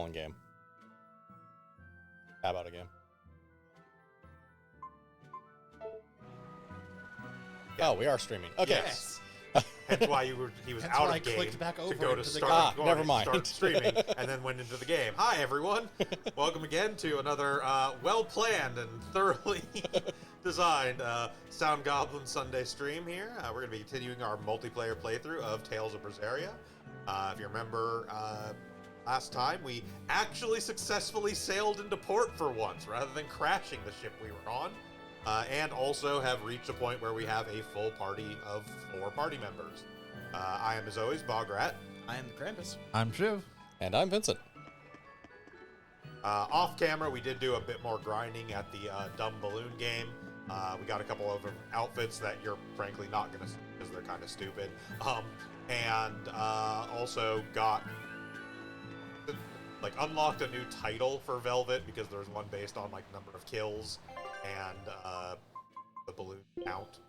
in game. Tab out of game. Yeah. Oh, we are streaming. Okay. Yes. That's why he was That's out why of game clicked back over to go to into the start, game. Never mind. start streaming, and then went into the game. Hi, everyone. Welcome again to another well-planned and thoroughly designed Sound Goblin Sunday stream here. We're going to be continuing our multiplayer playthrough of Tales of Berseria. If you remember, last time we actually successfully sailed into port for once, rather than crashing the ship we were on. And also have reached a point where we have a full party of 4 party members. I am, as always, Bograt. I am the Krampus. I'm Shiv. And I'm Vincent. Off camera, we did do a bit more grinding at the Dumb Balloon game. We got a couple of outfits that you're frankly not going to see because they're kind of stupid. And also got, unlocked a new title for Velvet because there's one based on, number of kills and the balloon count.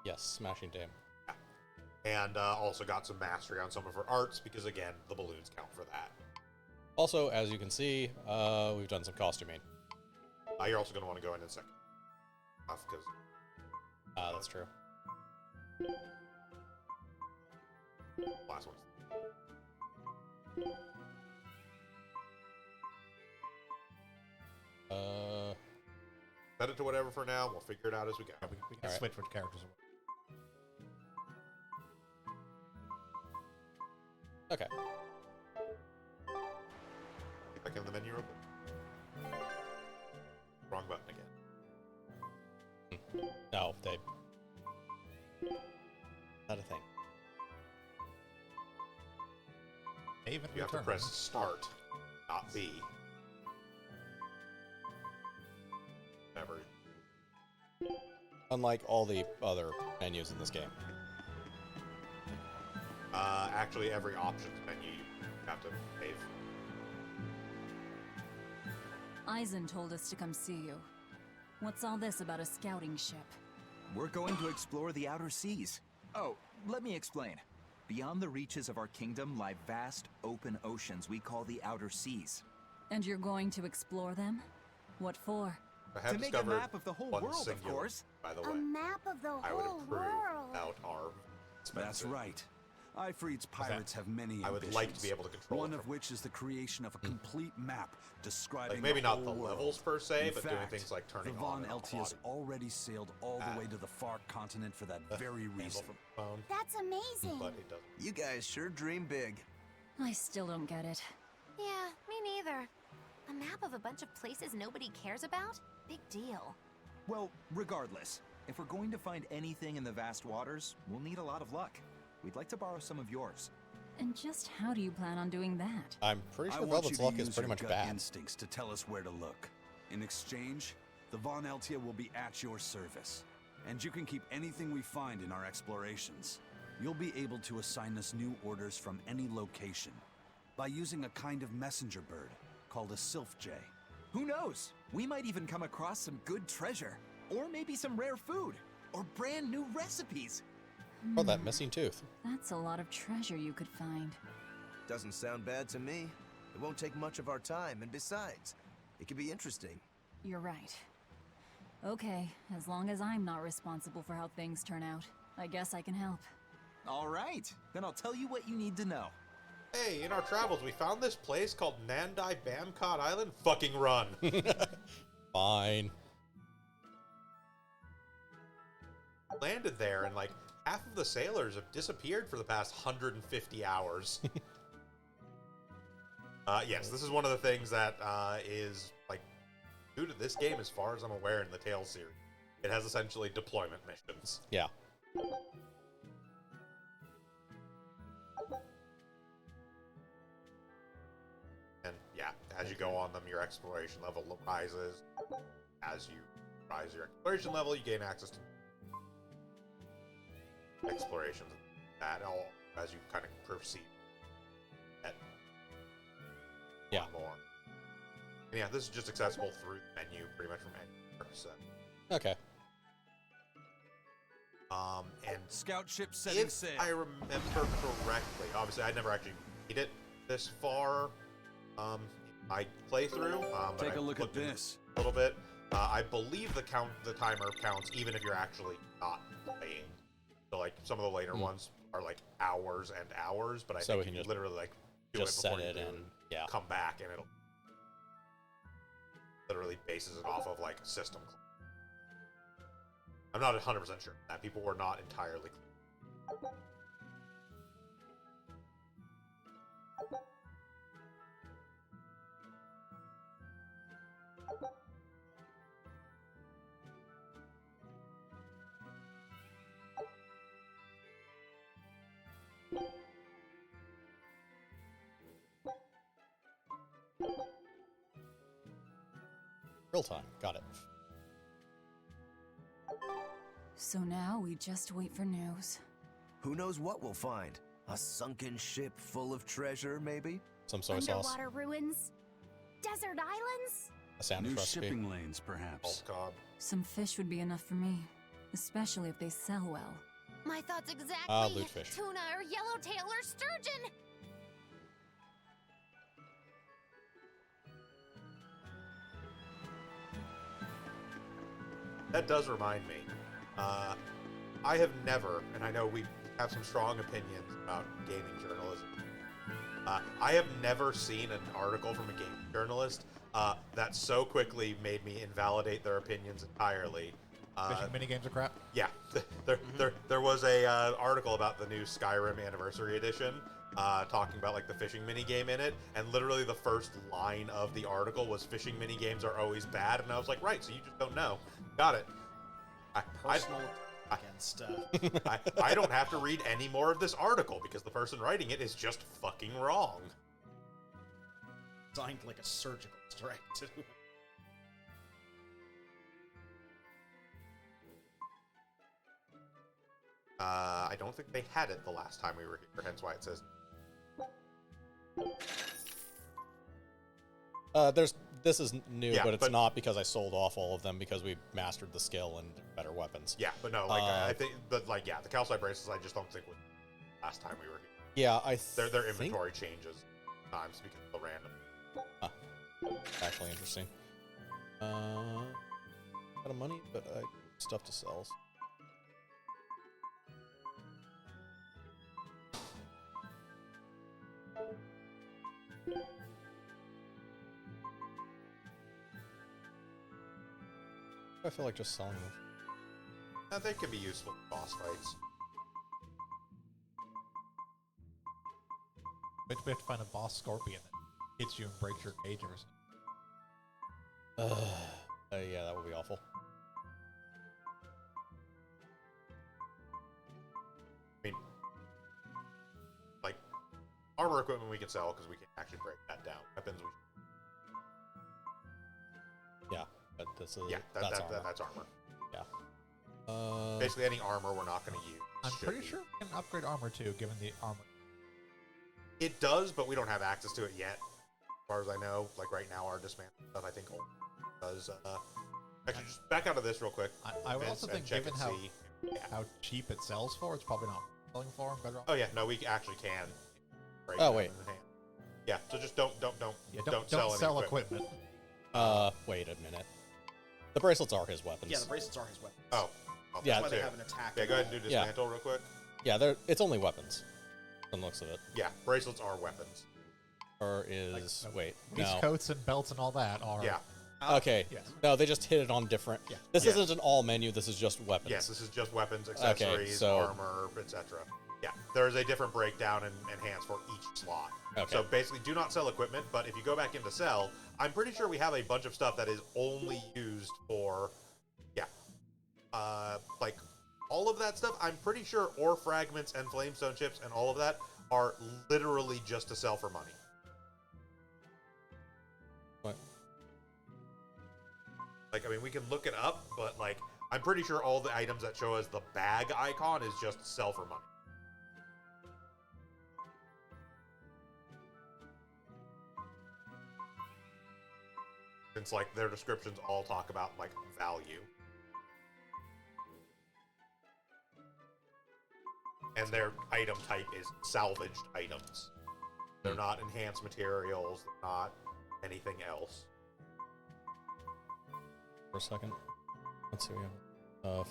Yes, smashing dam. Yeah. And also got some mastery on some of her arts because, again, the balloons count for that. Also, as you can see, we've done some costuming. You're also going to want to go in a second. Because that's true. last one. Set it to whatever for now. We'll figure it out as we go. We can switch which characters. Okay. Back in the menu real quick. Wrong button again. No, they... Not a thing. Even You have to press start, not B. Never. Unlike all the other menus in this game. Actually, every options menu you have to pay for. Eisen told us to come see you. What's all this about a scouting ship? We're going to explore the outer seas. Oh, let me explain. Beyond the reaches of our kingdom lie vast, open oceans we call the outer seas. And you're going to explore them? What for? I have To make a discovered map of the whole one world, of singular, course. By the A way, map of the I would whole approve world. without our That's expensive. right. Ifrit's pirates have many I would ambitions, like to be able to control one it of from- which is the creation of a complete map describing maybe the not whole the world. levels per se, In but fact, doing things like turning the on Von and off Eltius audio. already sailed all the way to the far continent for that very Handle reason. from the phone, That's amazing. but it doesn't. You guys sure dream big. I still don't get it. Yeah, me neither. A map of a bunch of places nobody cares about? Big deal. Well, regardless, if we're going to find anything in the vast waters, we'll need a lot of luck. We'd like to borrow some of yours. And just how do you plan on doing that? I'm pretty I sure want Velvet's you luck to is use pretty your much gut bad. instincts to tell us where to look. In exchange, the Von Eltia will be at your service, and you can keep anything we find in our explorations. You'll be able to assign us new orders from any location by using a kind of messenger bird called a sylph jay. Who knows? We might even come across some good treasure, or maybe some rare food, or brand new recipes. Oh, that missing tooth. That's a lot of treasure you could find. Doesn't sound bad to me. It won't take much of our time, and besides, it could be interesting. You're right. Okay, as long as I'm not responsible for how things turn out, I guess I can help. All right, then I'll tell you what you need to know. Hey, in our travels, we found this place called Nandai Bamcod Island. Fucking run. Fine. Landed there, and half of the sailors have disappeared for the past 150 hours. Yes, this is one of the things that is due to this game, as far as I'm aware, in the Tales series. It has essentially deployment missions. Yeah. And yeah, as you go on them, your exploration level rises. As you rise your exploration level, you gain access to explorations. That all as you kind of proceed. Yeah. More. And yeah, this is just accessible through the menu, pretty much from anywhere. So. Okay. And scout ship setting If sail. I remember correctly, obviously I never actually beat it this far in my playthrough. But Take I a look at looked in this. a little bit. I believe the timer counts even if you're actually not playing. So like some of the later ones are like hours and hours, but I So think we can you just literally like do just it before set you it do and yeah. come back, and it'll literally bases it off of like system. I'm not 100% sure that people were not entirely clear. Real time. Got it. So now we just wait for news. Who knows what we'll find? A sunken ship full of treasure, maybe? Some soy sauce. Underwater ruins? Desert islands? A sandwich New recipe. shipping lanes, perhaps. Oh God. Some fish would be enough for me, especially if they sell well. My thoughts exactly. Loot fish. Tuna or yellowtail or sturgeon. That does remind me. I have never, and I know we have some strong opinions about gaming journalism. I have never seen an article from a gaming journalist that so quickly made me invalidate their opinions entirely. Fishing minigames are crap. Yeah, there was a article about the new Skyrim Anniversary Edition, talking about like the fishing mini game in it, and literally the first line of the article was "fishing mini games are always bad," and I was like, right, so you just don't know. Got it. Personal against. I don't have to read any more of this article because the person writing it is just fucking wrong. Designed like a surgical strike, too. I don't think they had it the last time we were here, hence why it says. This is new, Yeah, but it's but- not because I sold off all of them because we mastered the skill and better weapons. Yeah, but no, like I think, but like yeah, the calcite bracelets I just don't think was last time we were here. Yeah, Their think inventory changes times because of the random. actually interesting. Out of money, but stuff to sell. I feel like just selling them. They can be useful in boss fights. We have to find a boss scorpion that hits you and breaks your cage or something. Yeah, that would be awful. I mean, like armor equipment we can sell because we can actually break that down. Weapons we Yeah, but this is that's armor. that's armor. Yeah. Basically, any armor we're not going to use. I'm should pretty be. sure we can upgrade armor too, given the armor. It does, but we don't have access to it yet. As far as I know, like right now, our dismantle stuff, I think, does. Actually, just back out of this real quick. I would Vince, also and think, check given and how see. Yeah. how cheap it sells for, it's probably not selling for better. Oh yeah, no, we actually can. break Oh, them wait. in hand. Yeah, so just don't Yeah, don't sell any equipment. Wait a minute. The bracelets are his weapons. Yeah, the bracelets are his weapons. Oh, okay. Yeah, That's why they too. have an attack. Yeah, go ahead and do Yeah. dismantle real quick. Yeah, it's only weapons. From the looks of it. Yeah, bracelets are weapons. Or is wait, Waistcoats and belts and all that are. Yeah. Okay. Yes. No, they just hit it on different. Yeah. This Yeah. isn't an all menu. This is just weapons. Yes, this is just weapons, accessories, so- armor, etc. Yeah, there is a different breakdown and enhance for each slot. Okay. So basically, do not sell equipment, but if you go back into sell, I'm pretty sure we have a bunch of stuff that is only used for, like all of that stuff. I'm pretty sure ore fragments and flamestone chips and all of that are literally just to sell for money. What? Like, I mean, we can look it up, but like, I'm pretty sure all the items that show as the bag icon is just sell for money. Since like their descriptions all talk about like value. And their item type is salvaged items. They're not enhanced materials, they're not anything else. For a second. Let's see, we have stuff.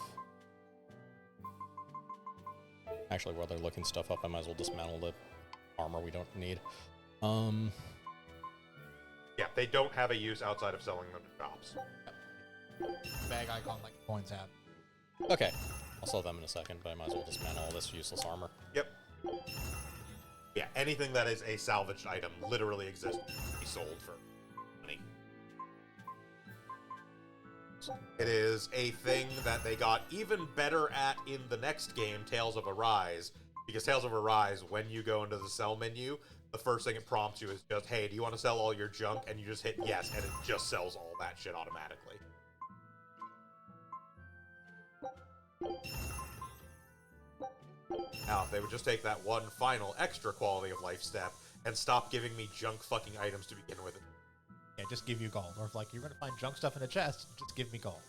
Actually, while they're looking stuff up, I might as well dismantle the armor we don't need. Yeah, they don't have a use outside of selling them to shops. Bag icon like points out. Okay, I'll sell them in a second, but I might as well dismantle all this useless armor. Yep. Yeah, anything that is a salvaged item literally exists to be sold for money. It is a thing that they got even better at in the next game, Tales of Arise, because Tales of Arise, when you go into the sell menu, the first thing it prompts you is just, hey, do you want to sell all your junk? And you just hit yes, and it just sells all that shit automatically. Now, if they would just take that one final extra quality of life step and stop giving me junk fucking items to begin with. Yeah, just give you gold. Or if like you're gonna find junk stuff in a chest, just give me gold.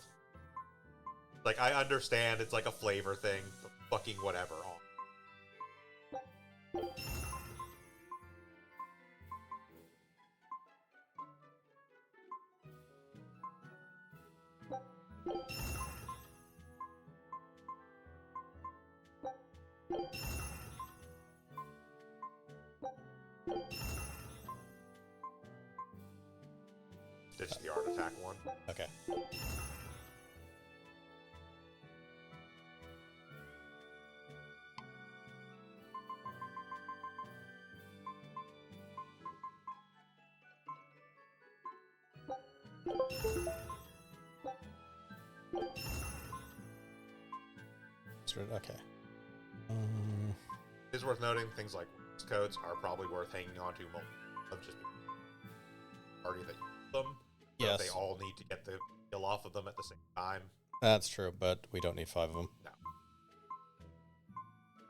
Like, I understand it's like a flavor thing, but fucking whatever. Ditch the art attack one. Okay. Okay. It is worth noting things like codes are probably worth hanging on to more of just the party that use them. So Yes. they all need to get the kill off of them at the same time. That's true, but we don't need 5 of them. No.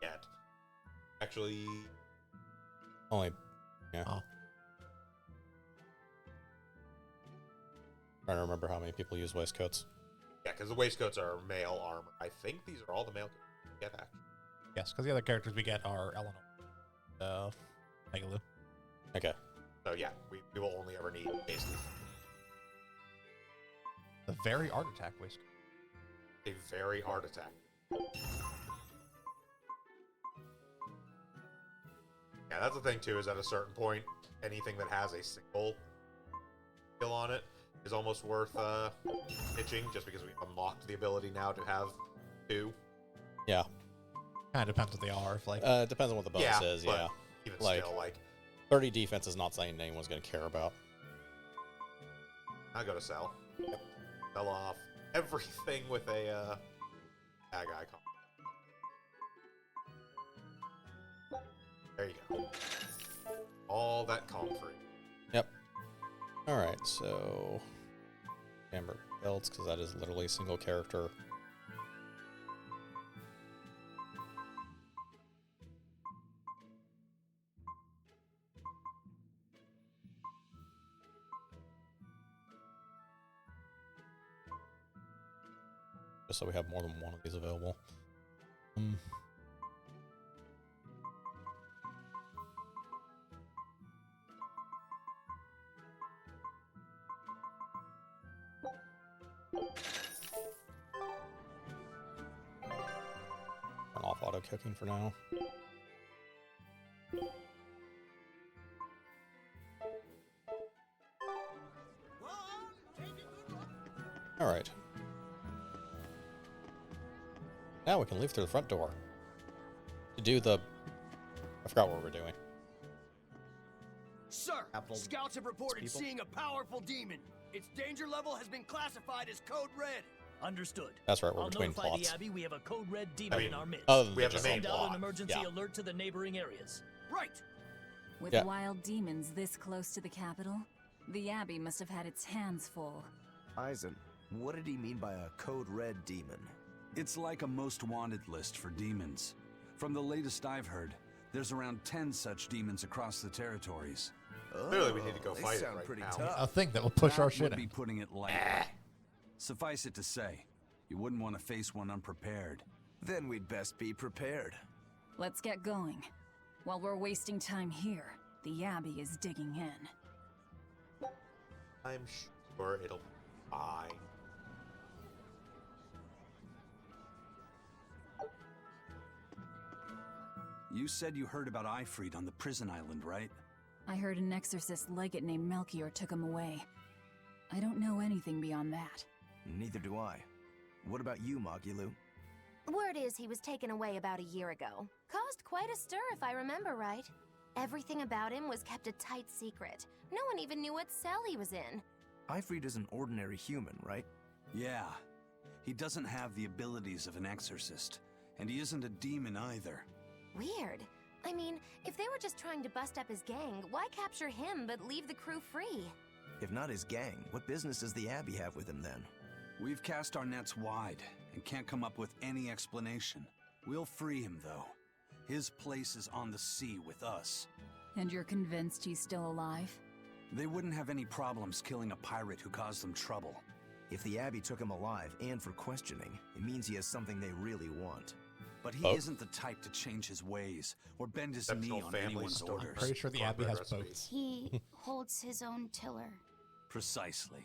Yet. Actually, Only, yeah. Oh. Trying to remember how many people use waistcoats. yeah, because the waistcoats are male armor. I think these are all the male you get, actually. Yes, because the other characters we get are Eleanor, Megaloo. Okay. So yeah, we will only ever need basically The very art attack waistcoat. a very hard attack. Yeah, that's the thing too, is at a certain point, anything that has a single skill on it is almost worth pitching, just because we've unlocked the ability now to have 2. Yeah. Kind of depends what they are. If like, Depends on what the bonus is, but yeah. even Like- still, like, 30 defense is not something anyone's going to care about. I go to sell. Yep. Sell off everything with a tag icon. There you go. All that comfort. Yep. Alright, so... Amber belts, because that is literally a single character. Just so we have more than one of these available. Turn off auto cooking for now. Alright. Now we can leave through the front door. To do the... I forgot what we're doing. Sir, Capital scouts have reported people? seeing a powerful demon. Its danger level has been classified as Code Red. Understood. That's right, we're I'll between notify plots. the Abbey we have a Code Red demon I mean, in our midst. Other than we have the just main Send out plot. an emergency Yeah. alert to the neighboring areas. Right. With Yeah. wild demons this close to the capital, the Abbey must have had its hands full. Eisen, what did he mean by a Code Red demon? It's like a most wanted list for demons. From the latest I've heard, there's around 10 such demons across the territories. Clearly we need to go they fight it sound right pretty now. tough. a thing that will push our That shit would be in. putting it lightly. Suffice it to say, you wouldn't want to face one unprepared. Then we'd best be prepared. Let's get going. While we're wasting time here, The Abbey is digging in. I'm sure it'll be fine. You said you heard about Ifrit on the prison island, right? I heard an exorcist legate named Melchior took him away. I don't know anything beyond that. Neither do I. What about you, Magulu? Word is he was taken away about a year ago. Caused quite a stir, if I remember right. Everything about him was kept a tight secret. No one even knew what cell he was in. Ifrit is an ordinary human, right? Yeah. He doesn't have the abilities of an exorcist, and he isn't a demon either. Weird. I mean, if they were just trying to bust up his gang, why capture him but leave the crew free? If not his gang, what business does the Abbey have with him then? We've cast our nets wide and can't come up with any explanation. We'll free him, though. His place is on the sea with us. And you're convinced he's still alive? They wouldn't have any problems killing a pirate who caused them trouble. If the Abbey took him alive and for questioning, it means he has something they really want. But he isn't the type to change his ways or bend his knee on anyone's orders. I'm pretty sure the Abbey has boats. He holds his own tiller. Precisely.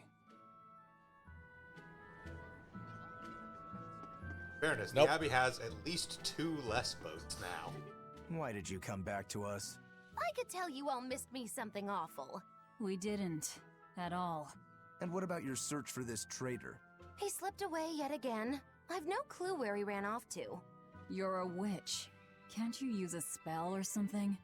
Fairness, Nope. the Abbey has at least 2 less boats now. Why did you come back to us? I could tell you all missed me something awful. We didn't. At all. And what about your search for this traitor? He slipped away yet again. I've no clue where he ran off to. You're a witch. Can't you use a spell or something?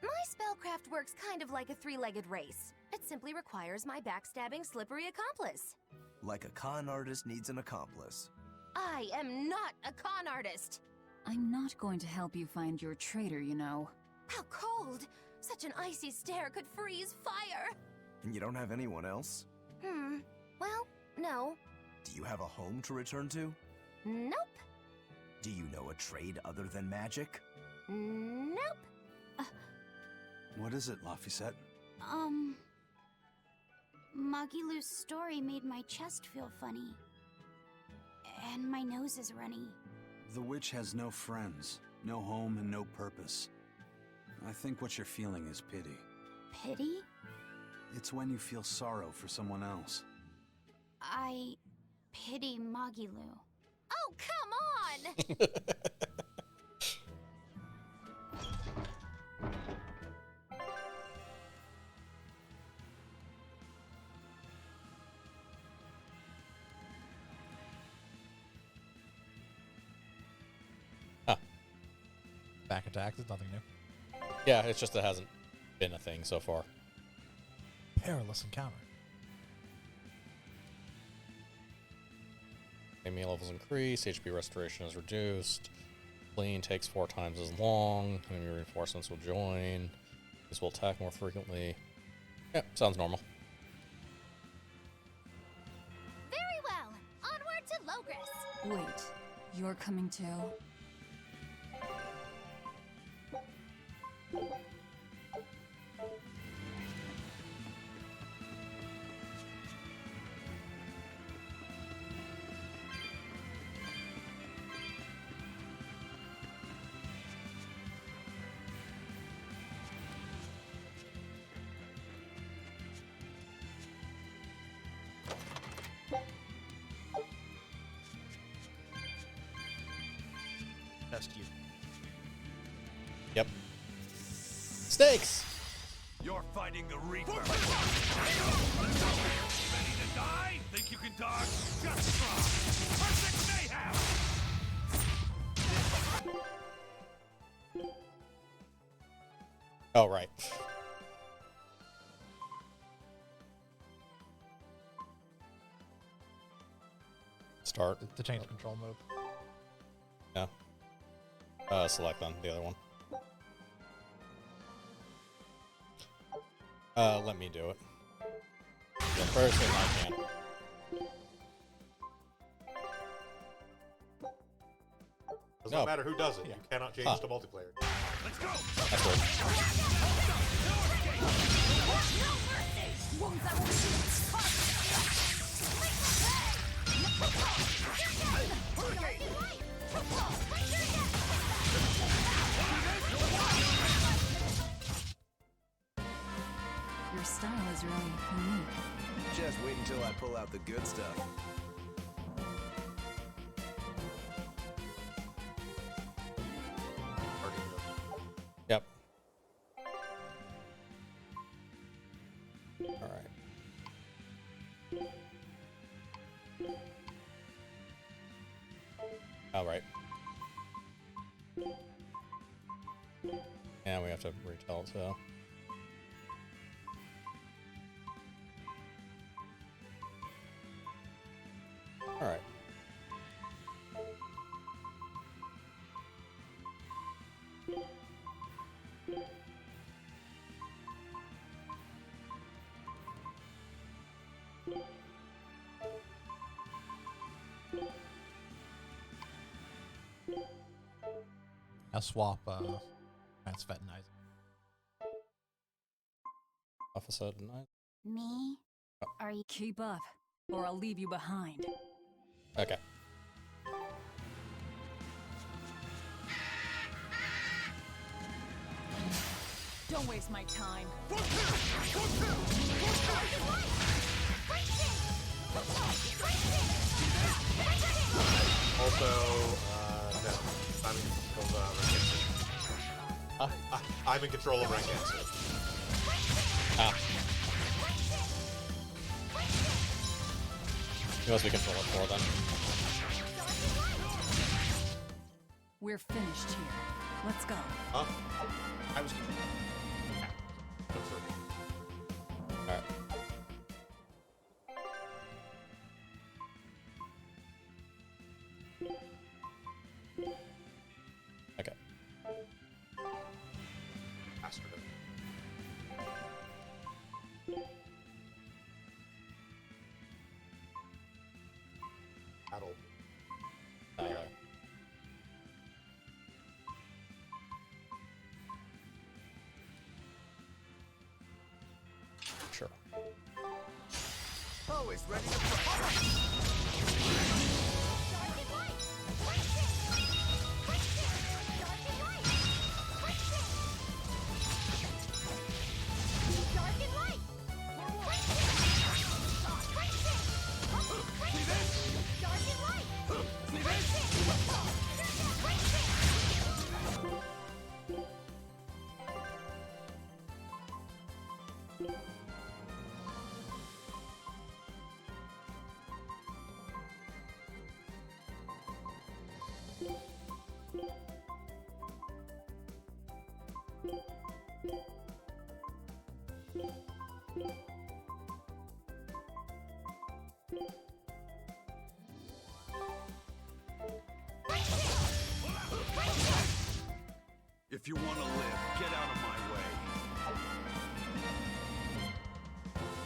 My spellcraft works kind of like a 3-legged race. It simply requires my backstabbing, slippery accomplice. Like a con artist needs an accomplice. I am not a con artist. I'm not going to help you find your traitor, you know. How cold! Such an icy stare could freeze fire! And you don't have anyone else? Well, no. Do you have a home to return to? Nope. Do you know a trade other than magic? Nope. What is it, Laphicet? Magilu's story made my chest feel funny. And my nose is runny. The witch has no friends, no home, and no purpose. I think what you're feeling is pity. Pity? It's when you feel sorrow for someone else. I pity Magilu. Oh, come on! Back attacks is nothing new. Yeah, it's just it hasn't been a thing so far. Perilous encounter. Enemy levels increase, HP restoration is reduced, clean takes 4 times as long, enemy reinforcements will join, these will attack more frequently. Yeah, sounds normal. Very well. Onward to Logris. Wait, you're coming too? Just you. Yep. Snakes! You're fighting the Reaper. Ready to die? Think you can dodge? Just try. Perfect mayhem! Oh, right. Start. To change control mode. No. Select on the other one. Let me do it. The first thing I can. Doesn't No. matter who does it. Yeah. You cannot change Huh. to multiplayer. Let's go! That's weird. really unique. Just wait until I pull out the good stuff. Yep. All right. All right. Yeah, we have to retell it, so. All right. I'll swap Matt's Vetenizer. Officer tonight. Me? Are you? Keep up, or I'll leave you behind. Okay. Don't waste my time. Also, no. I'm in control of Rank I'm in control of Rank Ah. You must be control it for then. We're finished here. Let's go. Huh? I was controlling. Alright. Okay. Faster. Battle. Sure. Always ready to fight. If you want to live, get out of my way.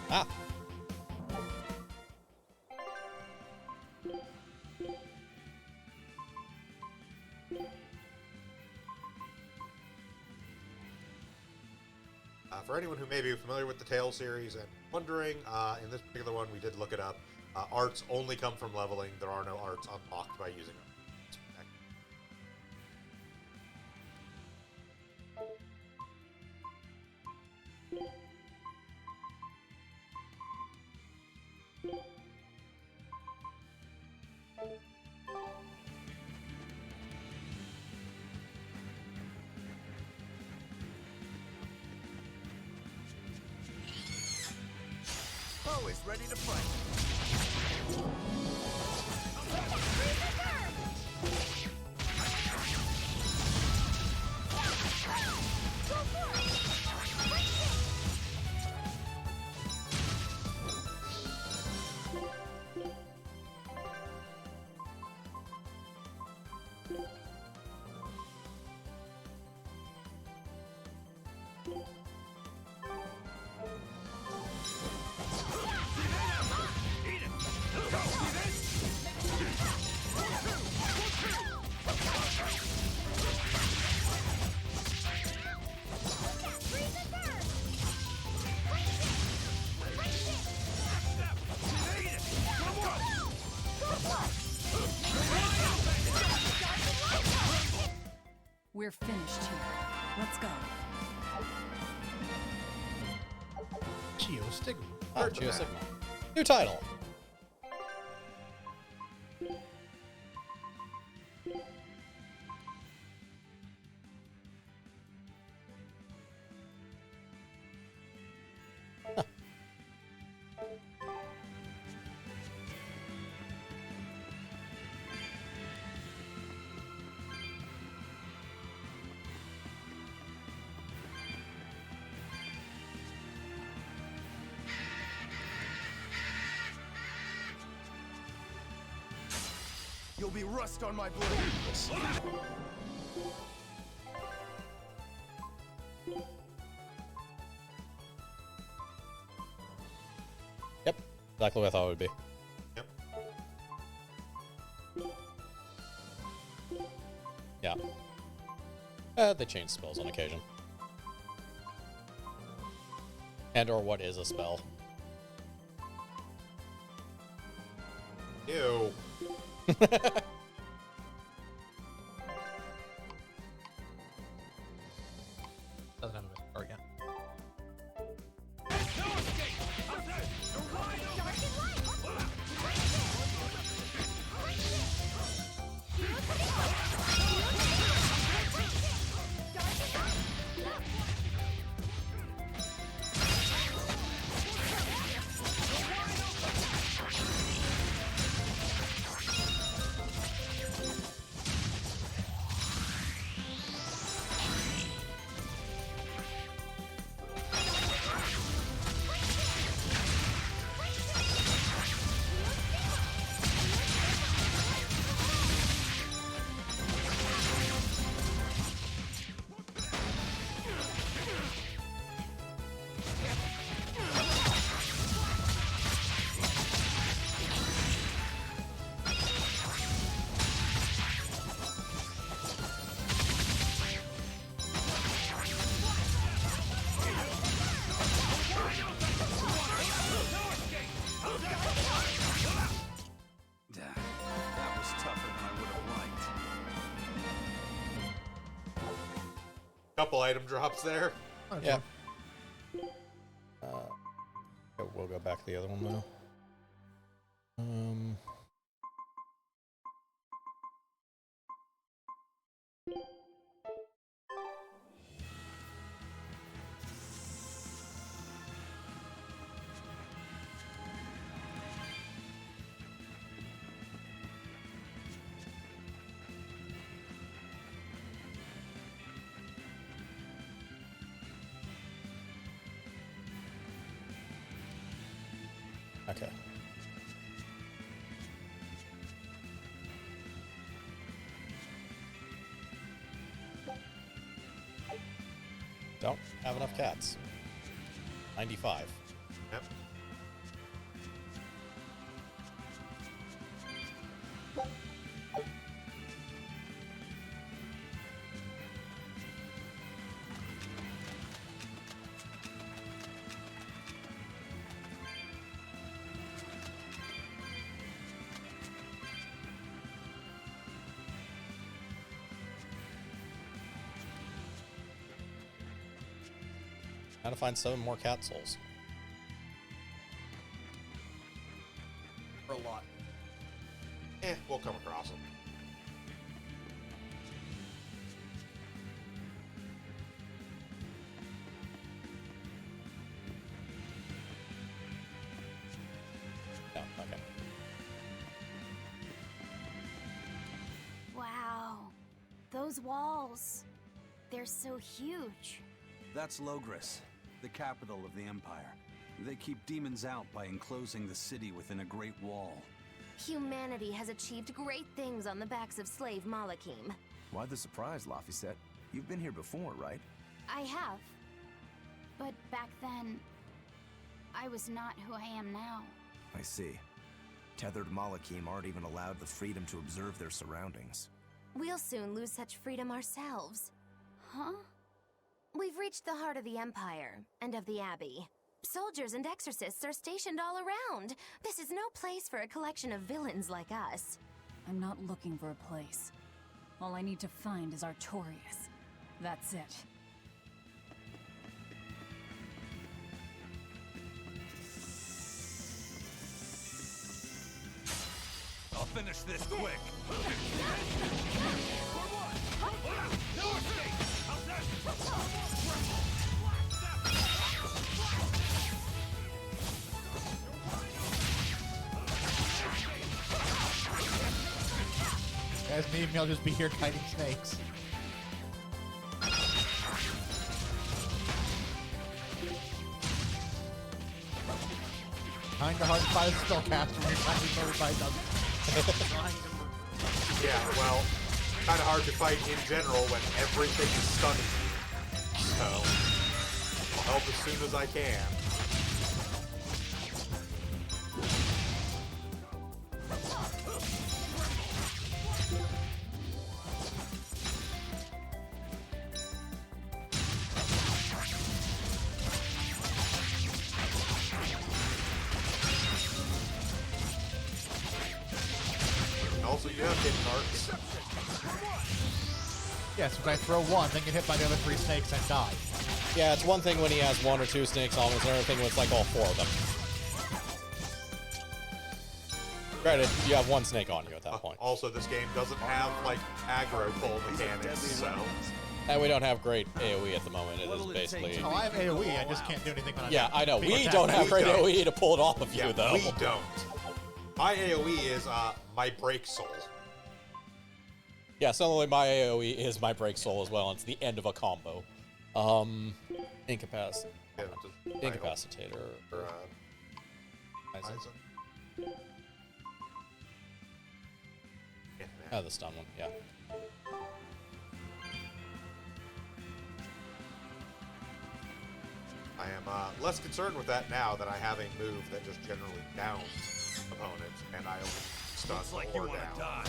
Ah! For anyone who may be familiar with the Tale series and wondering, in this particular one, we did look it up. Arts only come from leveling. There are no arts unlocked by using them. Always ready to fight. We're finished here. Let's go. Geo's Geostigma. Ah, Geosigma. New title. You'll be rust on my blade. Yep, exactly what I thought it would be. Yep. Yeah. They change spells on occasion. And or what is a spell. Ew. Doesn't have a start yet. That was tougher than I would have liked. Couple item drops there. Yeah. We'll go back to the other one now. Okay. Don't have enough cats. 95. Yep. How to find 7 more cat souls. For a lot. We'll come across them. No, okay. Wow. Those walls. They're so huge. That's Logris, the capital of the Empire. They keep demons out by enclosing the city within a great wall. Humanity has achieved great things on the backs of slave Malakim. Why the surprise, Laphicet? You've been here before, right? I have. But back then, I was not who I am now. I see. Tethered Malakim aren't even allowed the freedom to observe their surroundings. We'll soon lose such freedom ourselves. Huh? We've reached the heart of the Empire, and of the Abbey. Soldiers and exorcists are stationed all around. This is no place for a collection of villains like us. I'm not looking for a place. All I need to find is Artorias. That's it. finish this quick. You guys need me, I'll just be here kiting snakes. Kinda hard to find a spellcaster when you're trying to everybody does. Yeah, well, kind of hard to fight in general when everything is stunning you. So, I'll help as soon as I can. Also, you have hidden arcs. Yes, when I throw one, then get hit by the other 3 snakes and die. Yeah, it's one thing when he has 1 or 2 snakes on him, it's another thing when it's like all 4 of them. Granted, you have 1 snake on you at that point. Also, this game doesn't have, like, aggro pull mechanics, so... And we don't have great AoE at the moment. It is basically... Oh, I have AoE, I just can't do anything when Yeah, I know. being We attacked. don't have great AoE to pull it off of Yeah, you, though. we don't. My AoE is, my break soul. Yeah, similarly, my AoE is my break soul as well. And it's the end of a combo. Incapacitator. Or, oh, the stun one, yeah. I am less concerned with that now that I have a move that just generally downs opponents, and I only stun like or you wanna down. die.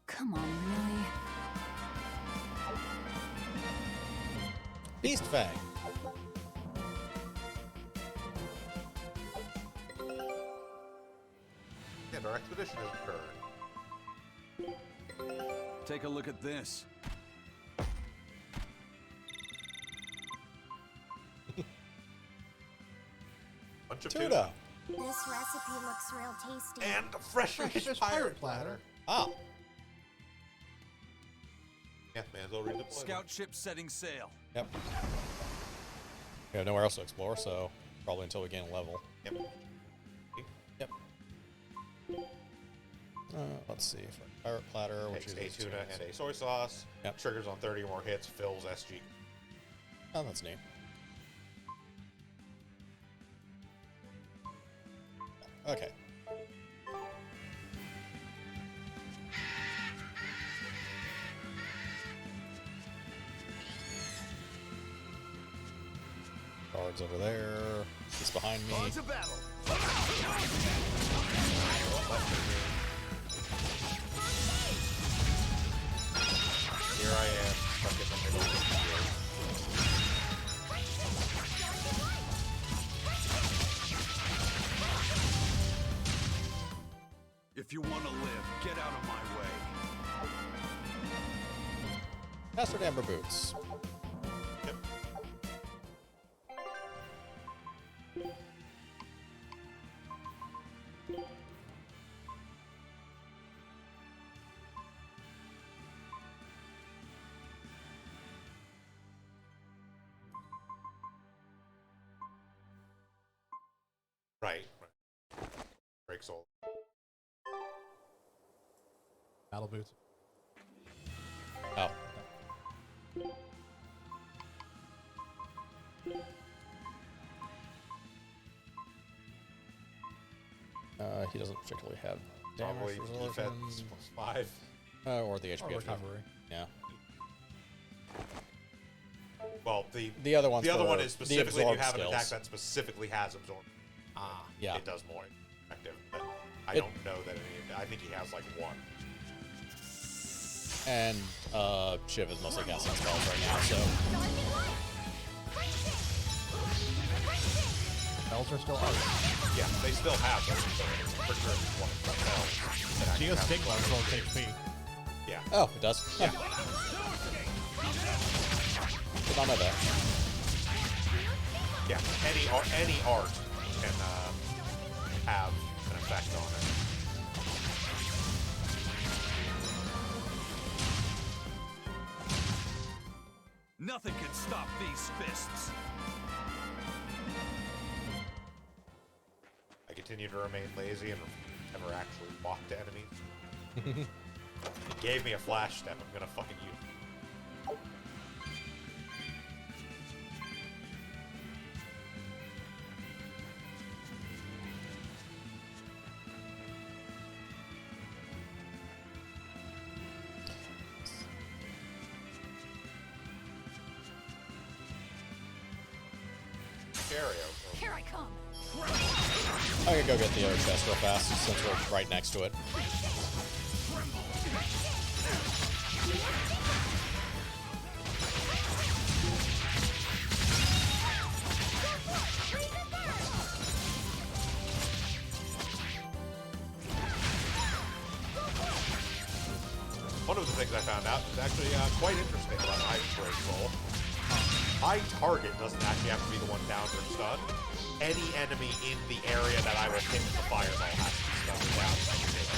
Come on, really? Beast Fang. And our expedition has occurred. Take a look at this. Bunch of Tuna. This recipe looks real tasty. And a fresh fish pirate platter. Ah. Yeah, man, as well read the Scout ship setting sail. Yep. We have nowhere else to explore, so probably until we gain a level. Yep. Yep. Let's see. For pirate platter, which Takes is a tuna and a soy sauce. Yep. Triggers on 30 or more hits. Fills SG. Oh, that's neat. Okay. Guards over there. He's behind me. On to battle. Here I am, stuck in the middle of the field. If you want to live, get out of my way. Bastard Amber Boots. Yep. Right. Break soul. Battle boots. Oh. He doesn't particularly have damage Probably defense +5. or the HP Or recovery. Yeah. Well, the other one's the other for one is the specifically if you absorb have an attack skills. that specifically has absorb. Ah, yeah. It does more effective, but I don't know that any. I think he has like 1. And Shiv is mostly casting spells right now, so No spells are still art. Yeah, they still have them. So pretty sure it's one of the spells that actually has Geostigma rolls HP. Yeah. Oh, it does? Yeah. Did not know that. Yeah. Any art can have an effect on it. Nothing can stop these fists. I continue to remain lazy and never actually walk to enemies. It gave me a flash step. I'm gonna fucking use it. Here I come. I can go get the other chest real fast since we're right next to it. One of the things I found out is actually quite interesting about my Break Soul. My target doesn't actually have to be the one down or stunned. Any enemy in the area that I will hit with the fireball has to be stunned down. So I can hit it.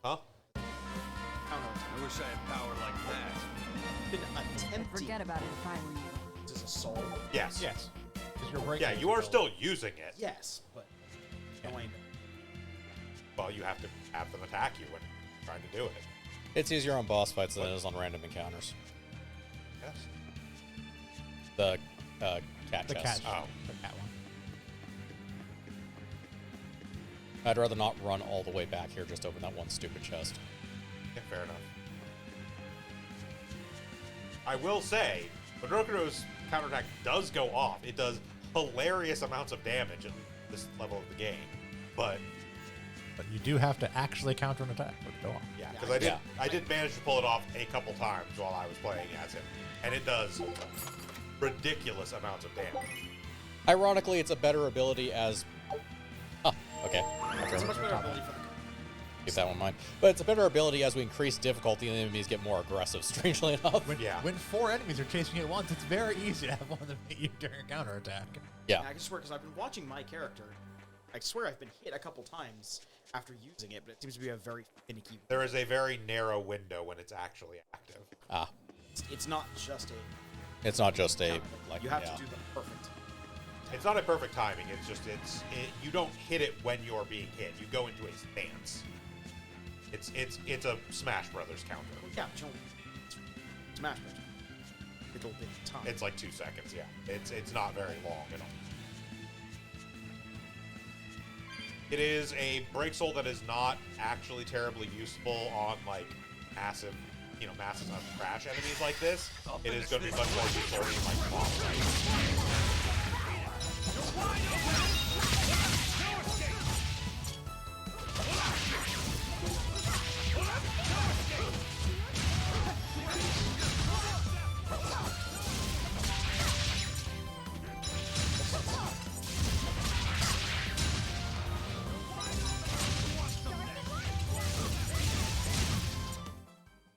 Huh? I wish I had power like that. Been I'd attempting forget about it if I were you. this assault. Yes. Yes. Because you're breaking. Yeah, you are still using it. Yes, but going. Well, you have to have them attack you when you're trying to do it. It's easier on boss fights than it is on random encounters. Yes. The cat The chest. cat. Oh. The cat one. I'd rather not run all the way back here, just open that one stupid chest. Yeah, fair enough. I will say, when Rokuro's counterattack does go off, it does hilarious amounts of damage at this level of the game. But But you do have to actually counter an attack with go off. yeah, because I did manage to pull it off a couple times while I was playing as him, and it does ridiculous amounts of damage. Ironically, it's a better ability as... Oh, okay. It's a much better ability for the. Keep that one in mind. But it's a better ability as we increase difficulty and the enemies get more aggressive, strangely enough. When 4 enemies are chasing you at once, it's very easy to have one of them hit you during a counterattack. Yeah. I can swear, because I've been watching my character. I swear I've been hit a couple times after using it, but it seems to be a very finicky. There is a very narrow window when it's actually active. Ah. It's not just a. It's not just a... like You have yeah. to do the perfect. It's not a perfect timing. It's just you don't hit it when you're being hit. You go into a stance. It's a Smash Brothers counter. Well, yeah, but you don't. Smash Bros. Little bit of time. It's like 2 seconds. Yeah, it's not very long at all. It is a break soul that is not actually terribly useful on like massive crash enemies like this. It is going to be much more useful in like boss fights.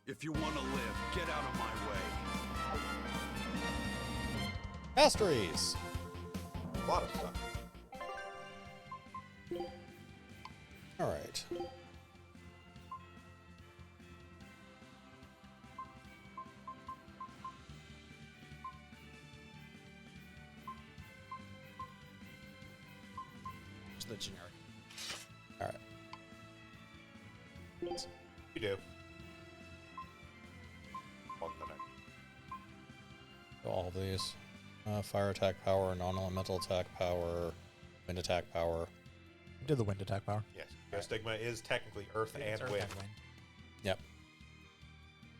If you want to live, get out of my way. Masteries! A lot of stuff. Alright. It's the generic. Alright. You do. 1 minute. So all of these. Fire attack power, non-elemental attack power, wind attack power. Do the wind attack power. Yes. Stigma is technically Earth It's and Earth Wind. and Wind. Yep.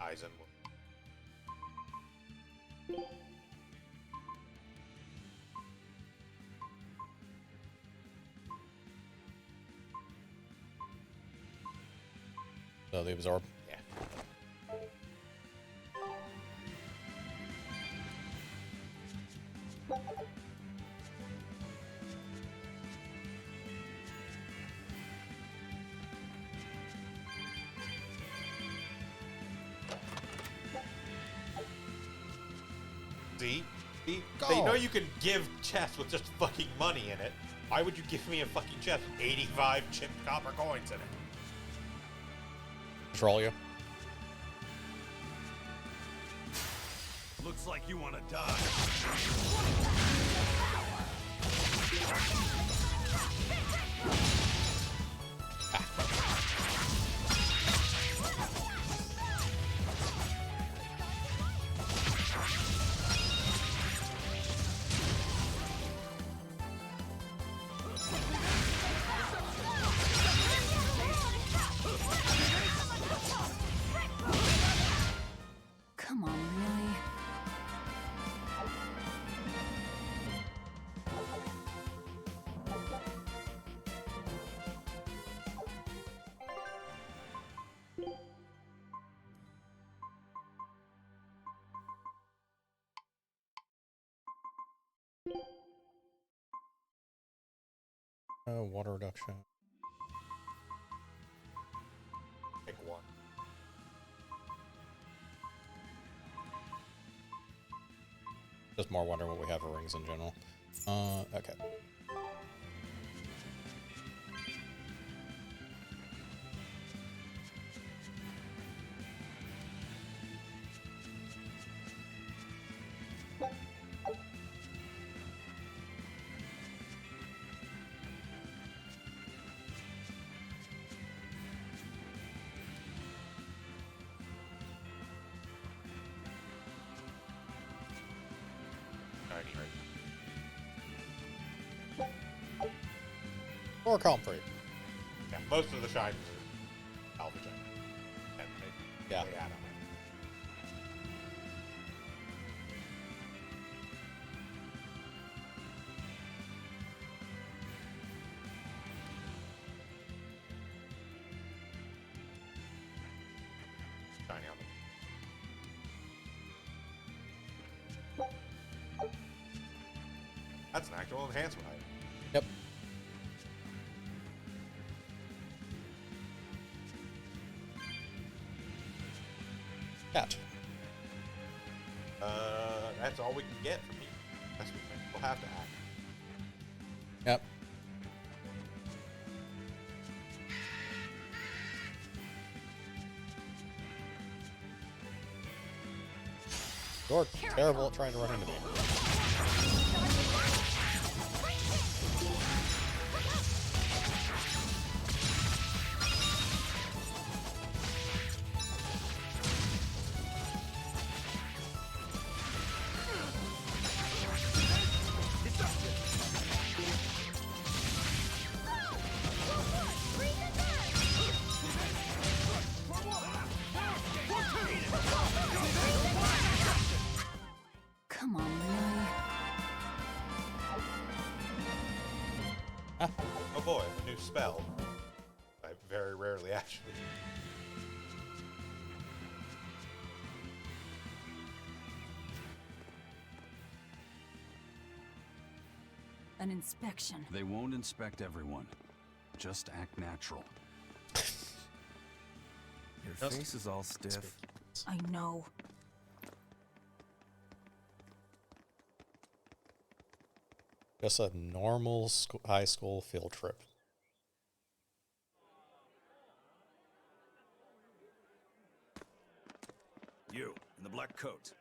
Eisen. So the absorb. Yeah. See? They know you can give chests with just fucking money in it. Why would you give me a fucking chest with 85 chipped copper coins in it? Control you. Looks like you want to die. Come on, really? Water reduction. Pick one. Just more wondering what we have for rings in general. Okay. Or Comfrey. Yeah, most of the shines are salvage. Yeah. Way out of it. Shiny on them. That's an actual enhancement item. Yep. Cat. That's all we can get from you. That's what we'll have to act. Yep. You're terrible at trying to run into me. Come on, really? Oh boy, a new spell. I very rarely actually. An inspection. They won't inspect everyone. Just act natural. Your face is all stiff. I know. Just a normal high school field trip. You, in the black coat.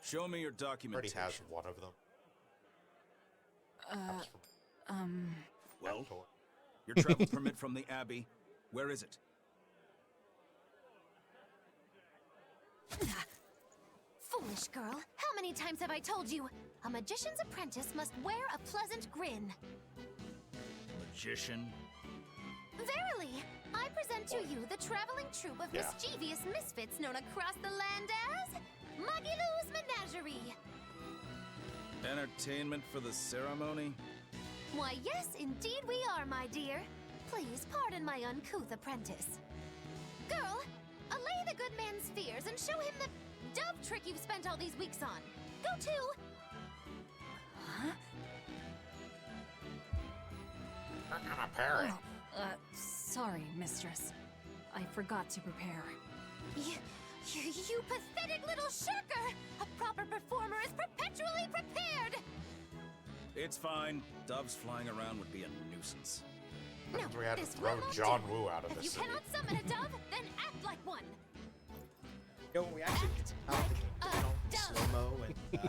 Show me your Already documentation. has one of them. Well, your travel permit from the Abbey. Where is it? Foolish girl, how many times have I told you? A magician's apprentice must wear a pleasant grin. Magician? Verily, I present to you the traveling troupe of mischievous misfits known across the land as Magilou's Menagerie. Entertainment for the ceremony? Why, yes, indeed we are, my dear. Please pardon my uncouth apprentice. Girl, allay the good man's fears and show him the dove trick you've spent all these weeks on. Go to... Huh? I'm a parrot. Oh, sorry, mistress. I forgot to prepare. You pathetic little shirker! A proper performer is perpetually prepared! It's fine. Doves flying around would be a nuisance. No, We had to this throw will not John do. Woo out of If this you city. cannot summon a dove, then act like one. Yo, we actually have the slow-mo and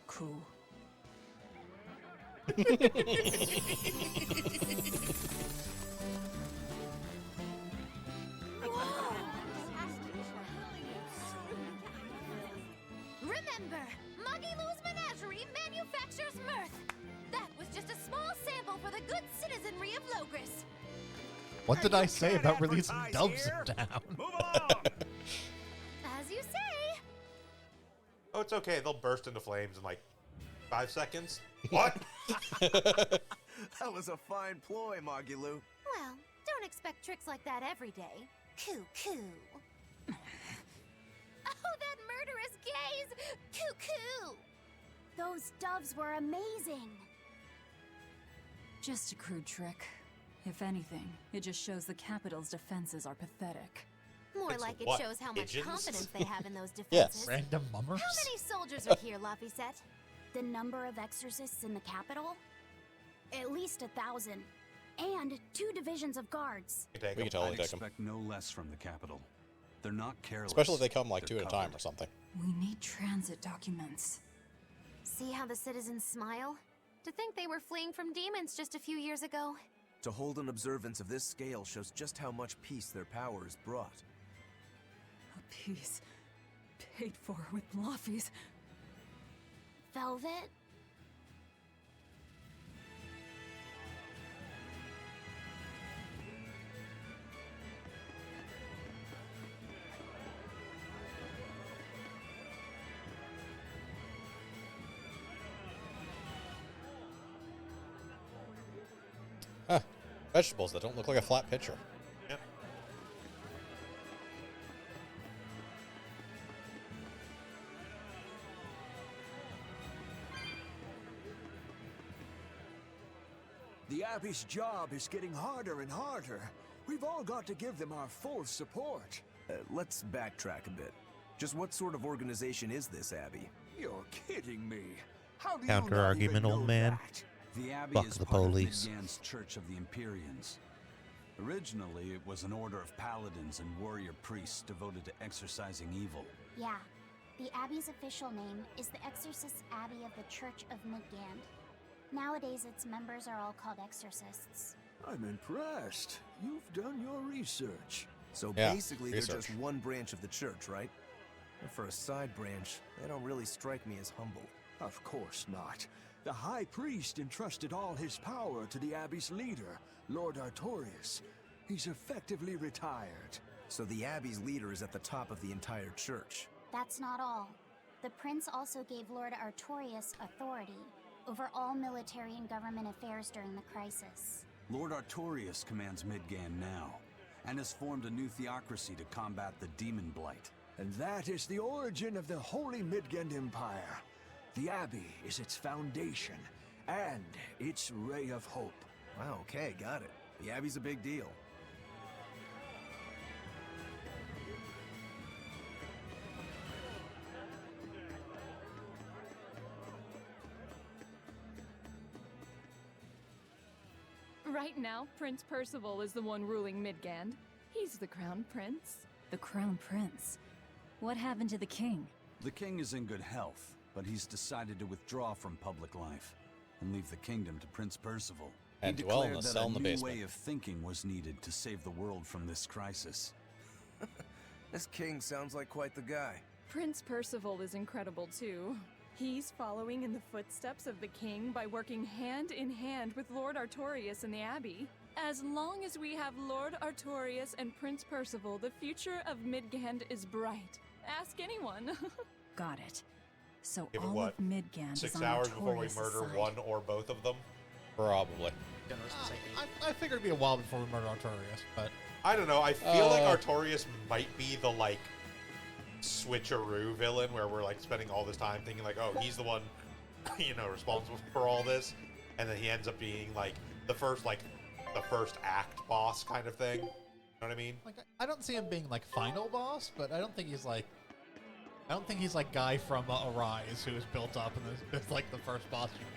Cool. Remember, Magilou's Menagerie manufactures mirth. That was just a small sample for the good citizenry of Logris. What did I say about releasing doves in town? As you say. Oh, it's okay. They'll burst into flames in like 5 seconds. What? That was a fine ploy, Magilou. Well, don't expect tricks like that every day. Coo. Oh, that murderous gaze! Coo. Those doves were amazing. Just a crude trick. If anything, it just shows the capital's defenses are pathetic. More It's like it what, shows how much pigeons? confidence they have in those Yes. defenses. Random mummers? How many soldiers are here, Laphicet? The number of exorcists in the capital? At least 1,000. And 2 divisions of guards. You take We 'em. can totally I'd take them. expect no less from the capital. They're not careless. Especially if they come like They're 2 at a time or covered. something. We need transit documents. See how the citizens smile? To think they were fleeing from demons just a few years ago. To hold an observance of this scale shows just how much peace their power has brought. A piece paid for with Laffy's. Velvet? Huh. Vegetables that don't look like a flat pitcher. Yep. The Abbey's job is getting harder and harder. We've all got to give them our full support. Let's backtrack a bit. Just what sort of organization is this Abbey? You're kidding me. How do you Counter-argument, not even old know man. that? The Abbey Fuck is the part police. of Midgand's Church of the Empyreans. Originally, it was an order of paladins and warrior priests devoted to exorcising evil. Yeah. The Abbey's official name is the Exorcist Abbey of the Church of Midgand. Nowadays, its members are all called exorcists. I'm impressed. You've done your research. So Yeah, basically, research. they're just one branch of the church, right? And for a side branch, they don't really strike me as humble. Of course not. The High Priest entrusted all his power to the Abbey's leader, Lord Artorius. He's effectively retired. So the Abbey's leader is at the top of the entire church. That's not all. The prince also gave Lord Artorius authority over all military and government affairs during the crisis. Lord Artorius commands Midgand now, and has formed a new theocracy to combat the demon blight. And that is the origin of the Holy Midgand Empire. The Abbey is its foundation, and its ray of hope. Wow, okay, got it. The Abbey's a big deal. Right now, Prince Percival is the one ruling Midgand. He's the crown prince. The crown prince. What happened to the king? The king is in good health, but he's decided to withdraw from public life and leave the kingdom to Prince Percival. And he dwell in declared a that cell in the a new basement. way of thinking was needed to save the world from this crisis. This king sounds like quite the guy. Prince Percival is incredible too. He's following in the footsteps of the king by working hand in hand with Lord Artorias and the Abbey. As long as we have Lord Artorias and Prince Percival, the future of Midgand is bright. Ask anyone. Got it. So Give it all what? of Midgand 6 is on hours before we Artorias' murder side. one or both of them? Probably. I figured it'd be a while before we murder Artorias, but I don't know. I feel like Artorias might be the, like, switcheroo villain where we're, like, spending all this time thinking, like, oh, he's the one, you know, responsible for all this. And then he ends up being, like, the first act boss kind of thing. You know what I mean? like I don't see him being like final boss, but I don't think he's like Guy from Arise who is built up and is like the first boss you meet.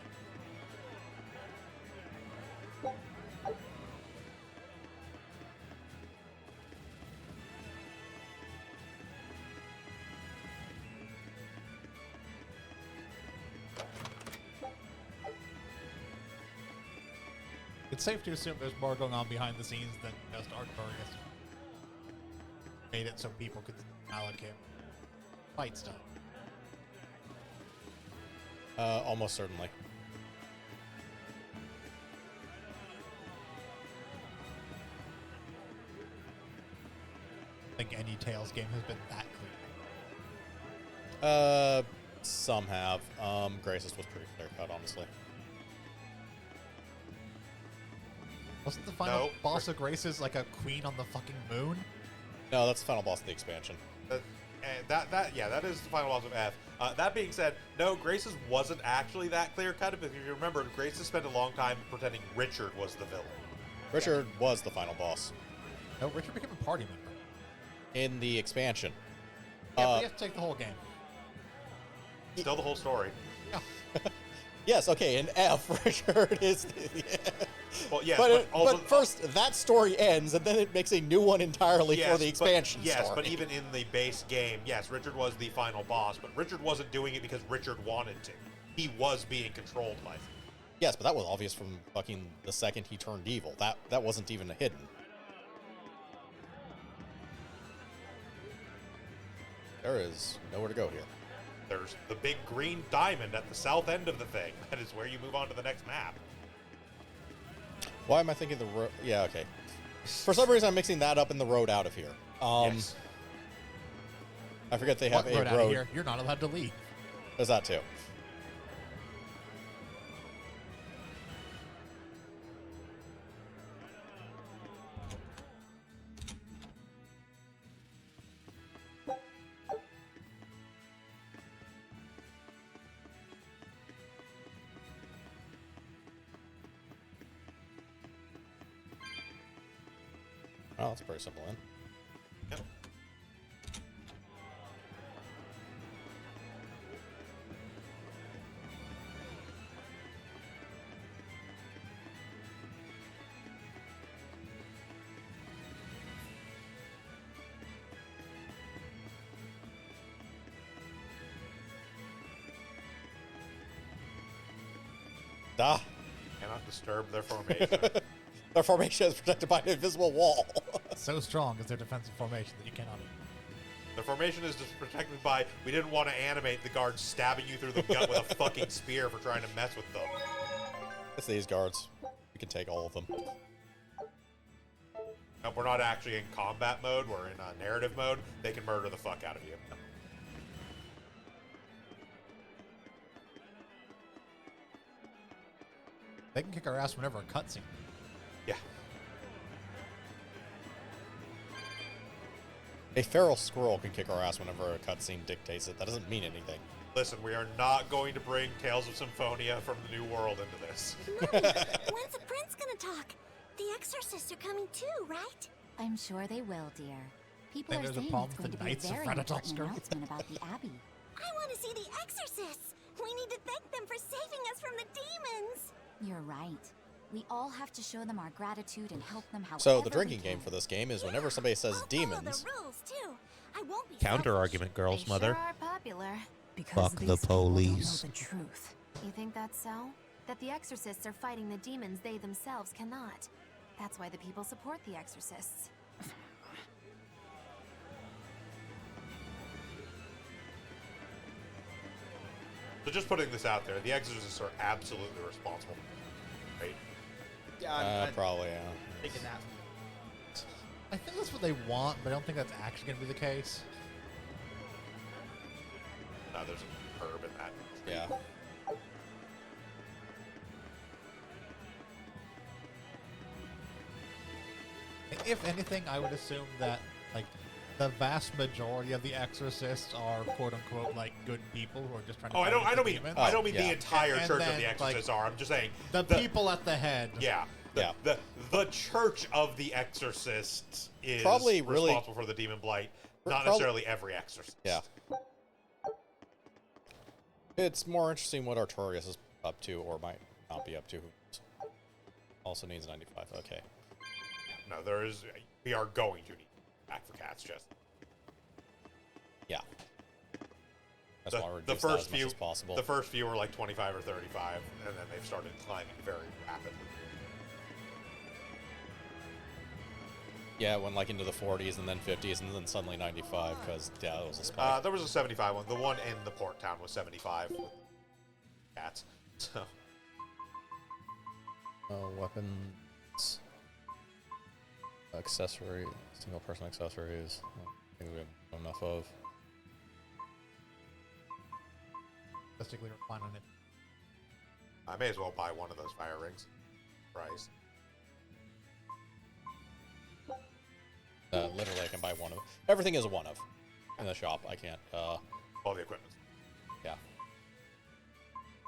It's safe to assume there's more going on behind the scenes than just Artorias made it so people could allocate fight stuff. Almost certainly. I think any Tales game has been that clear. Some have. Grace's was pretty clear cut, honestly. Wasn't the final boss of Grace's like a queen on the fucking moon? No, that's the final boss of the expansion. That is the final boss of F. That being said, no, Grace's wasn't actually that clear cut. If you remember, Grace's spent a long time pretending Richard was the villain. Richard was the final boss. No, Richard became a party member. In the expansion. Yeah, but you have to take the whole game. Still the whole story. Yeah. Yes, okay, in F, Richard is... Well, yes, but first, that story ends, and then it makes a new one entirely for the expansion story. Yes, but even in the base game, yes, Richard was the final boss, but Richard wasn't doing it because Richard wanted to. He was being controlled by them. Yes, but that was obvious from fucking the second he turned evil. That wasn't even hidden. There is nowhere to go here. There's the big green diamond at the south end of the thing. That is where you move on to the next map. Why am I thinking the road? Yeah, okay. For some reason, I'm mixing that up in the road out of here. Yes. I forget they have What a road road. out of here? You're not allowed to leave. There's that too. Oh, that's pretty simple then. Yep. Ah. Cannot disturb their formation. Their formation is protected by an invisible wall. So strong is their defensive formation that you cannot. The formation is just protected by, we didn't want to animate the guards stabbing you through the gut with a fucking spear for trying to mess with them. It's these guards. We can take all of them. Nope, we're not actually in combat mode. We're in narrative mode. They can murder the fuck out of you. They can kick our ass whenever a cutscene. Yeah. A feral squirrel can kick our ass whenever a cutscene dictates it. That doesn't mean anything. Listen, we are not going to bring Tales of Symphonia from the New World into this. When's the prince gonna talk? The exorcists are coming too, right? I'm sure they will, dear. People Think are there's a saying problem it's with going the to be a Knights of very Thanatos, important girl? announcement about the Abbey. I want to see the exorcists. We need to thank them for saving us from the demons. You're right. We all have to show them our gratitude and help them however So the we drinking can. game for this game is whenever somebody says Follow demons, the rules too. I won't be Counter selfish. argument, girls, They mother. sure are popular. Because Fuck these the people don't know police. the truth. You think that's so? That the exorcists are fighting the demons they themselves cannot. That's why the people support the exorcists. So just putting this out there, the Exorcists are absolutely responsible, right? Yeah, I'm probably, yeah. thinking that. I think that's what they want, but I don't think that's actually going to be the case. No, there's a curb in that. Yeah. If anything, I would assume that, like, the vast majority of the exorcists are quote unquote like good people who are just trying to. I don't mean the entire And church of then, the Exorcists like, are. I'm just saying the people at the head. Yeah. The church of the Exorcists is Probably really- responsible for the demon blight, not Probably- necessarily every exorcist. Yeah. It's more interesting what Artorias is up to, or might not be up to. Also needs 95. Okay. No, we are going to need back for cats, just. Yeah. That's why we're The reducing that first as much few, as possible. the first few were like 25 or 35, and then they've started climbing very rapidly. Yeah, it went like into the 40s and then 50s and then suddenly 95 because yeah, it was a spike. There was a 75 one. The one in the port town was 75 with cats. So. Weapons, accessory, single person accessories. I think we have enough of. Realistically, we're fine on it. I may as well buy one of those fire rings. Price. Literally, I can buy one of. Everything is a one of in the shop. I can't. All the equipment. Yeah.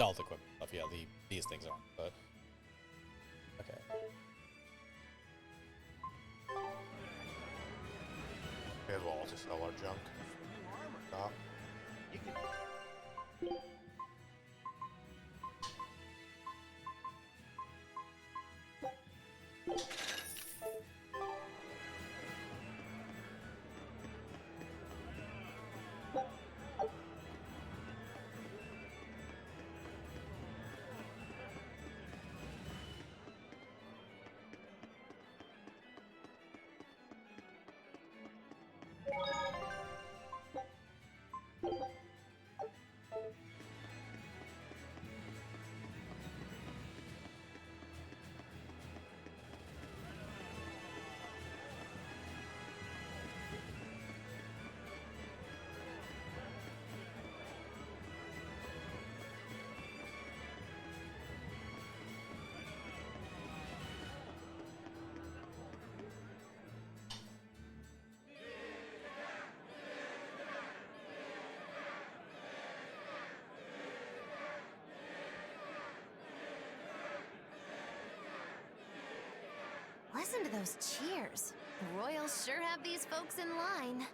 All the equipment stuff. Yeah, these things aren't. But okay. May as well also sell our junk. Stop. Listen to those cheers. The royals sure have these folks in line.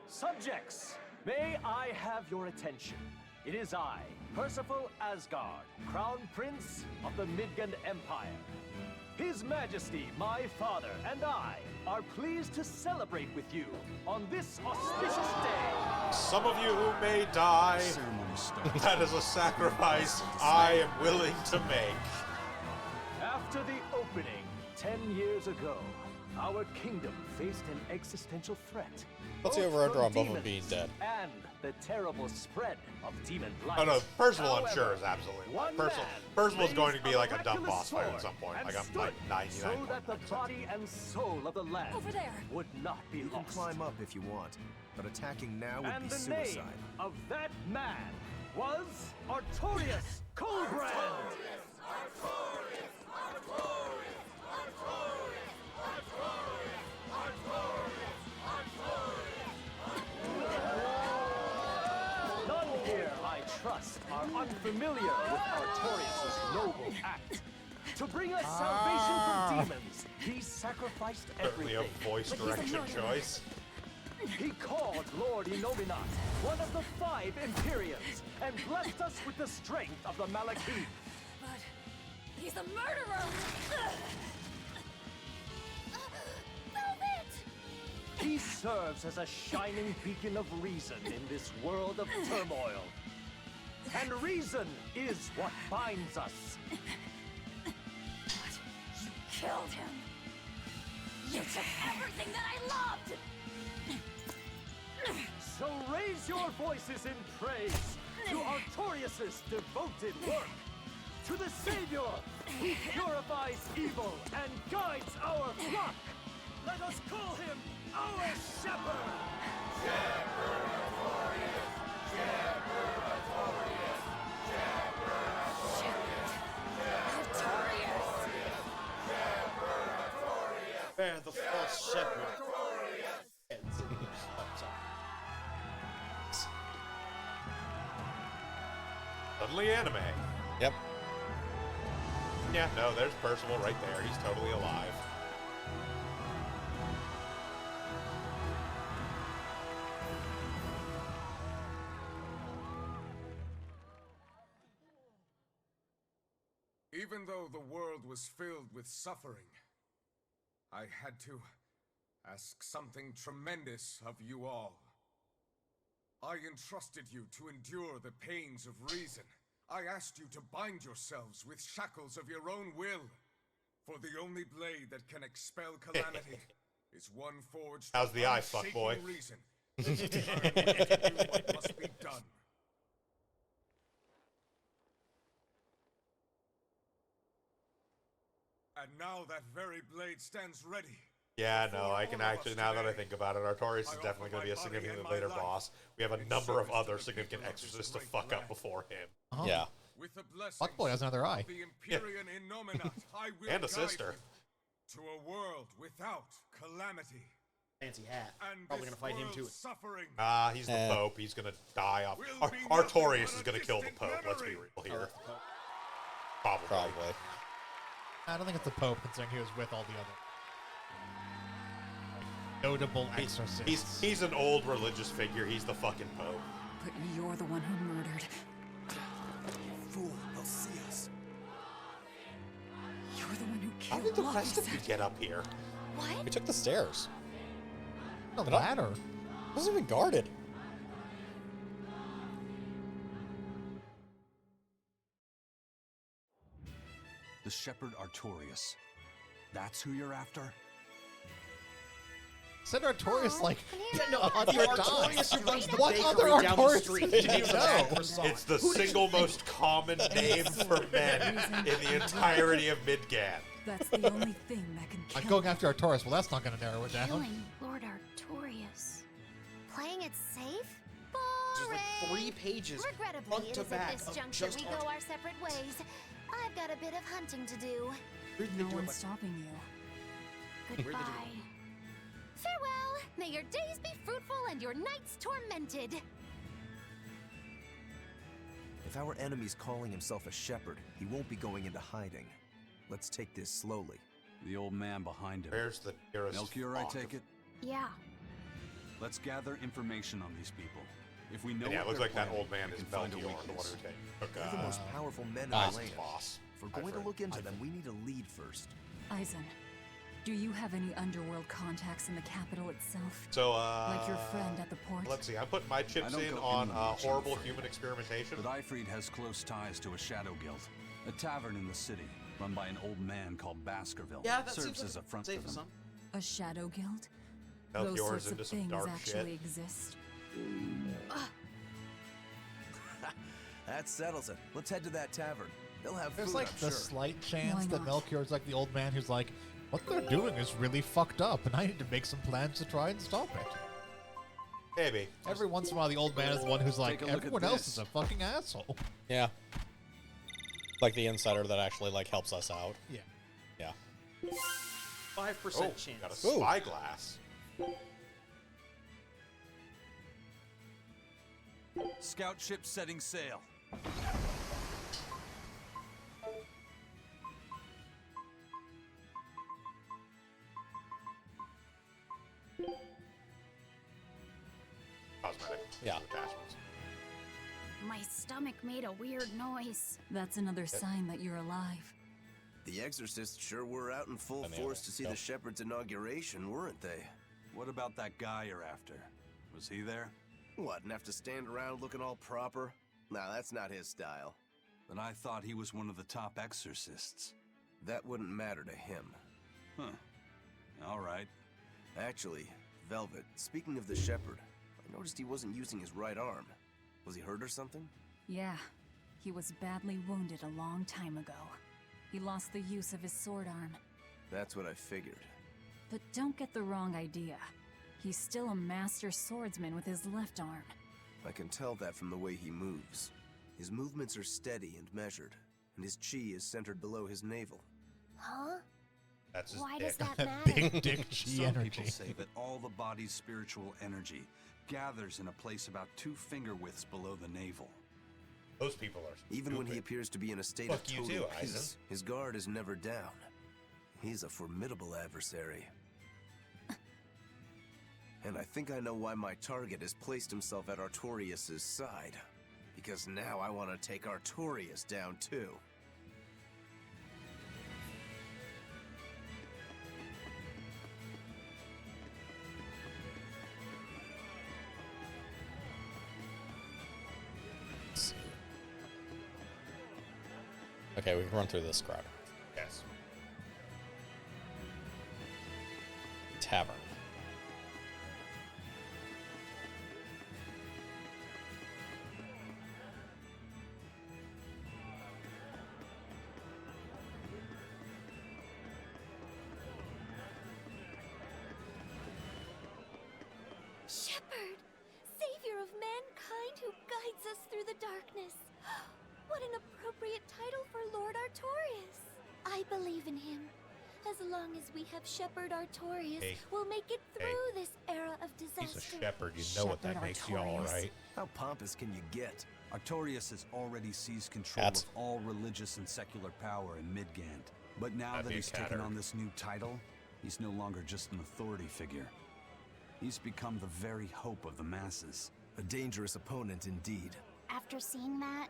Subjects, may I have your attention? It is I, Percival Asgard, Crown Prince of the Midgard Empire. His Majesty, my father, and I are pleased to celebrate with you on this auspicious day. Some of you who may die, that is a sacrifice I am willing to make. After the opening 10 years ago, our kingdom faced an existential threat. What's the over-under on Bumblebee being dead? And the terrible spread of demon blight. Oh no, Percival I'm However, sure is absolutely one Percival's going to be raised like a dumb miraculous boss fight at sword some point. and Like I'm stood like 99. so that the body and soul of the land Over there. would not be You can lost. climb up if you want, but attacking now would And be the suicide. name of that man was Artorias Coldbrand. None here, I trust, are unfamiliar with Artorias' noble act. To bring us salvation from demons, he sacrificed Certainly everything. a voice direction choice. He called Lord Inominat, one of the 5 Imperiums, and blessed us with the strength of the Malachim. But he's a murderer! He serves as a shining beacon of reason in this world of turmoil. And reason is what binds us. You killed him! You took everything that I loved! So raise your voices in praise To Artorius' devoted work. To the Savior, who purifies evil and guides our flock. Let us call him our shepherd. Shepherd Artorius. Shepherd Artorius. Shepherd Artorius. Bear the false shepherd. Suddenly anime. Yep. Yeah, no, there's Percival right there. He's totally alive. Even though the world was filled with suffering, I had to ask something tremendous of you all. I entrusted you to endure the pains of reason. I asked you to bind yourselves with shackles of your own will. For the only blade that can expel calamity is one forged How's the eye, unshaken fuckboy? reason. This time, I will tell you what must be done. And now that very blade stands ready. Yeah, no, I can actually, now that I think about it, Artorius is definitely going to be a significantly later boss. We have a number of other significant exorcists to fuck up before him. Yeah. With the blessings Fuckboy has another eye. of the Empyrean Innominat, I will And a guide sister. you to a world without calamity. Fancy hat. And Probably this gonna fight him too. world's suffering He's the Pope. He's going to die off. will be Artorius nothing is but going a to kill the distant Pope. Let's be memory. real here. Probably. Probably. I don't think it's the Pope, considering he was with all the other notable exorcists. He's an old religious figure. He's the fucking Pope. But you're the one who murdered. Fool, they'll see us. You're the one who How killed did the rest of you Lockset. get up here? What? We took the stairs. The ladder. It wasn't even guarded. The Shepherd Artorius. That's who you're after? Said Artorius like No, on the your Artorius who runs the What bakery other down the Artorius street. did He you was a bad know? croissant. It's the single most common name for men in the entirety of Midgard. That's the only thing that can kill I'm going after Artorius. Well, that's not going to narrow it down. Killing Lord Artorius. Playing it safe? Just Boring. like 3 pages Regrettably, front it to is back at this of juncture just we go our separate ways. I've got a bit of hunting to do. No one's stopping you. Goodbye. Farewell. May your days be fruitful and your nights tormented. If our enemy's calling himself a shepherd, he won't be going into hiding. Let's take this slowly. The old man behind him. Where's the nearest Melchior, I flock take of- it? Yeah. Let's gather information on these people. If we know And yeah, it what looks they're like that planning, old man we is can find a Melchior, the one weakness. who took They're the most powerful men in the Eison's land. boss. If we're I've going to heard. look into them, we need a lead first. Eisen, do you have any underworld contacts in the capital itself? So, Like your friend at the port? let's see. I'm putting my I chips don't in go on inland much, I'm horrible afraid. human experimentation. But Eifried has close ties to a shadow guild, a tavern in the city, run by an old man called Baskerville. Yeah, that serves seems as a like front safe for them. some. A shadow guild? Melchior's Those sorts into of some things dark actually shit. exist. That settles it. Let's head to that tavern. They'll have There's food, like I'm the sure. slight chance Why that not? Melchior's like the old man who's like, what they're doing is really fucked up, and I need to make some plans to try and stop it. Maybe. Every once in a while, the old man is the one who's like, Take a look at everyone else this. is a fucking asshole. Yeah. Like the insider that actually like helps us out. Yeah. Yeah. 5% Oh, chance. got a spyglass. Scout ship setting sail. Cosmetic. Yeah. Attachments. My stomach made a weird noise. That's another sign that you're alive. The exorcists sure were out in full Banana. force to see Yep. the shepherd's inauguration, weren't they? What about that guy you're after? Was he there? What, and have to stand around looking all proper? Nah, that's not his style. Then I thought he was one of the top exorcists. That wouldn't matter to him. Huh. All right. Actually, Velvet, speaking of the shepherd, I noticed he wasn't using his right arm. Was he hurt or something? Yeah, he was badly wounded a long time ago. He lost the use of his sword arm. That's what I figured. But don't get the wrong idea. He's still a master swordsman with his left arm. I can tell that from the way he moves. His movements are steady and measured, and his chi is centered below his navel. Huh? That's his Why dick. does that matter? Big dick chi Some energy. people say that all the body's spiritual energy gathers in a place about 2 finger widths below the navel. Those people are Even when he stupid. appears to be in a state Fuck of you total too, peace, Eisen. his guard is never down. He's a formidable adversary. And I think I know why my target has placed himself at Artorias' side. Because now I want to take Artorias down too. Okay, we can run through this crowd. Yes. Tavern. Shepherd, savior of mankind who guides us through the darkness. What an appropriate title for Lord Artorias. I believe in him. As long as we have Shepherd Artorias, Hey. we'll make it through this era of disaster. He's a shepherd. You know what that Shepherd makes you all Artorias. right. How pompous can you get? Artorias has already seized control Cats. of all religious and secular power in Midgand. But now That'd that be a he's taken catter. on this new title, he's no longer just an authority figure. He's become the very hope of the masses. A dangerous opponent indeed. After seeing that,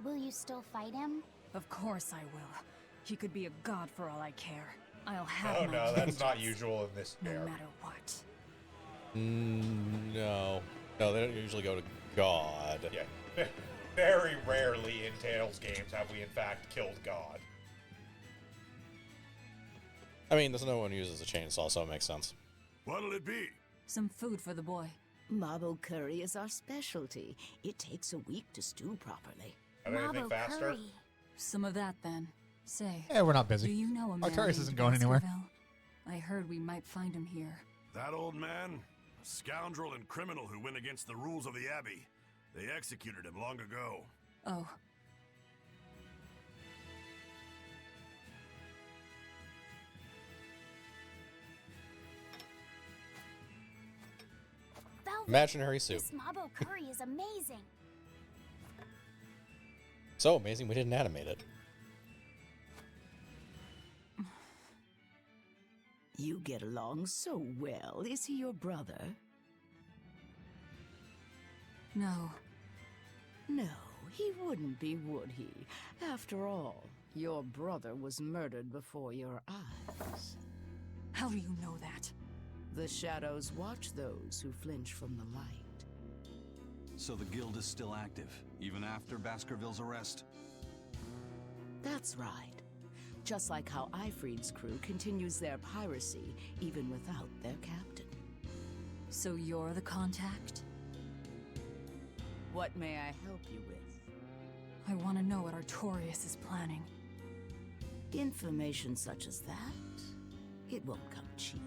will you still fight him? Of course I will. He could be a god for all I care. I'll have Oh my no, that's not vengeance, usual in this no era. matter what. No. No, they don't usually go to God. Yeah. Very rarely in Tales games have we in fact killed God. I mean, there's no one who uses a chainsaw, so it makes sense. What'll it be? Some food for the boy. Mabo curry is our specialty. It takes a week to stew properly. Are there anything Mabo faster? curry. Some of that then. Say, Yeah, we're not busy. do you know a man Artorias named isn't going anywhere. Baskerville? I heard we might find him here. That old man? A scoundrel and criminal who went against the rules of the Abbey. They executed him long ago. Oh, Velvet, Imaginary soup. this Mabo curry is amazing. So amazing we didn't animate it. You get along so well. Is he your brother? no. No, he wouldn't be, would he? After all, your brother was murdered before your eyes. How do you know that? The shadows watch those who flinch from the light. So the guild is still active, even after Baskerville's arrest? That's right. Just like how Ifreed's crew continues their piracy even without their captain. So you're the contact? What may I help you with? I want to know what Artorias is planning. Information such as that, it won't come cheap.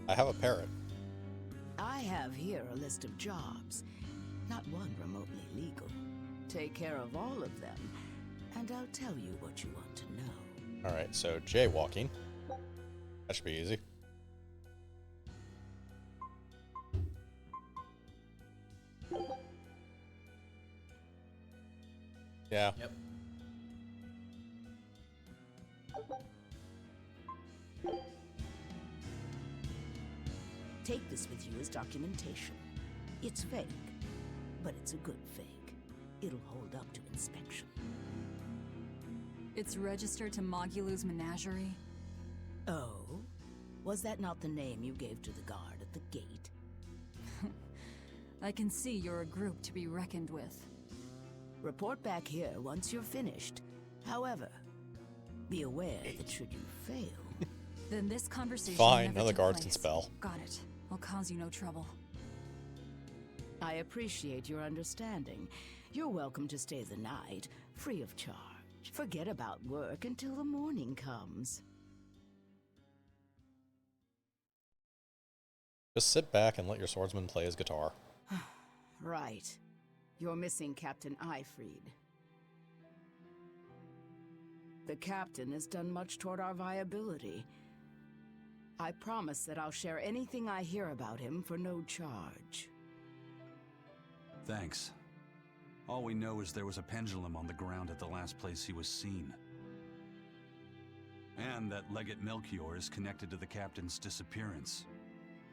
I have a parrot. I have here a list of jobs, not one remotely legal. Take care of all of them, and I'll tell you what you want to know. Alright, so jaywalking. That should be easy. Yeah. Yep. Take this with you as documentation. It's fake, but it's a good fake. It'll hold up to inspection. It's registered to Mogulu's menagerie. Oh? Was that not the name you gave to the guard at the gate? I can see you're a group to be reckoned with. Report back here once you're finished. However, be aware that should you fail... Then this conversation Fine, never another took guardsman place. spell. Got it. I'll cause you no trouble. I appreciate your understanding. You're welcome to stay the night, free of charge. Forget about work until the morning comes. Just sit back and let your swordsman play his guitar. Right. You're missing Captain Eifried. The captain has done much toward our viability. I promise that I'll share anything I hear about him for no charge. Thanks. All we know is there was a pendulum on the ground at the last place he was seen. And that Legate Melchior is connected to the captain's disappearance.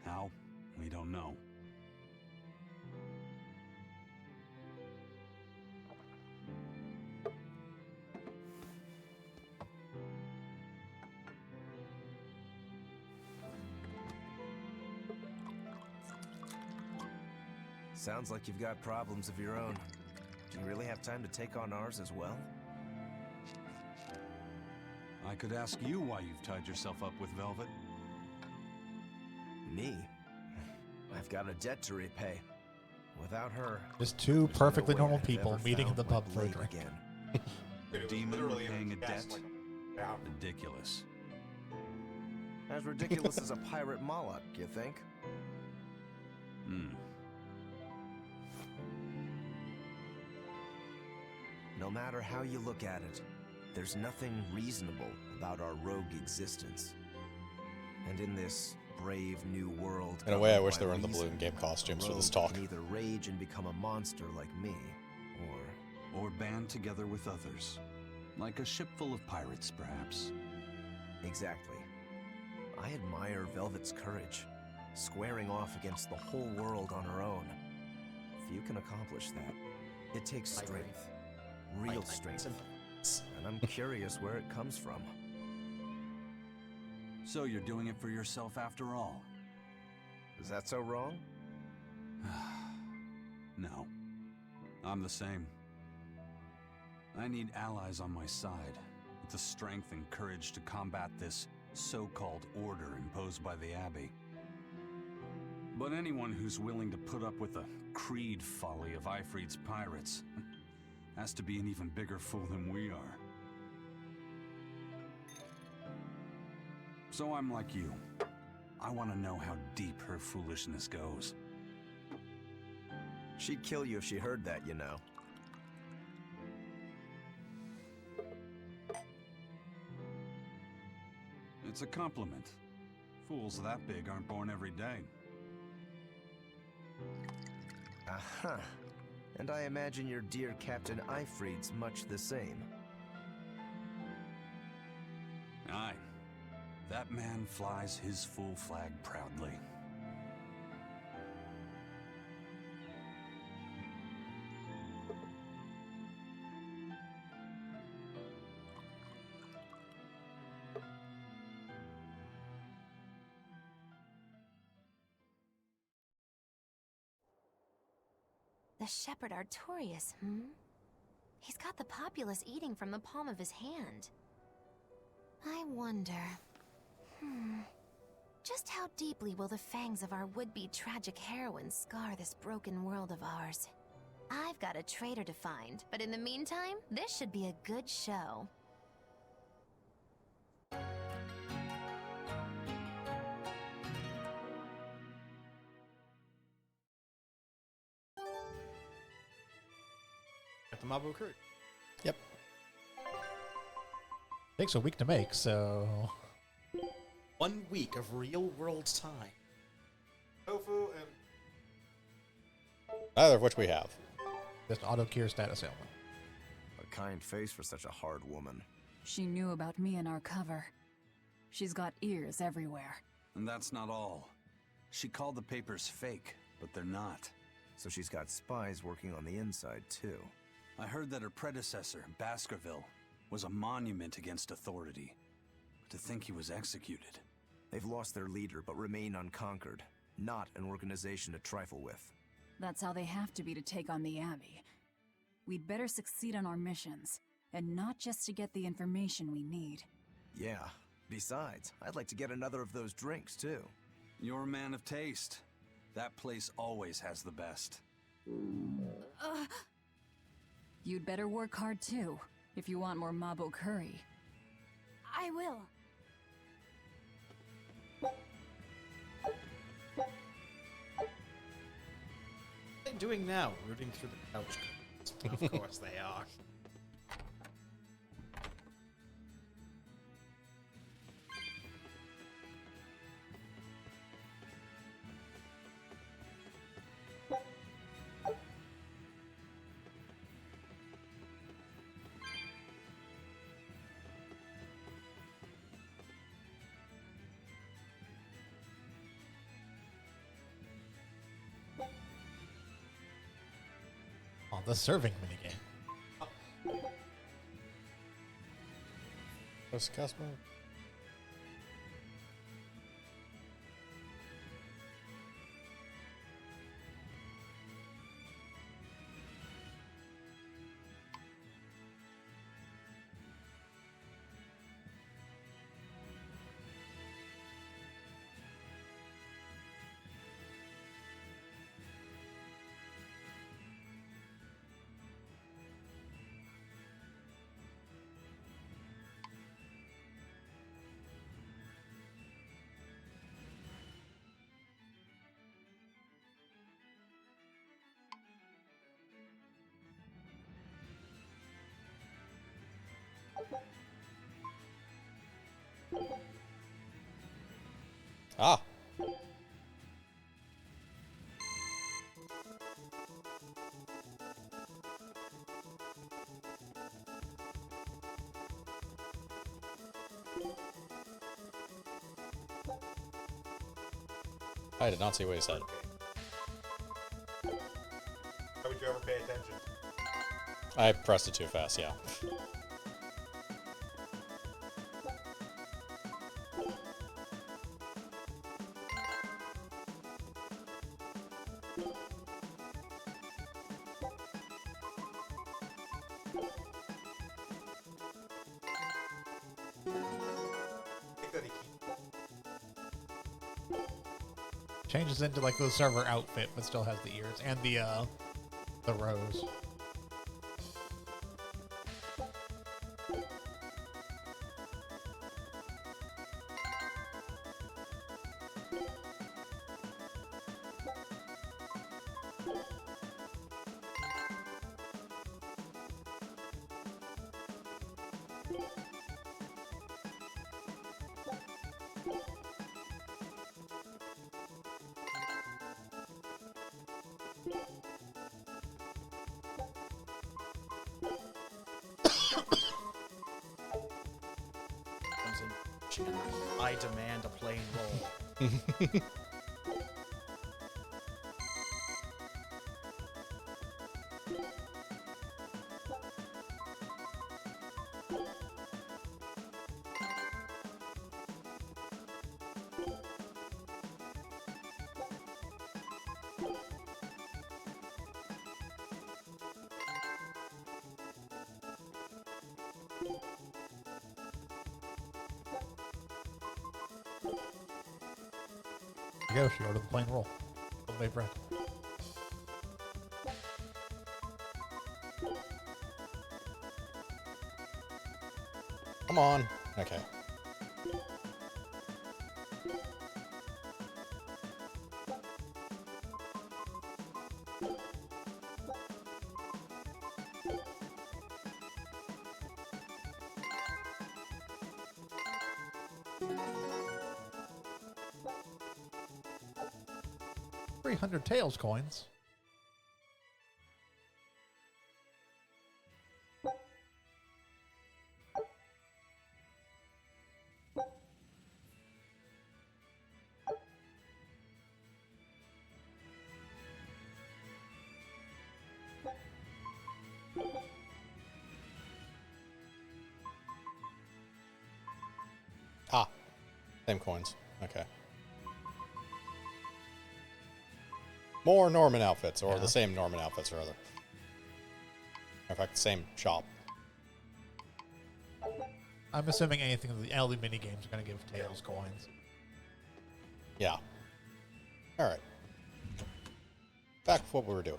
How? We don't know. Sounds like you've got problems of your own. Do you really have time to take on ours as well? I could ask you why you've tied yourself up with Velvet. Me? I've got a debt to repay. Without her... Just two perfectly no way normal I've people ever meeting in found the pub my for a blade drink. again. A demon literally paying a cast debt? like down. Ridiculous. As ridiculous as a pirate Moloch, you think? No matter how you look at it, there's nothing reasonable about our rogue existence. And in this brave new world... In a way, I wish by they were in the reason, balloon game costumes for this rogue talk. can either rage and become a monster like me, Or band together with others. Like a ship full of pirates, perhaps. Exactly. I admire Velvet's courage, squaring off against the whole world on her own. Few can accomplish that. It takes strength. Real strength. And I'm curious where it comes from. So you're doing it for yourself after all? Is that so wrong? No. I'm the same. I need allies on my side, with the strength and courage to combat this so-called order imposed by the Abbey. But anyone who's willing to put up with the creed folly of Eifried's pirates has to be an even bigger fool than we are. So I'm like you. I want to know how deep her foolishness goes. She'd kill you if she heard that, you know. It's a compliment. Fools that big aren't born every day. Aha. And I imagine your dear Captain Eifried's much the same. Aye. That man flies his full flag proudly. The Shepherd Artorias, He's got the populace eating from the palm of his hand. I wonder... Just how deeply will the fangs of our would-be tragic heroine scar this broken world of ours? I've got a traitor to find, but in the meantime, this should be a good show. At the Mabu recruit. Yep. Takes a week to make, so... 1 week of real-world time. Tofu and... Neither of which we have. Just auto-cure status ailment. A kind face for such a hard woman. She knew about me and our cover. She's got ears everywhere. And that's not all. She called the papers fake, but they're not. So she's got spies working on the inside, too. I heard that her predecessor, Baskerville, was a monument against authority. To think he was executed. They've lost their leader, but remain unconquered. Not an organization to trifle with. That's how they have to be to take on the Abbey. We'd better succeed on our missions, and not just to get the information we need. Yeah. Besides, I'd like to get another of those drinks, too. You're a man of taste. That place always has the best. You'd better work hard too, if you want more Mabo curry. I will. What are they doing now? Rooting through the couch. Of course they are. Oh, the serving minigame. What's the cast mode? Ah. I did not see what he said. How would you ever pay attention? I pressed it too fast, yeah. Changes into like the server outfit, but still has the ears and the rose. I demand a plain roll. There you go, she ordered the plain roll. Homemade bread. Come on. Okay. $300 Tails coins. Ah. Same coins. Okay. More Norman outfits, or the same Norman outfits, or other. In fact, the same shop. I'm assuming anything in the LD minigames are going to give Tails coins. Yeah. Alright. Back with what we were doing.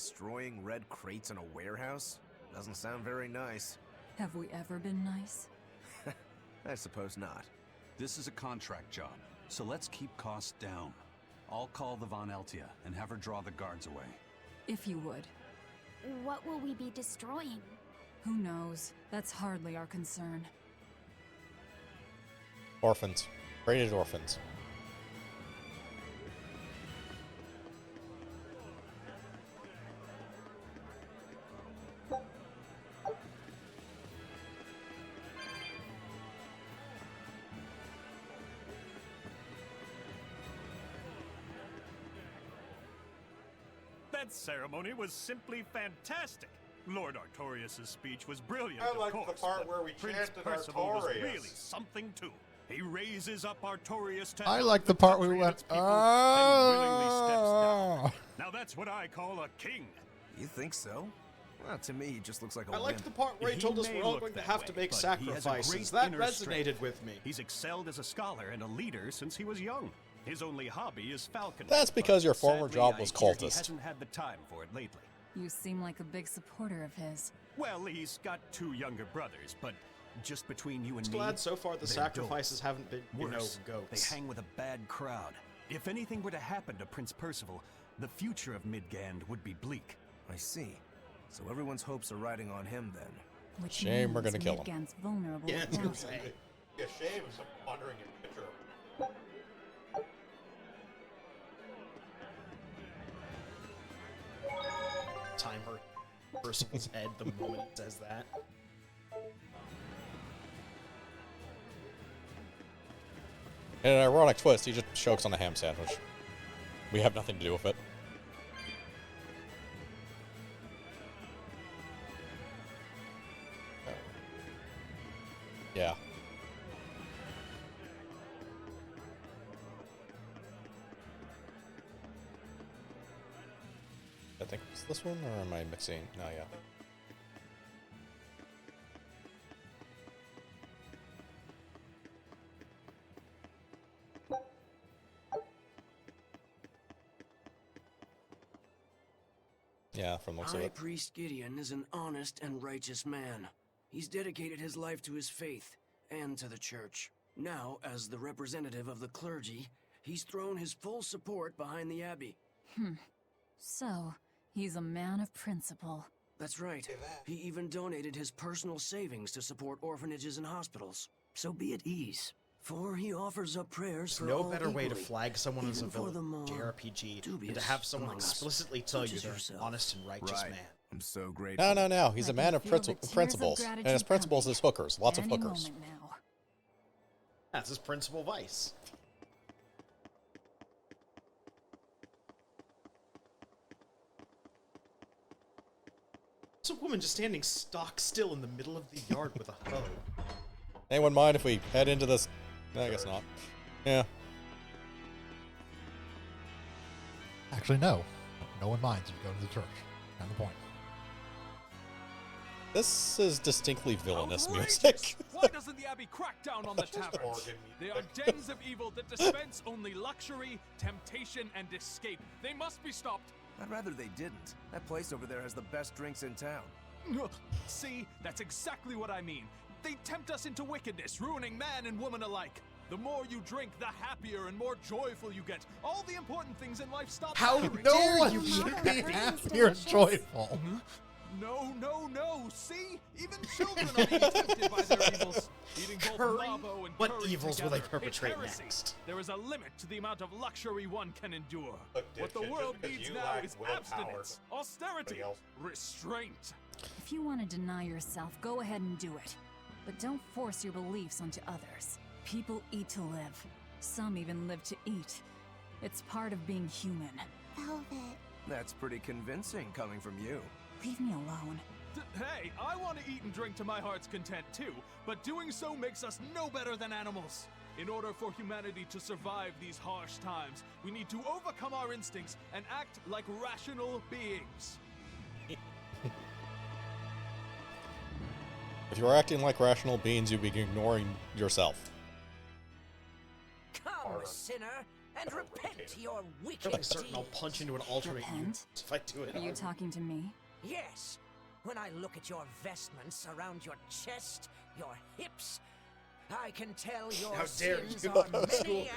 Destroying red crates in a warehouse? Doesn't sound very nice. Have we ever been nice? I suppose not. This is a contract job, so let's keep costs down. I'll call the Von Eltia and have her draw the guards away. If you would. What will we be destroying? Who knows? That's hardly our concern. Orphans. Rated orphans. That ceremony was simply fantastic. Lord Artorias' speech was brilliant, I like of course, the part but where we Prince chanted Percival was Artorias. really something too. He raises up Artorias to I help like the part where we country and went, its people, and willingly steps oh. down. Now that's what I call a king. You think so? Well, to me, he just looks like a I liked wimp. the part where he told us we're all going to have to make sacrifices. That resonated with me. He's excelled as a scholar and a leader since he was young. His only hobby is falconry. That's because your but former sadly, job was I hear cultist. He hasn't had the time for it lately. You seem like a big supporter of his. Well, he's got 2 younger brothers, but just between you and I'm me, glad so far the they're sacrifices dope. haven't been, Worse, goats. they hang with a bad crowd. If anything were to happen to Prince Percival, the future of Midgand would be bleak. I see. So everyone's hopes are riding on him then. Which Shame we're means gonna kill him. Midgand's vulnerable Yeah, it's without gonna it. be a shame if someone wandering in a picture of Timer Percival's head the moment he says that. In an ironic twist, he just chokes on a ham sandwich. We have nothing to do with it. Yeah. I think it's this one, or am I mixing? No, yeah. Yeah, from the looks of High it. Priest Gideon is an honest and righteous man. He's dedicated his life to his faith and to the church. Now, as the representative of the clergy, he's thrown his full support behind the abbey. So, he's a man of principle. That's right. He even donated his personal savings to support orphanages and hospitals. So be at ease, for he offers up prayers There's for no all better way to equally, flag someone as a even for villain the more JRPG than to dubious have someone among us, explicitly tell you such as they're an yourself. honest and righteous Right. man. I'm so grateful. No, no, no. He's a I man can of feel the tears of principles. And his gratitude principles coming is hookers. Lots of any hookers. moment now. That's his principal vice. It's a woman just standing stock still in the middle of the yard with a hoe. Anyone mind if we head into this? No, I guess not. Yeah. Actually, no. No one minds if you go to the church. Kind of the point. This is distinctly villainous Outrageous! music. Why doesn't the Abbey crack down on the taverns? They are dens of evil that dispense only luxury, temptation, and escape. They must be stopped. I'd rather they didn't. That place over there has the best drinks in town. See, that's exactly what I mean. They tempt us into wickedness, ruining man and woman alike. The more you drink, the happier and more joyful you get. All the important things in life stop How mattering. no one should be happy or joyful. No, no, no. See? Even children are being tempted by their evils. Eating both Curry? Mabo and What curry evils will they together. It's perpetrate heresy. next? There is a limit to the amount of luxury one can endure. Look, What the dipshit, world just 'cause needs you now lack is willpower, abstinence, austerity, nobody else. restraint. If you want to deny yourself, go ahead and do it. But don't force your beliefs onto others. People eat to live. Some even live to eat. It's part of being human. Velvet. That's pretty convincing coming from you. Leave me alone. Hey, I want to eat and drink to my heart's content too, but doing so makes us no better than animals. In order for humanity to survive these harsh times, we need to overcome our instincts and act like rational beings. If you're acting like rational beings, you'd be ignoring yourself. Come, sinner, and repent your wicked I'm like certain I'll deeds. punch into an alternate Repent? universe if I do it. Are you talking to me? Yes. When I look at your vestments around your chest, your hips, I can tell your How dare sins you, are schoolgirl.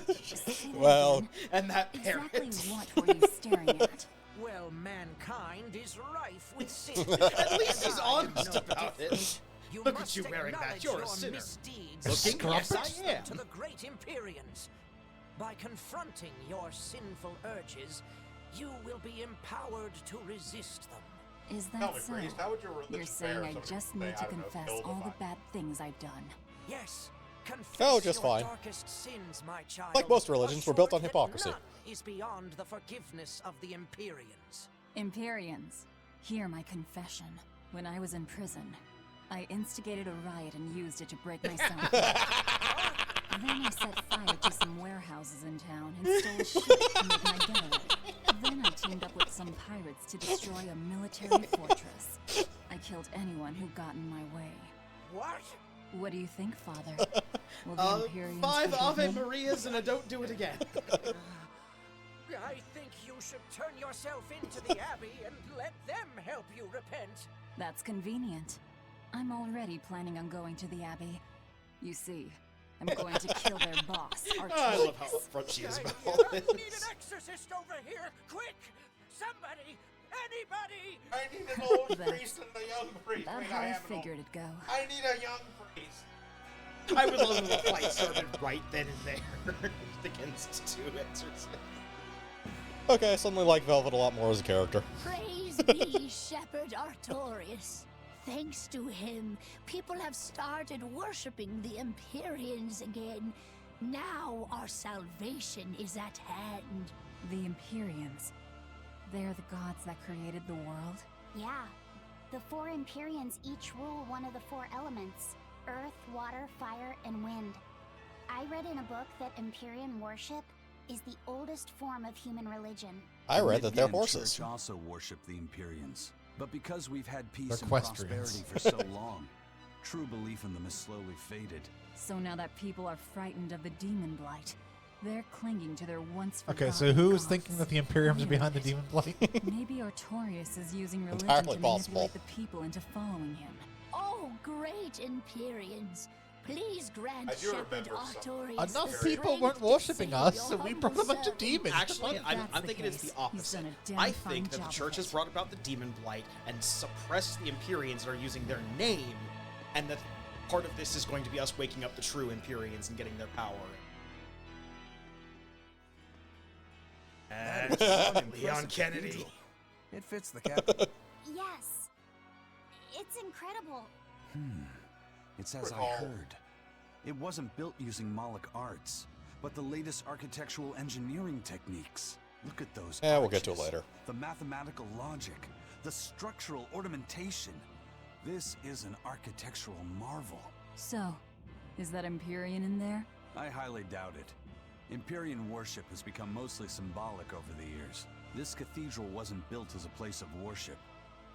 many Well, and that parrot. Exactly what were you staring at? Well, mankind is rife with sin. At least he's And I am honest no about it. different. You Look at must you wearing that. acknowledge You're a your sinner. misdeeds Looking, and yes, I confess them am. to the great Empyreans. By confronting your sinful urges, you will be empowered to resist them. Is Tell that me, so? Priest, how would your religion You're saying fare I if somebody just would say, need to I don't know, confess kill the all the vine? bad things I've done. Yes, confess Oh, just your fine. darkest sins, my child. Like most religions, we're built on Assured hypocrisy. that none is beyond the forgiveness of the Empyreans. Empyreans, hear my confession. When I was in prison, I instigated a riot and used it to break myself. Then I set fire to some warehouses in town and stole a ship to make my getaway. Then I teamed up with some pirates to destroy a military fortress. I killed anyone who got in my way. What? What do you think, Father? Will the Empyreans 5 forgive Ave me? Marias and a don't do it again. I think you should turn yourself into the Abbey and let them help you repent. That's convenient. I'm already planning on going to the Abbey. You see, I'm going to kill their boss, I Artorias. love how upfront she is about all I need this. an exorcist over here! Quick! Somebody! Anybody! I need an old That's priest and a young priest. About Wait, how I have an old- figured it'd go. I need a young priest. I would love if the fight started right then and there against 2 exorcists. Okay, I suddenly like Velvet a lot more as a character. Praise be Shepherd Artorias. Thanks to him, people have started worshipping the Empyreans again. Now our salvation is at hand. The Empyreans. They're the gods that created the world? Yeah. The 4 Empyreans each rule one of the 4 elements: earth, water, fire, and wind. I read in a book that Empyrean worship is the oldest form of human religion. I read that they're Midgard horses. Church also worship the Empyreans, but because we've had peace They're and equestrians. prosperity for so long, true belief in them has slowly faded. So now that people are frightened of the demon blight, they're clinging to their once Okay, so forgotten who is gods. thinking that the Imperiums are Wait a behind the minute. demon blight? Maybe Artorias is using religion Entirely to possible. manipulate the people into following him. Oh, great Empyreans. Please grant I do Shepherd remember some. Artorias Enough the people strength weren't to worshipping save us, your so we humble brought a bunch of servant. demons. Actually, If I'm that's the thinking it's the case, opposite. he's done a damn I fine think that the job church of has it. brought about the demon blight and suppressed the Empyreans that are using their name, and that part of this is going to be us waking up the true Empyreans and getting their power. And Leon Kennedy. cathedral. It fits the capital. Yes. It's incredible. It's as I heard. It wasn't built using Moloch arts, but the latest architectural engineering techniques. Look at those Yeah, we'll get to it arches, later. The mathematical logic, the structural ornamentation. This is an architectural marvel. So, is that Empyrean in there? I highly doubt it. Empyrean worship has become mostly symbolic over the years. This cathedral wasn't built as a place of worship.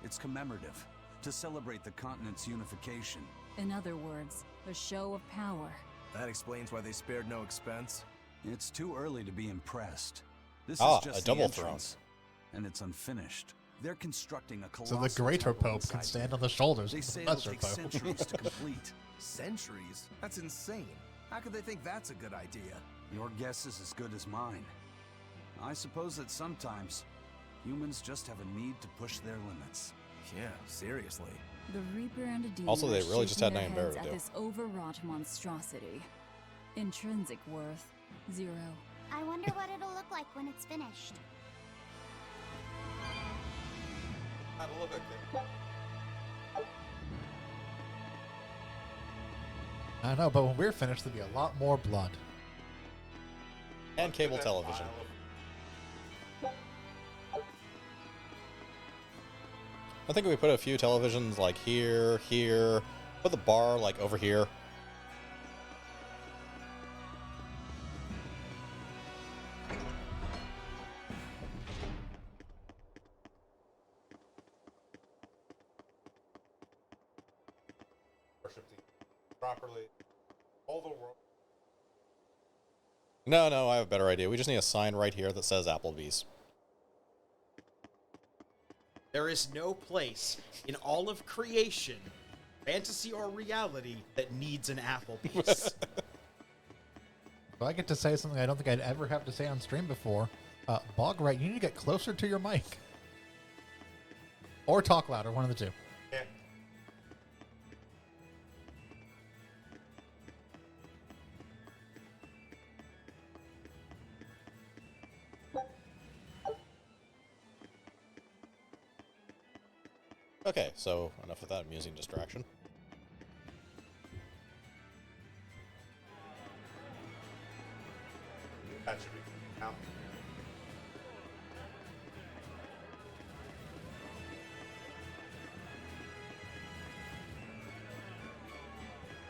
It's commemorative, to celebrate the continent's unification. In other words, a show of power. That explains why they spared no expense. It's too early to be impressed. This Ah, is just a double the throne. entrance, and it's unfinished. They're constructing a So colossal the greater temple pope can inside stand here. on the shoulders They of the say it'll lesser take pope. centuries to complete. Centuries? That's insane. How could they think that's a good idea? Your guess is as good as mine. I suppose that sometimes humans just have a need to push their limits. Yeah, seriously. The Reaper and a demon Also, they are really just had shaking their Nightmare heads to at do. this overwrought monstrosity. Intrinsic worth, 0. I wonder what it'll look like when it's finished. How'd it look like that? I don't know, but when we're finished, there'll be a lot more blood. And cable television. I think if we put a few televisions like here, put the bar like over here. Worship the properly. All the world. No, I have a better idea. We just need a sign right here that says Applebee's. There is no place in all of creation, fantasy or reality, that needs an Applebee's. So I get to say something I don't think I'd ever have to say on stream before. Bogrite, you need to get closer to your mic. Or talk louder, one of the two. Yeah. Okay, so enough of that amusing distraction. That should be now.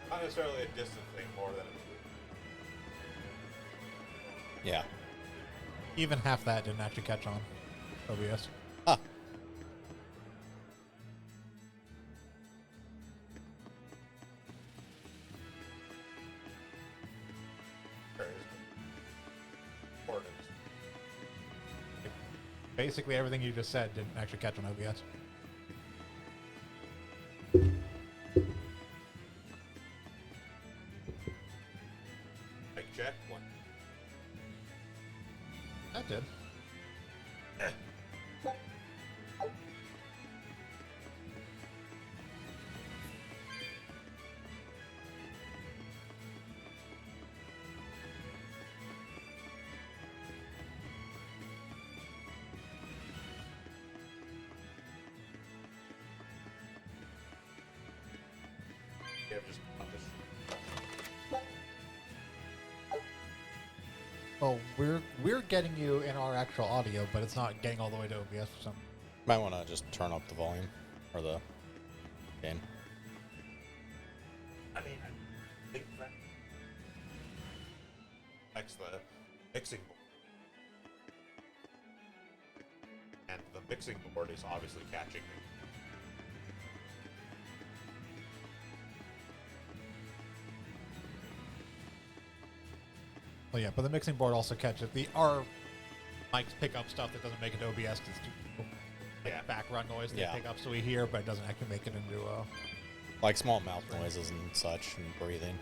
Not necessarily a distance thing, more than Yeah. Even half that didn't actually catch on. OBS. Ah. Basically everything you just said didn't actually catch on OBS. Mic check. One. That did. Yeah, just pop this. Well, we're getting you in our actual audio, but it's not getting all the way to OBS for some. Might want to just turn up the volume or the gain. I mean, I think that affects the mixing board. And the mixing board is obviously catching me. Well, yeah, but the mixing board also catches our mics pick up stuff that doesn't make it to OBS because it's background noise they pick up, so we hear, but it doesn't actually make it into like small mouth noises and such, and breathing.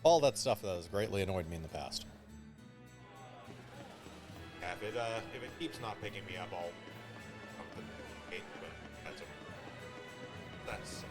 All that stuff that has greatly annoyed me in the past. Yeah, if it keeps not picking me up, I'll come to the gate, but that's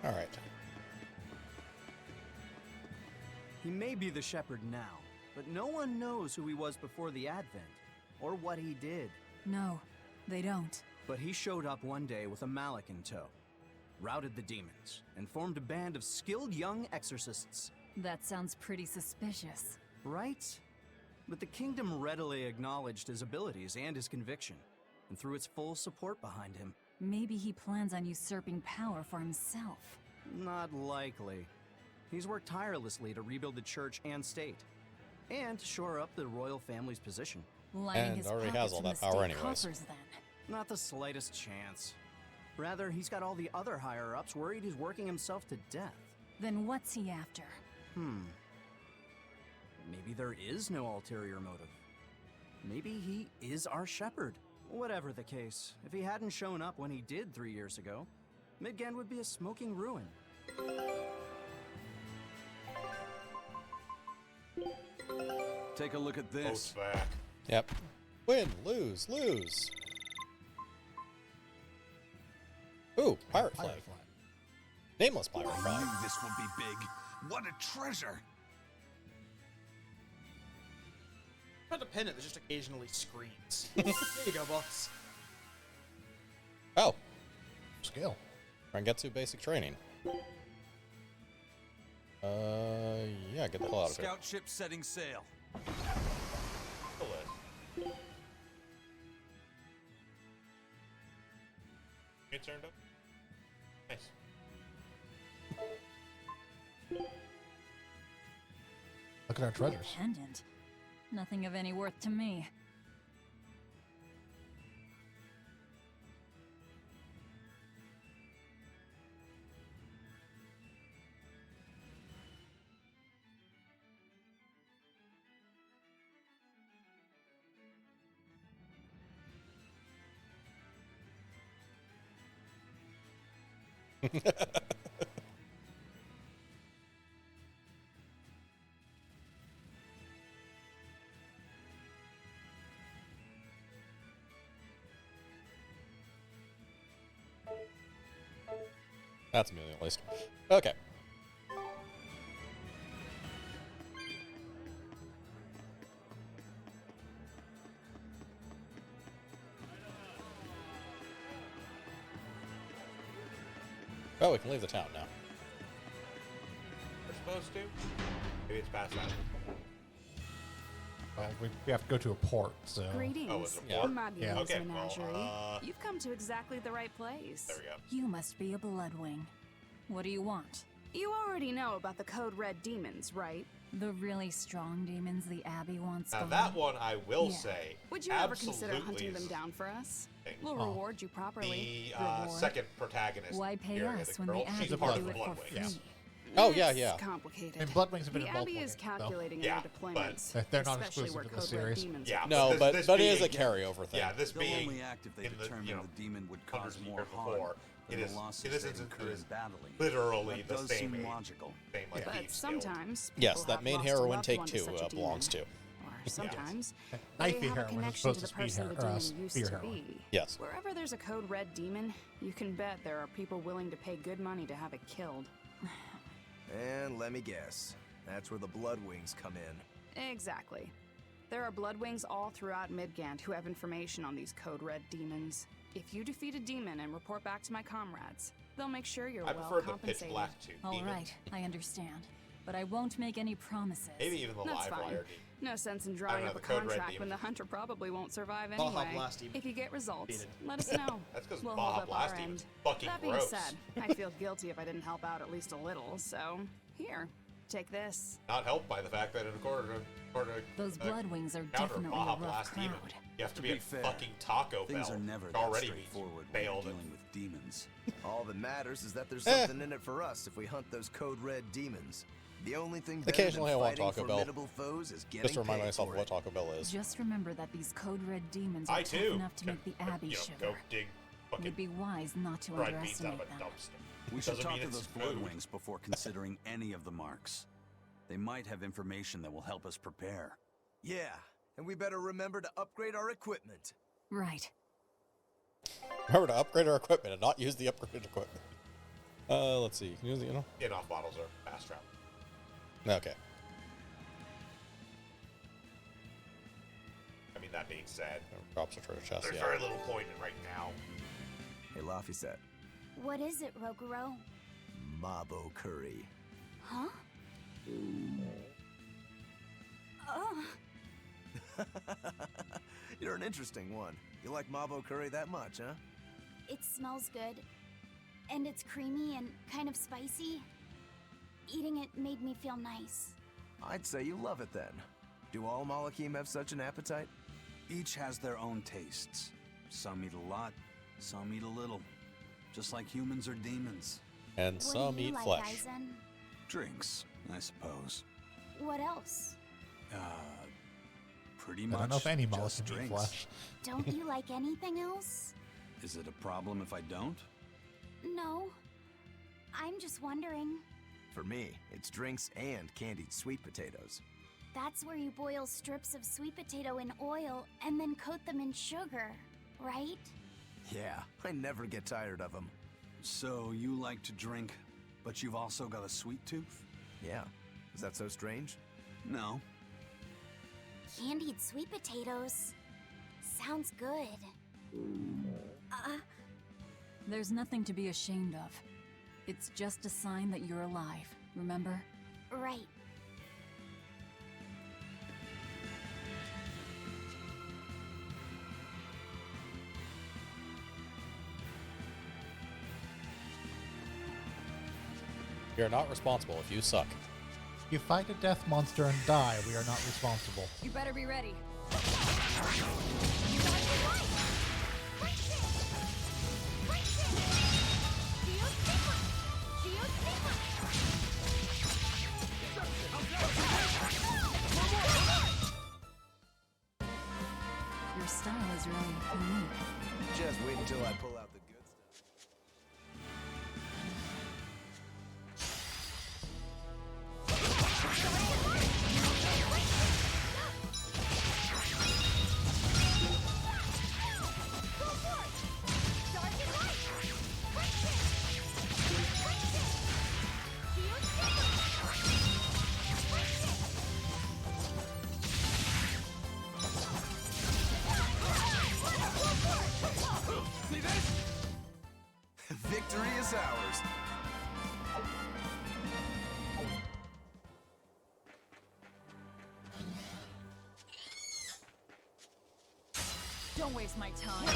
All right. He may be the shepherd now, but no one knows who he was before the Advent, or what he did. No, they don't. But he showed up one day with a mallet in tow, routed the demons, and formed a band of skilled young exorcists. That sounds pretty suspicious. Right? But the kingdom readily acknowledged his abilities and his conviction, and threw its full support behind him. Maybe he plans on usurping power for himself. Not likely. He's worked tirelessly to rebuild the church and state, and shore up the royal family's position. Lining his already pockets has all from that the power state anyways. coffers, then. Not the slightest chance. Rather, he's got all the other higher-ups worried he's working himself to death. Then what's he after? Maybe there is no ulterior motive. Maybe he is our shepherd. Whatever the case, if he hadn't shown up when he did 3 years ago, Midgand would be a smoking ruin. Take a look at this. back. Yep. Win, lose, lose. Ooh, pirate flag. Nameless pirate I flag. knew this would be big. What a treasure! Not a pennant that just occasionally screams. There you go, boss. Oh. skill. Rangetsu basic training. Yeah, get the hell out of here. Scout ship setting sail. It turned up. Nice. Look at our treasures. Pendant. Nothing of any worth to me. That's a million at least. Okay. Oh, we can leave the town now. We're supposed to. Maybe it's past that. Well, we have to go to a port, so. Greetings, Oh, it's a port? Magno's Okay, Menagerie. well, You've come to exactly the right place. There we go. You must be a Bloodwing. What do you want? You already know about the Code Red demons, right? The really strong demons the Abbey wants Now gone? that one I will Yeah. say. Would you ever absolutely consider hunting them is down for us? thing. We'll reward you properly. The second protagonist. Why pay here, us the when girl, the she's Abbey part will of do the it for Bloodwings. free? Oh, yeah, It's yeah. complicated. And Bloodwings have been the in multiple Abbey is games, though. calculating Yeah, their deployments. They're not especially exclusive where to the Code Red series. demons Yeah, are. No, but this it being- is a carryover thing. Yeah, this They'll being only act if they in the, determine you know, the demon would cause 100 more years harm before, than it the is losses in this they've instance incurred it is in battling. literally That the does same seem age, logical. same like But thieves sometimes Yes, people that have main lost a heroine loved Take one to Two such a belongs demon. to. Or sometimes Knifey they have a heroine was connection supposed to to the speed person her, the demon used spear to heroine. be. Yes. Wherever there's a Code Red demon, you can bet there are people willing to pay good money to have it killed. And let me guess, that's where the Bloodwings come in. Exactly. There are Bloodwings all throughout Midgand who have information on these Code Red demons. If you defeat a demon and report back to my comrades, they'll make sure you're I well prefer the pitch compensated. black to All demons. right, I understand. But I won't make any promises. Maybe even the That's live fine. wire No sense in I drawing don't up know, a the Code Red contract when the demon. hunter probably won't survive Baja anyway. Blast demon. If you get results, Defeated. let us know. That's 'cause we'll Baja hold up Blast our demon's end. fucking That being gross. said, I feel guilty if I didn't help out at least a little. So here, take this. Not helped by the fact that in order to Those Bloodwings are counter definitely Baja a rough Blast demon, crowd. you have to To be be a fair, fucking Taco Things Bell. are never which that already straightforward when failed dealing with demons. All that matters is that there's Eh. something in it for us if we hunt those Code Red demons. The only thing better Occasionally I than want fighting Taco Bell. formidable foes is getting Just to remind paid myself for of what it. Taco Bell is. Just remember that these Code Red demons are I tough too enough to can, make the Abbey you know, shiver. go dig It would fucking be wise not to fried beans out of underestimate a them. dumpster. We should Doesn't talk mean to it's those food. Bloodwings before considering any of the marks. They might have information that will help us prepare. Yeah, and we better remember to upgrade our equipment. Right. Remember to upgrade our equipment and not use the upgraded equipment. Let's see. Use the, Get-off bottles are fast travel. Okay. I mean, that being said, Drops a treasure chest. there's Yeah. very little point in right now. Hey, Laphicet, What is it, Roguro? Mabo curry. Huh? Oh, You're an interesting one. You like Mabo curry that much, huh? it smells good. And it's creamy and kind of spicy. Eating it made me feel nice. I'd say you love it then. Do all Malakim have such an appetite? Each has their own tastes. Some eat a lot, some eat a little. Just like humans or demons. And What some do you eat like, flesh. Aizen? Drinks, I suppose. What else? Pretty I much don't know if any just Mulligan eat drinks. flesh. Don't you like anything else? Is it a problem if I don't? No. I'm just wondering. For me, it's drinks and candied sweet potatoes. That's where you boil strips of sweet potato in oil and then coat them in sugar, right? Yeah, I never get tired of them. So you like to drink, but you've also got a sweet tooth? Yeah. Is that so strange? No. Candied sweet potatoes. Sounds good. There's nothing to be ashamed of. It's just a sign that you're alive, remember? Right. We are not responsible if you suck. You fight a death monster and die, we are not responsible. You better be ready. Your style is really unique. Just wait until I pull out the good stuff. Victory is ours. Don't waste my time.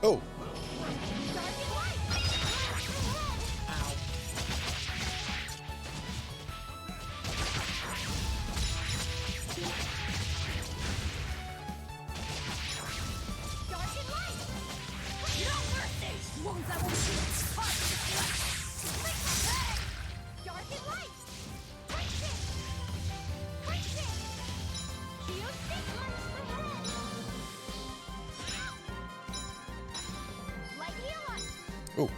Oh. Ooh.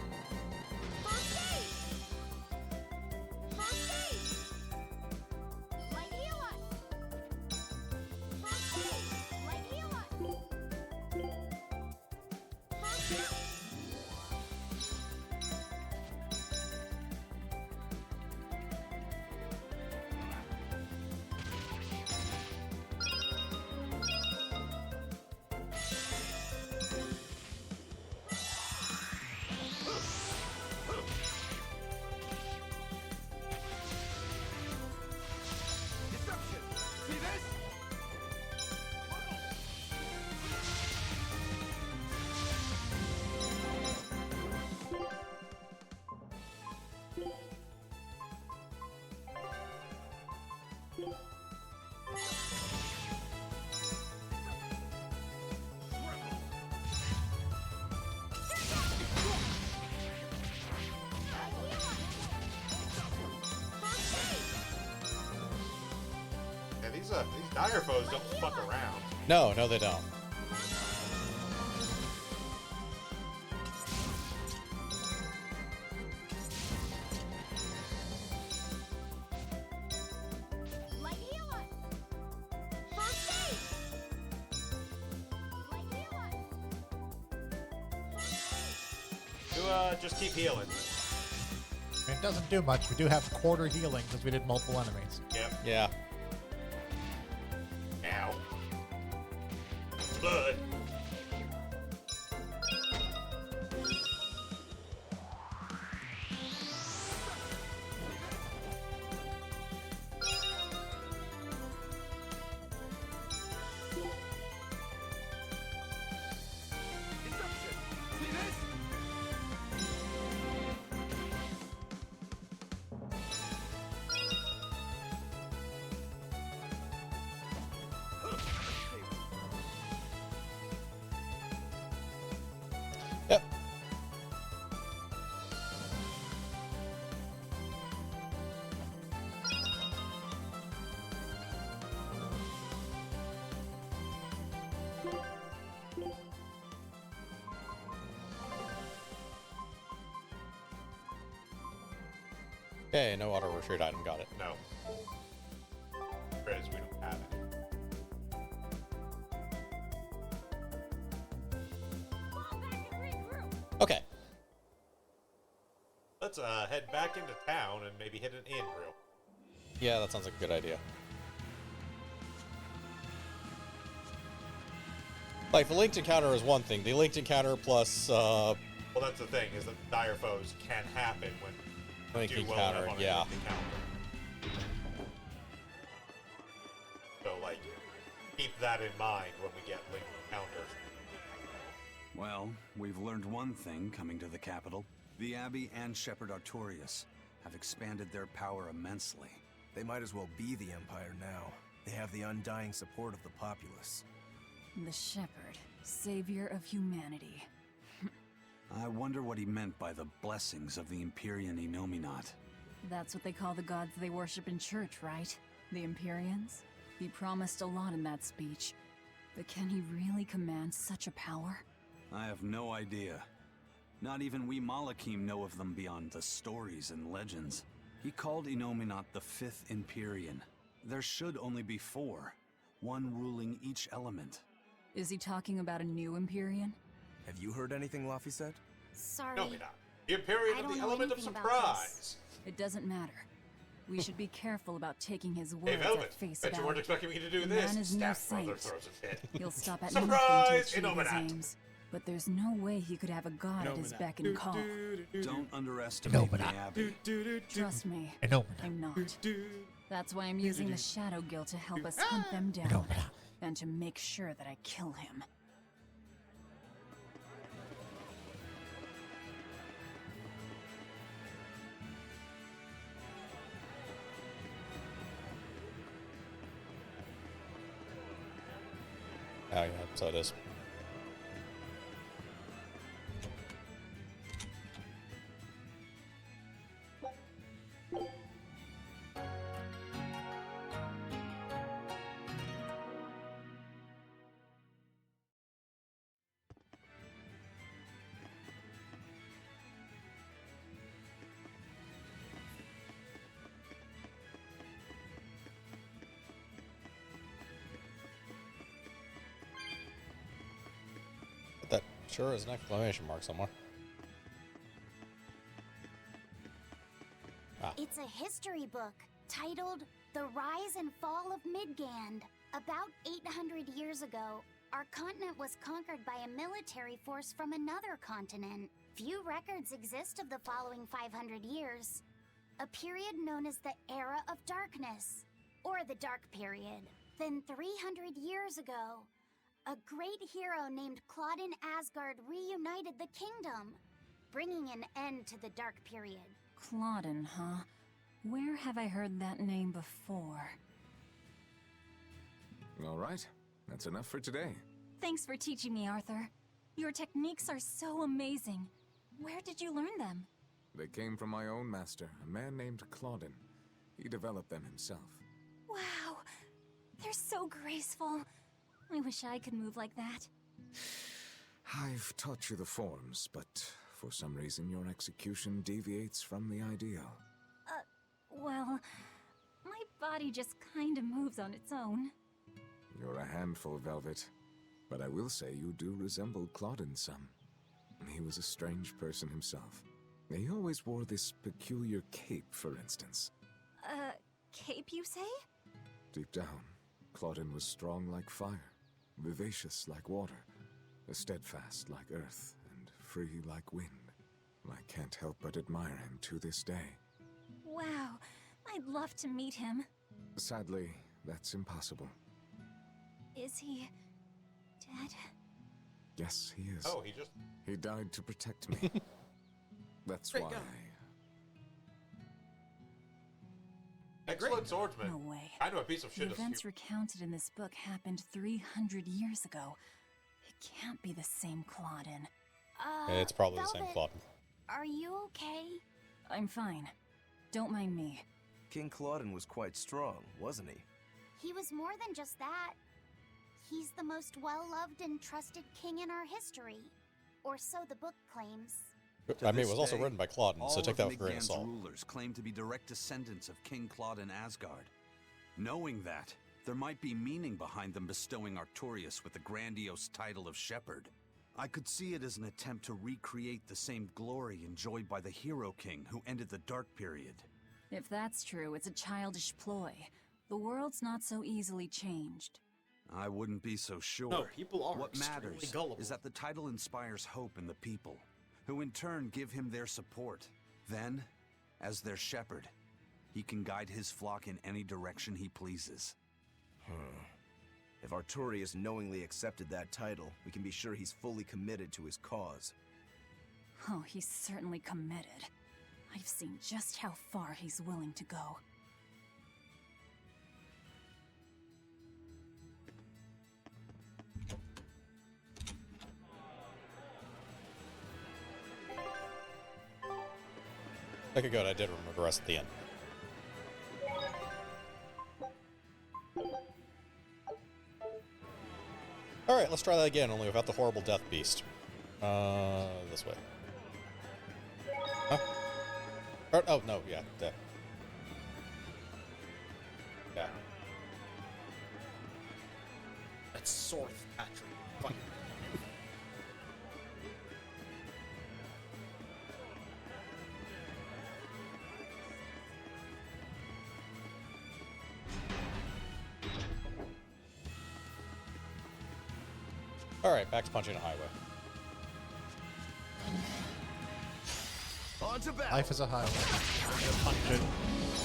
Yeah, these dire foes don't fuck around. No, they don't. Just keep healing. It doesn't do much. We do have quarter healing because we did multiple enemies. Yep. Yeah. Ow. Blood. Okay, no auto retreat item, got it. No. Because we don't have it. Okay. Let's head back into town and maybe hit an inn real. Yeah, that sounds like a good idea. Like, the linked encounter is one thing. The linked encounter plus, Well, that's the thing, is that dire foes can happen when linked do well encounter, enough on a yeah. linked encounter. So, like, keep that in mind when we get linked encounters. Well, we've learned one thing coming to the capital. The Abbey and Shepherd Artorius have expanded their power immensely. They might as well be the Empire now. They have the undying support of the populace. The Shepherd, savior of humanity. I wonder what he meant by the blessings of the Empyrean Enominat. That's what they call the gods they worship in church, right? The Empyreans? He promised a lot in that speech. But can he really command such a power? I have no idea. Not even we Malakim know of them beyond the stories and legends. He called Enominat the 5th Empyrean. There should only be 4, one ruling each element. Is he talking about a new Empyrean? Have you heard anything Laffy said? Sorry. No, we're not. The Empyrean I of don't the know element of anything about surprise. It doesn't matter. We should be careful about taking his Hey, words Velvet, at face bet you value. weren't expecting me to do The this. man is no Staff brother saint. throws a fit. He'll stop at Surprise! nothing to achieve his Enominat. aims. But there's no way he could have a god at his beck and call. Don't underestimate the Abbey. Trust me, Enominat. I'm not. That's why I'm using the Shadow Guild to help us hunt them down. And to make sure that I kill him. Oh, yeah, so it is. That sure is an exclamation mark somewhere. Ah. It's a history book titled The Rise and Fall of Midgand. About 800 years ago, our continent was conquered by a military force from another continent. Few records exist of the following 500 years. A period known as the Era of Darkness, or the Dark Period. Then 300 years ago, a great hero named Claudin Asgard reunited the kingdom, bringing an end to the Dark Period. Claudin, huh? Where have I heard that name before? All right, that's enough for today. Thanks for teaching me, Arthur. Your techniques are so amazing. Where did you learn them? They came from my own master, a man named Claudin. He developed them himself. Wow, they're so graceful. I wish I could move like that. I've taught you the forms, but for some reason your execution deviates from the ideal. Well, my body just kind of moves on its own. You're a handful, Velvet. But I will say you do resemble Claudin some. He was a strange person himself. He always wore this peculiar cape, for instance. Cape, you say? Deep down, Claudin was strong like fire, vivacious like water, steadfast like earth, and free like wind. I can't help but admire him to this day. Wow, I'd love to meet him. Sadly, that's impossible. Is he dead? Yes, he is. Oh, He died to protect me. That's Great why guy. I... Excellent swordsman. No way. Kind of a piece of The shit. events recounted in this book happened 300 years ago. It can't be the same Claudin. It's probably the same Velvet, Claudin. Are you okay? I'm fine. Don't mind me. King Claudin was quite strong, wasn't he? He was more than just that. He's the most well-loved and trusted king in our history. Or so the book claims. To I mean, it this was also day, written by Claudin, so all take that of with a grain of Midgand's salt. rulers claim to be direct descendants of King Claude in Asgard. Knowing that, there might be meaning behind them bestowing Artorias with the grandiose title of Shepherd. I could see it as an attempt to recreate the same glory enjoyed by the Hero King who ended the Dark Period. If that's true, it's a childish ploy. The world's not so easily changed. I wouldn't be so sure. No, people are What extremely matters gullible. is that the title inspires hope in the people, who in turn give him their support. Then, as their shepherd, he can guide his flock in any direction he pleases. If Artorias knowingly accepted that title, we can be sure he's fully committed to his cause. Oh, he's certainly committed. I've seen just how far he's willing to go. Okay, good. I did remember the rest at the end. Alright, let's try that again, only without the horrible death beast. This way. Huh? Oh, no, yeah. Yeah. That's Sorth, Patrick. Fine. Alright, back to punching a highway. On to battle. Life is a highway. Just punch it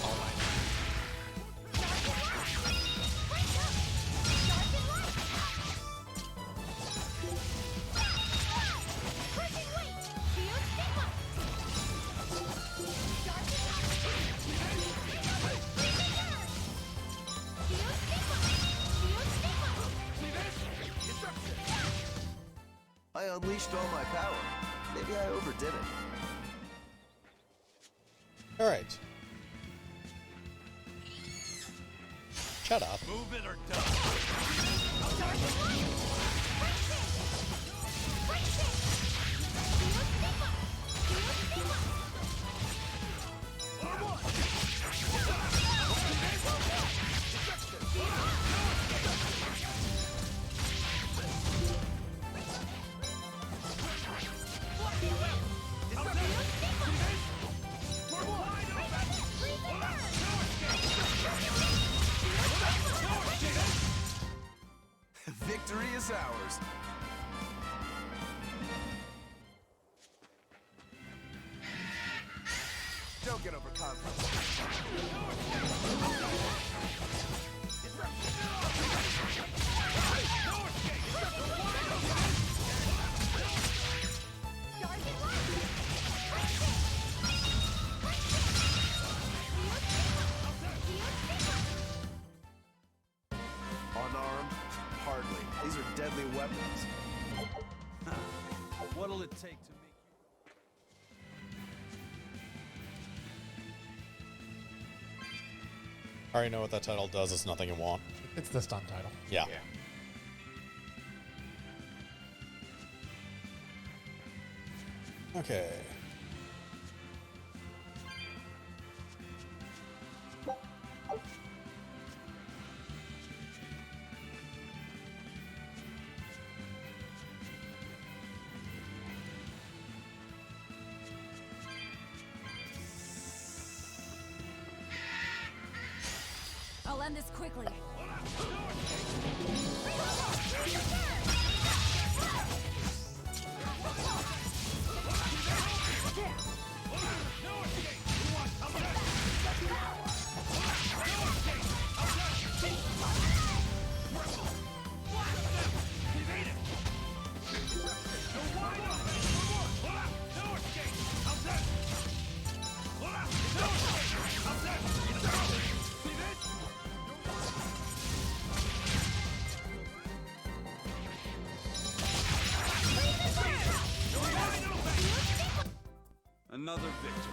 all night. I unleashed all my power. Maybe I overdid it. Alright. Shut up. Move it or die. Victory is ours. Don't get overconfident. Unarmed? Hardly. These are deadly weapons. What'll it take to make I already know what that title does. It's nothing you want. It's the stun title. Yeah. Okay. I'll end this quickly. another victory?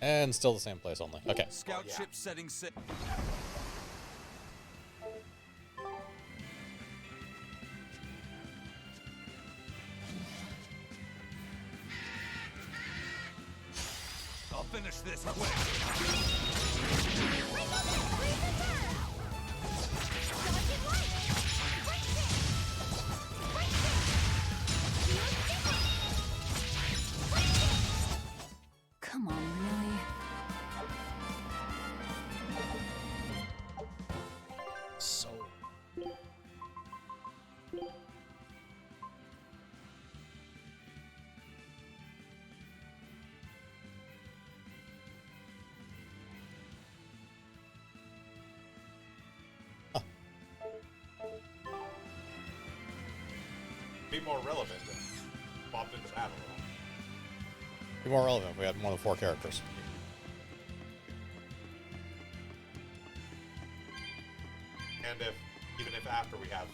And still the same place only. Okay. Scout ship setting sail. I'll finish this quick. Come on, really? So. Be more relevant if popped into battle. Be more relevant if we had more than 4 characters. And even if after we have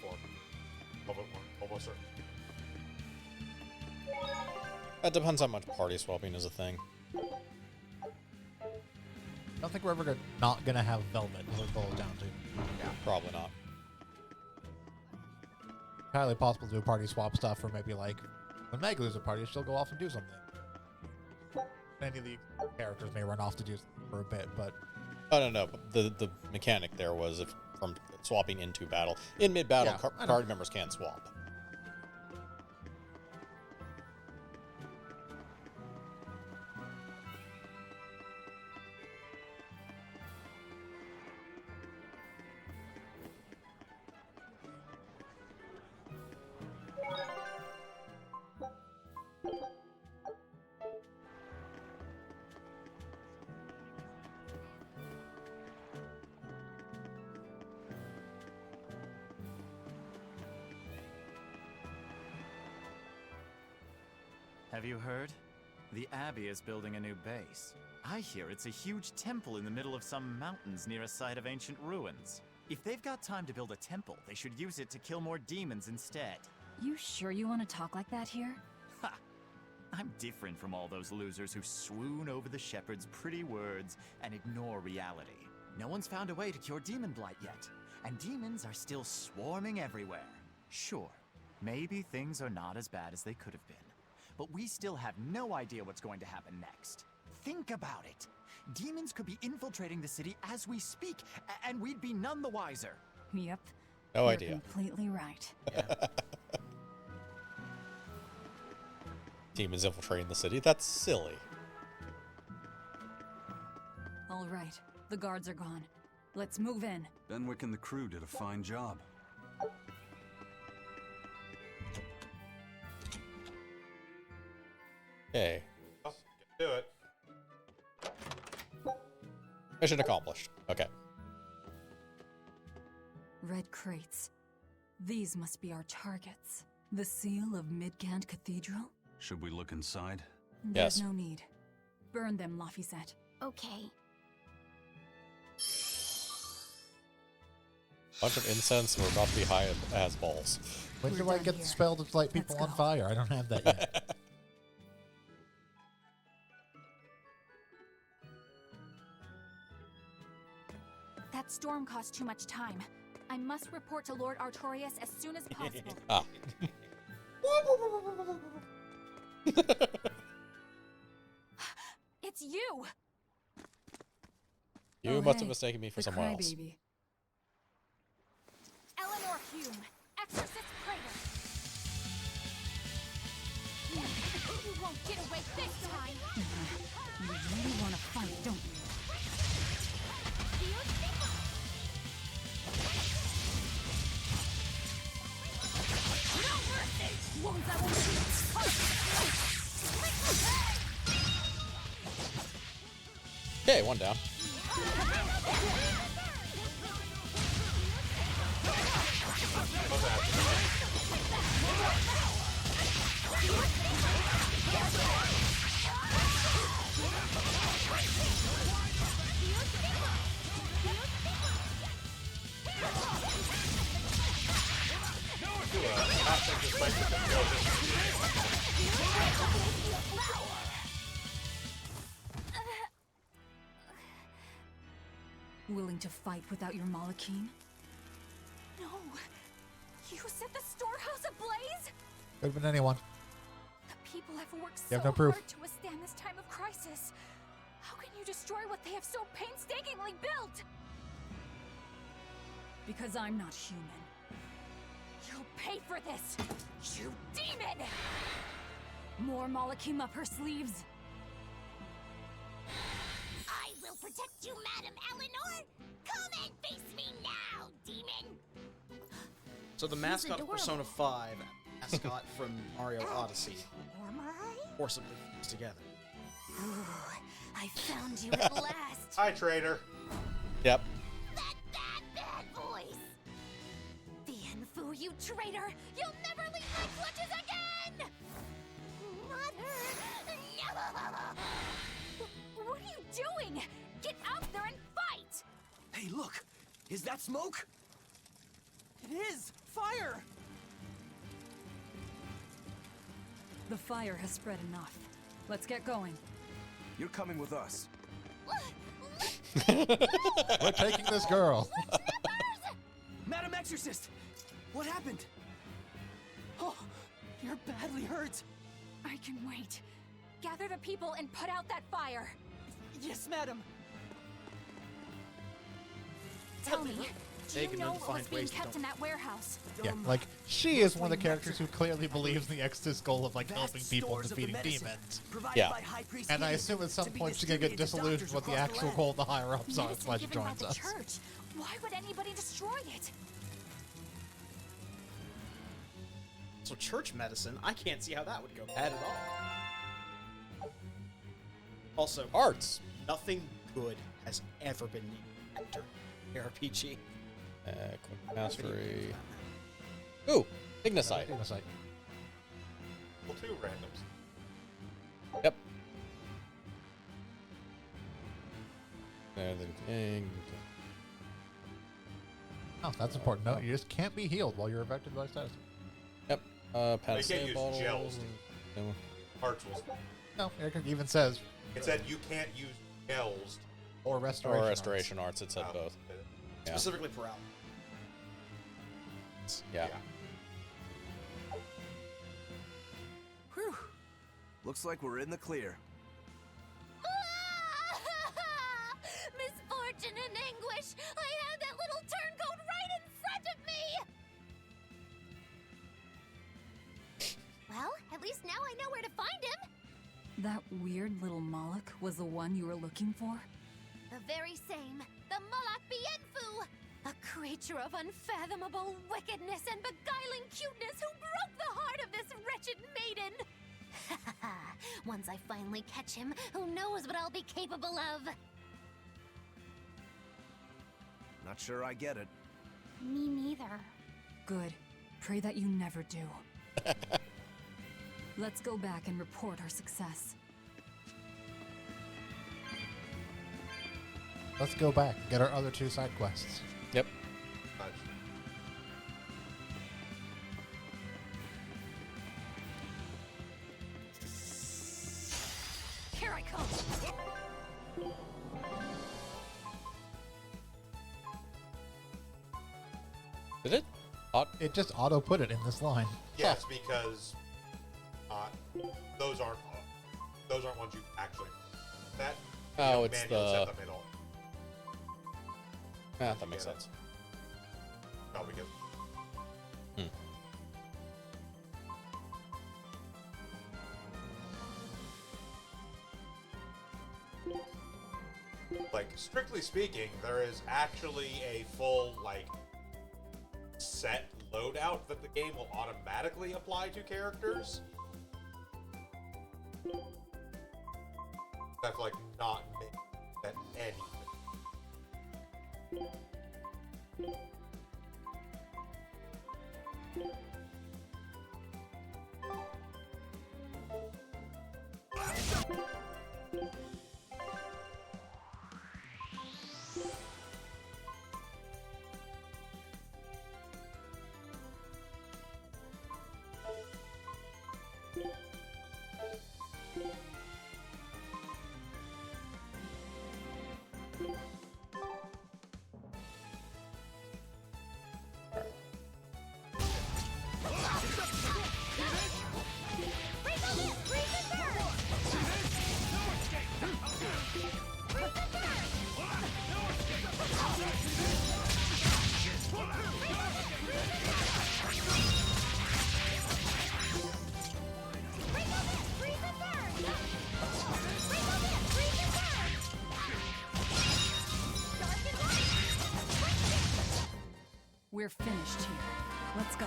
4, almost certain. That depends how much party swapping is a thing. I don't think we're ever not going to have Velvet to boil it down to. Yeah, probably not. Highly possible to do party swap stuff, or maybe like when Meg loses a party, she'll go off and do something. Any of the characters may run off to do something for a bit, but Oh no. The mechanic there was if from swapping into battle. In mid-battle, Yeah, card members can't swap. Have you heard? The Abbey is building a new base. I hear it's a huge temple in the middle of some mountains near a site of ancient ruins. If they've got time to build a temple, they should use it to kill more demons instead. You sure you want to talk like that here? Ha! I'm different from all those losers who swoon over the shepherd's pretty words and ignore reality. No one's found a way to cure demon blight yet, and demons are still swarming everywhere. Sure, maybe things are not as bad as they could have been, but we still have no idea what's going to happen next. Think about it. Demons could be infiltrating the city as we speak, and we'd be none the wiser. Yep. No You're idea. Completely right. Demons infiltrating the city? That's silly. All right. The guards are gone. Let's move in. Benwick and the crew did a fine job. Okay. Do it. Mission accomplished. Okay. Red crates. These must be our targets. The seal of Midgand Cathedral? Should we look inside? There's no need. Burn them, Laphicet. Okay. Bunch of incense. We're about to be high as balls. when do I get the spell to light people on fire? I don't have that yet. That storm caused too much time. I must report to Lord Artorias as soon as possible. Ah. It's you! You must have mistaken me for someone else. Crybaby. Eleanor Hume, Exorcist Praetor. You won't get away this time! You really want to fight, don't you? No mercy! Wounds I will shoot! Okay, one down. Willing to fight without your Malachim? No! You set the storehouse ablaze? Could have been anyone. The people have worked You so have no proof. hard to withstand this time of crisis. How can you destroy what they have so painstakingly built? Because I'm not human. You'll pay for this, you demon! More Malachim up her sleeves. I will protect you, Madam Eleanor! Come and face me now, demon! So the mascot of Persona 5, mascot from Mario Odyssey, forcibly fused together. I found you at last! Hi, traitor. Yep. Bad voice! Bienfu, you traitor! You'll never leave my clutches again! Mother! No! What are you doing? Get out there and fight! Hey, look! Is that smoke? It is! Fire! The fire has spread enough. Let's get going. You're coming with us. We're taking this girl. Madam Exorcist! What happened? Oh, you're badly hurt. I can wait. Gather the people and put out that fire. Yes, madam. Tell me, do They can you know then what was find being ways to kept in that warehouse? Yeah, like, she is one of the characters who clearly believes in the Exodus goal of, like, helping people and defeating demons. Yeah. And I assume at some point she's gonna get disillusioned with what the actual goal of the higher-ups are. That's why she Medicine given by joins the us. church. Why would anybody destroy it? So church medicine, I can't see how that would go bad at all. Also, arts. Nothing good has ever been named after RPG. Quick mastery. Ooh, Ignicite. Ignicite. Well, 2 randoms. Yep. There the king. Oh, that's important. No, you just can't be healed while you're affected by status. Yep. They Panacea can't use bottles. gels. No. Hearts will. No, it even says. It said you can't use gels. Or restoration. Or restoration arts. It said both. Yeah. Specifically Prowl. Yeah. Whew. Looks like we're in the clear. Misfortune and anguish! I had that little turncoat right in front of me! Well, at least now I know where to find him! That weird little Moloch was the one you were looking for? The very same. The Malak Bienfu! A creature of unfathomable wickedness and beguiling cuteness who broke the heart of this wretched maiden! Once I finally catch him, who knows what I'll be capable of? Not sure I get it. Me neither. Good. Pray that you never do. Let's go back and report our success. Let's go back and get our other 2 side quests. Yep. Here I come. Did it? It just auto put it in this line. Yes, because those aren't ones you actually. That. Oh, it's manual the. set them in all. That makes sense. No, because. Like, strictly speaking, there is actually a full, like, set loadout that the game will automatically apply to characters. That's, like, not made that anything. We're finished here. Let's go.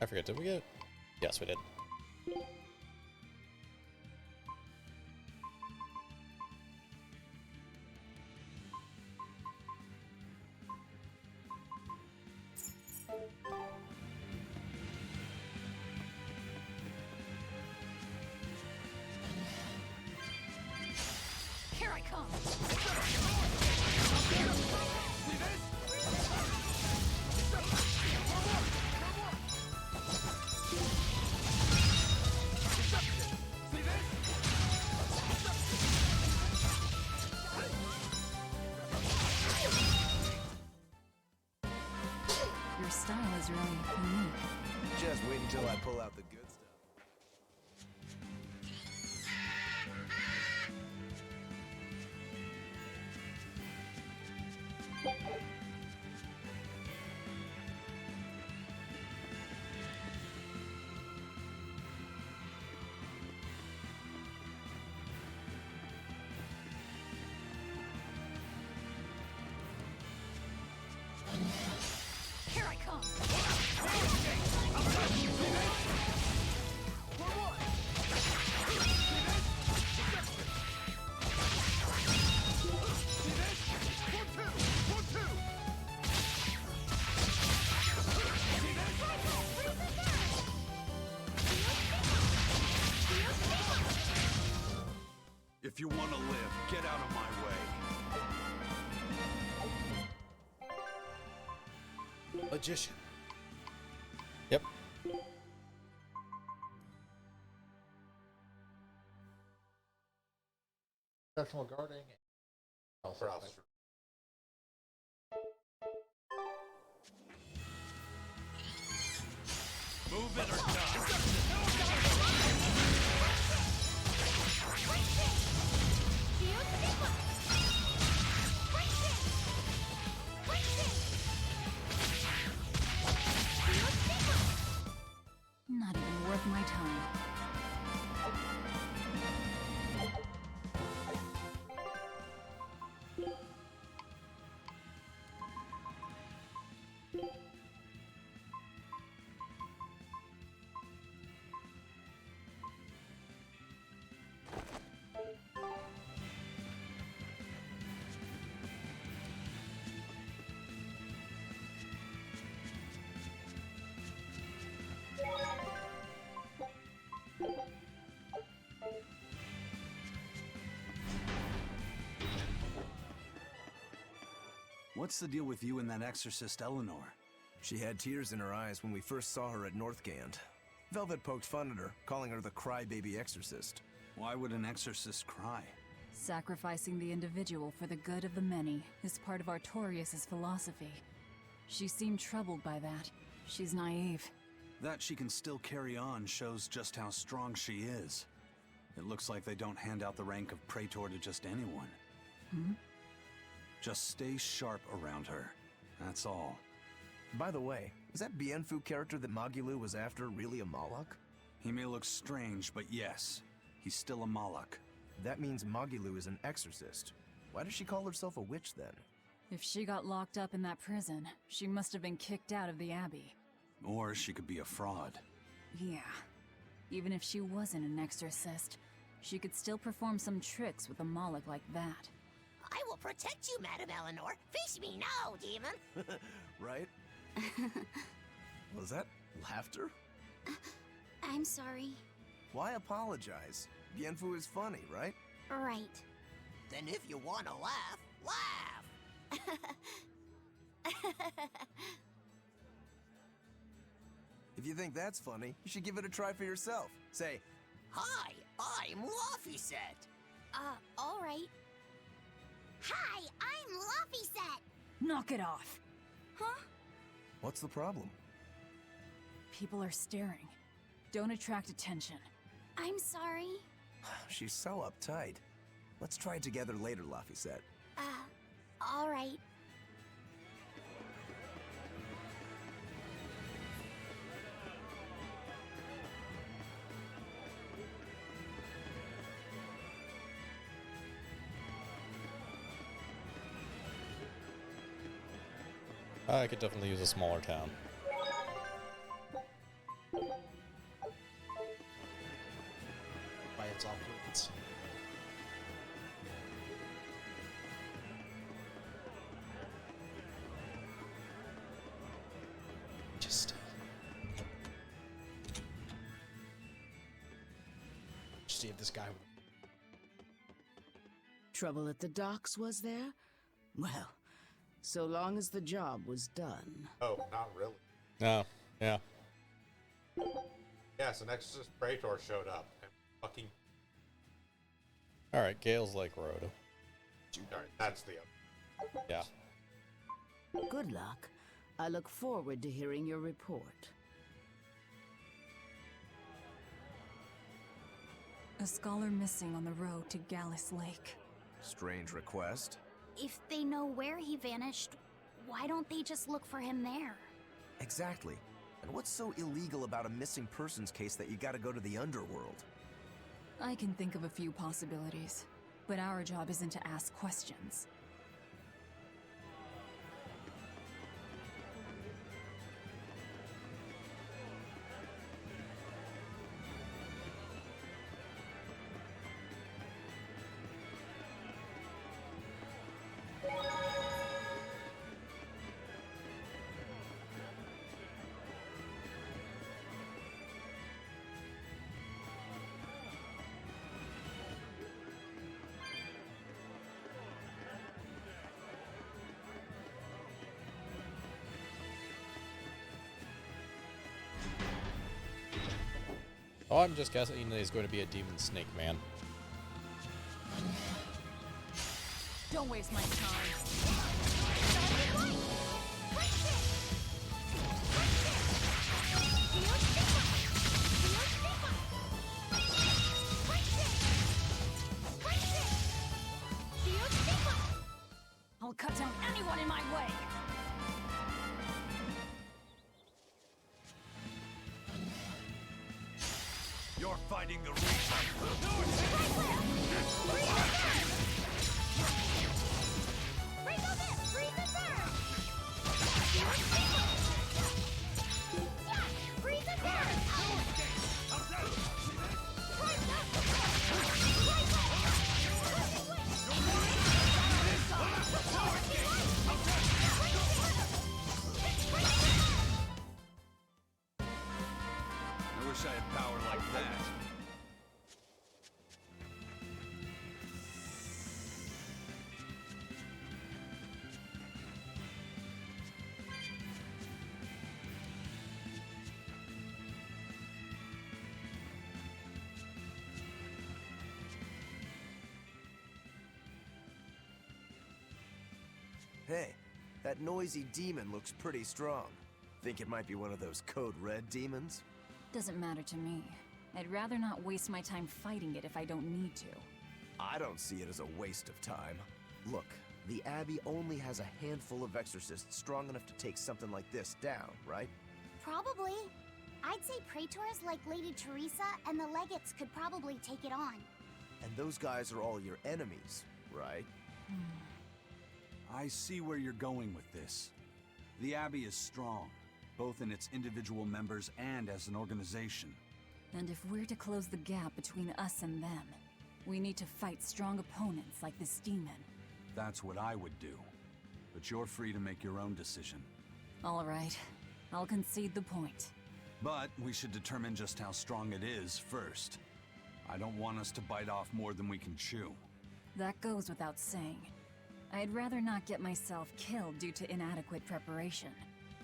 I forget, did we get... Yes, we did. Here I come! Your style is really unique. Just wait until I pull out the good stuff. Here I come! If you want to live, get out of my way. Magician. Yep. Professional guarding. Move it or die. Not even worth my time. What's the deal with you and that exorcist Eleanor? She had tears in her eyes when we first saw her at Northgand. Velvet poked fun at her, calling her the crybaby exorcist. Why would an exorcist cry? Sacrificing the individual for the good of the many is part of Artorias' philosophy. She seemed troubled by that. She's naive. That she can still carry on shows just how strong she is. It looks like they don't hand out the rank of Praetor to just anyone. Hmm? Just stay sharp around her. That's all. By the way, was that Bienfu character that Magilou was after really a Moloch? He may look strange, but yes, he's still a Moloch. That means Magilou is an exorcist. Why does she call herself a witch then? If she got locked up in that prison, she must have been kicked out of the Abbey. Or she could be a fraud. Yeah. Even if she wasn't an exorcist, she could still perform some tricks with a Moloch like that. I will protect you, Madame Eleanor. Face me now, demon. Right? Was that laughter? I'm sorry. Why apologize? Bienfu is funny, right? Right. Then if you want to laugh, laugh. If you think that's funny, you should give it a try for yourself. Say, Hi, I'm Laffyset. All right. Hi, I'm Laffyset. Knock it off! Huh? what's the problem? People are staring. Don't attract attention. I'm sorry. She's so uptight. Let's try it together later, Laffyset. All right. I could definitely use a smaller town. By its opulence. Just see if this guy would. Trouble at the docks, was there? Well, so long as the job was done. Oh, not really. No, yeah. Yeah, so next just Praetor showed up. And fucking. Alright, Gale's Lake Road. Alright, that's the other. Yeah. Good luck. I look forward to hearing your report. A scholar missing on the road to Gallus Lake. Strange request. If they know where he vanished, why don't they just look for him there? Exactly. And what's so illegal about a missing persons case that you gotta go to the underworld? I can think of a few possibilities, but our job isn't to ask questions. Oh, I'm just guessing that he's going to be a demon snake man. Don't waste my time. I'll cut down anyone in my way. You're fighting the Reaper. I wish I had power like that. Hey, that noisy demon looks pretty strong. Think it might be one of those Code Red demons? Doesn't matter to me. I'd rather not waste my time fighting it if I don't need to. I don't see it as a waste of time. Look, the Abbey only has a handful of exorcists strong enough to take something like this down, right? Probably. I'd say praetors like Lady Teresa and the legates could probably take it on. And those guys are all your enemies, right? I see where you're going with this. The Abbey is strong, both in its individual members and as an organization. And if we're to close the gap between us and them, we need to fight strong opponents like this demon. That's what I would do. But you're free to make your own decision. All right, I'll concede the point. But we should determine just how strong it is first. I don't want us to bite off more than we can chew. That goes without saying. I'd rather not get myself killed due to inadequate preparation.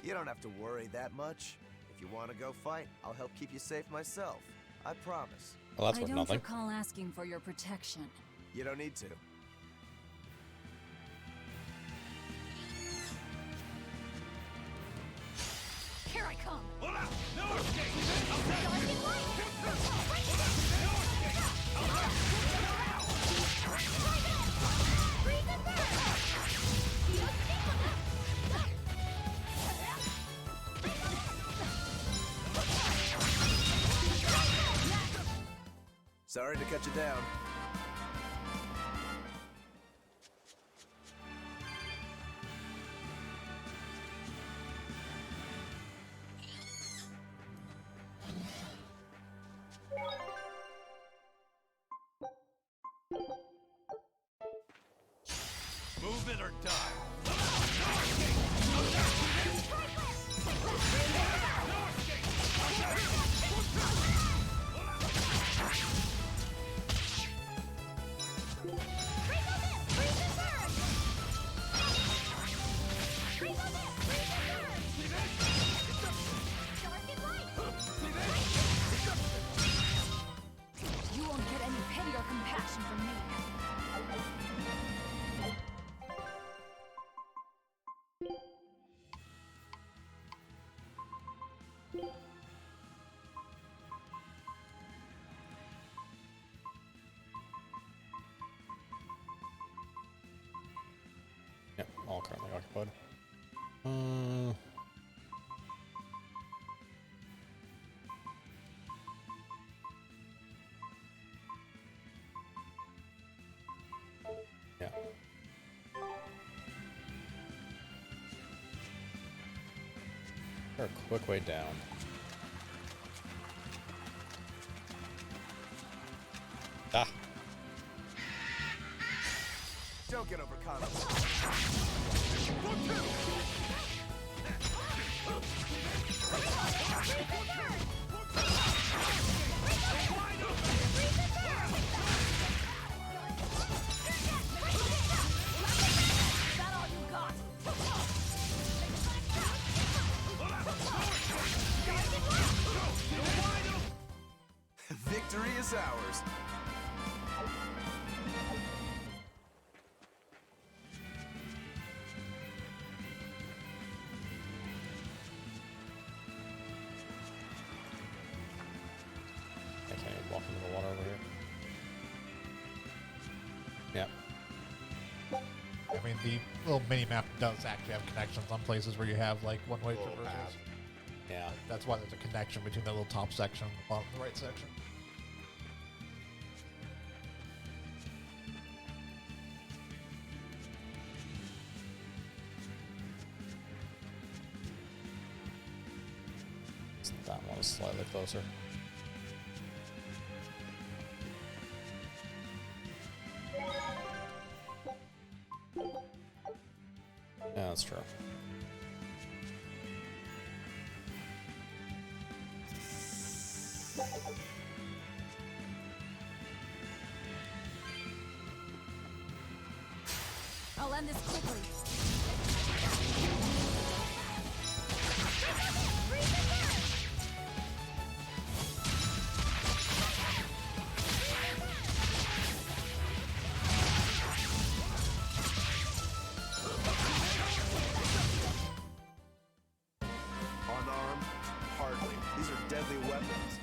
You don't have to worry that much. If you want to go fight, I'll help keep you safe myself. I promise. Well, that's I worth don't nothing. recall asking for your protection. You don't need to. Here I come! No escape! Sorry to cut you down. it or die. You won't get any pity or compassion from me. Yep, all currently occupied. Yeah. Or a quick way down. Ah. Don't get overcome. Victory is ours. I can't even walk into the water over here. Yep. I mean, the little mini map does actually have connections on places where you have like one-way traverses. Yeah. That's why there's a connection between the little top section and the bottom right section. That one is slightly closer. Yeah, that's true. I'll end this quickly. Unarmed? Hardly. These are deadly weapons.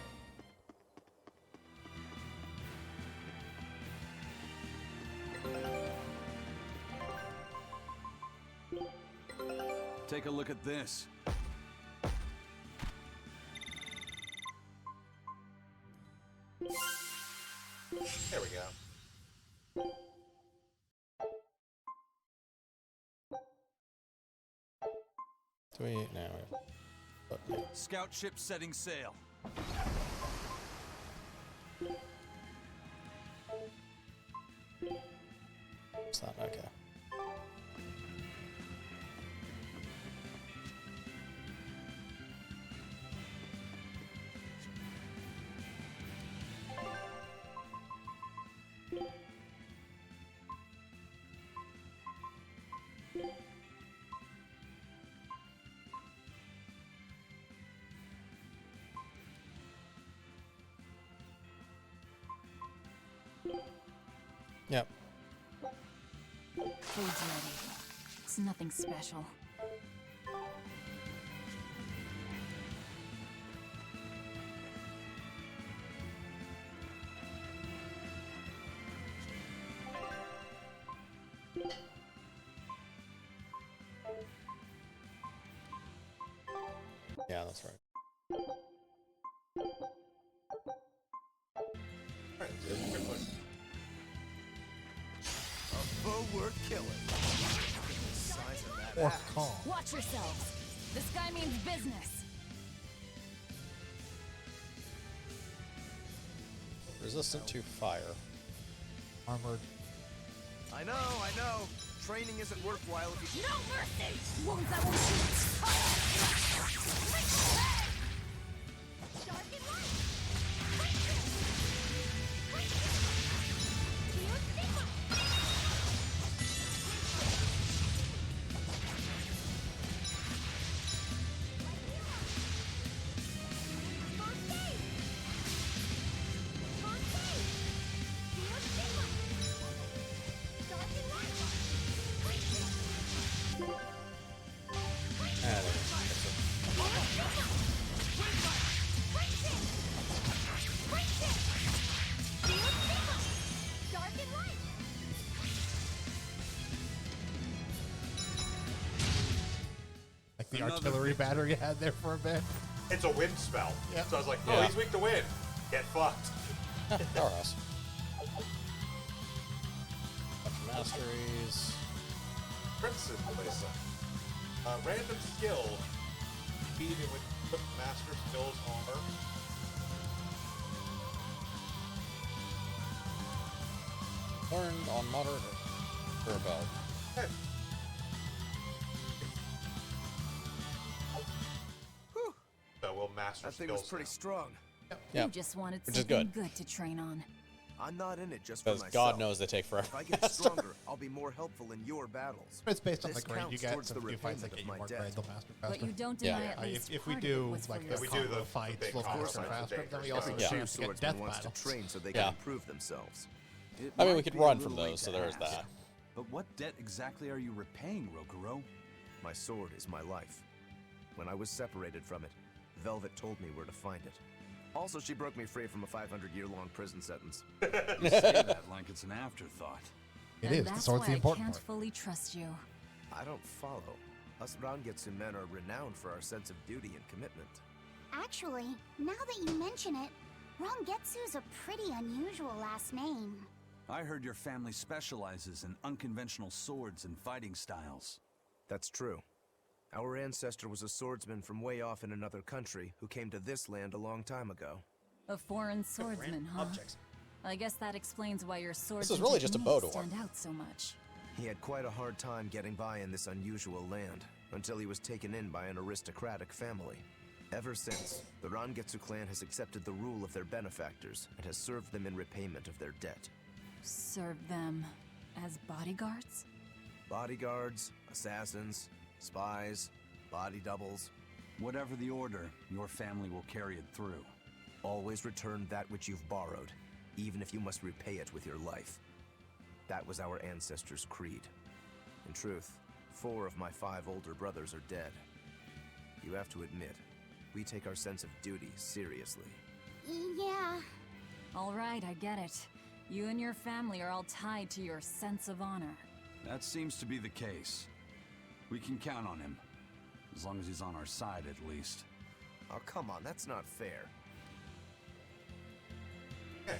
Take a look at this. There we go. Do we now? Scout ship setting sail. It's not okay. Yep. Food's ready. It's nothing special. Yeah, that's right. Alright, let's do this quickly. A foe worth killing. The size of that axe. Watch yourselves. This guy means business. Resistant to fire. Armored. I know. training isn't worthwhile if you... No mercy! Wounds that will shoot! Dark and light! Feel stigma! Like the artillery battery you had there for a bit. It's a wind spell. Yeah. So I was like, oh, Yeah. he's weak to wind. Get fucked. Powerhouse. Bunch of masteries. Princess Melissa. Random skill. Speed in which equipped master skills are. Learned on moderate or above. Okay. So we'll master That thing skills was pretty now. strong. You just wanted Which is something good. good to train on. I'm not in it just for Because myself. God knows they take forever. If I get stronger, I'll be more helpful in your battles. It's based on This the grade you counts get. towards So the if you fights that repayment get of you my more debt. grade, they'll master faster. But you don't deny at least if we part of do it was like for the your we do the fights, big they'll combo faster, fights, faster. the Then we dangerous also stuff. get True chance to get swordsman death wants to battles. train so they Yeah. can improve themselves. It I mean, we might could be a run from little late those, to so there's ask, that. But what debt exactly are you repaying, Rokuro? My sword is my life. When I was separated from it, Velvet told me where to find it. Also, she broke me free from a 500-year-long prison sentence. You say that like it's an afterthought. It And is. The that's sword's why the I important can't part. fully trust you. I don't follow. Us Rangetsu men are renowned for our sense of duty and commitment. Actually, now that you mention it, Rangetsu's a pretty unusual last name. I heard your family specializes in unconventional swords and fighting styles. That's true. Our ancestor was a swordsman from way off in another country who came to this land a long time ago. A foreign swordsman, huh? Objects. I guess that explains why your swords is really just a bow door. stand out so much. He had quite a hard time getting by in this unusual land, until he was taken in by an aristocratic family. Ever since, the Rangetsu clan has accepted the rule of their benefactors and has served them in repayment of their debt. Serve them as bodyguards? Bodyguards, assassins, spies, body doubles. Whatever the order, your family will carry it through. Always return that which you've borrowed, even if you must repay it with your life. That was our ancestors' creed. In truth, 4 of my 5 older brothers are dead. You have to admit, we take our sense of duty seriously. Yeah. All right, I get it. You and your family are all tied to your sense of honor. That seems to be the case. We can count on him. As long as he's on our side, at least. Oh, come on, that's not fair. Okay,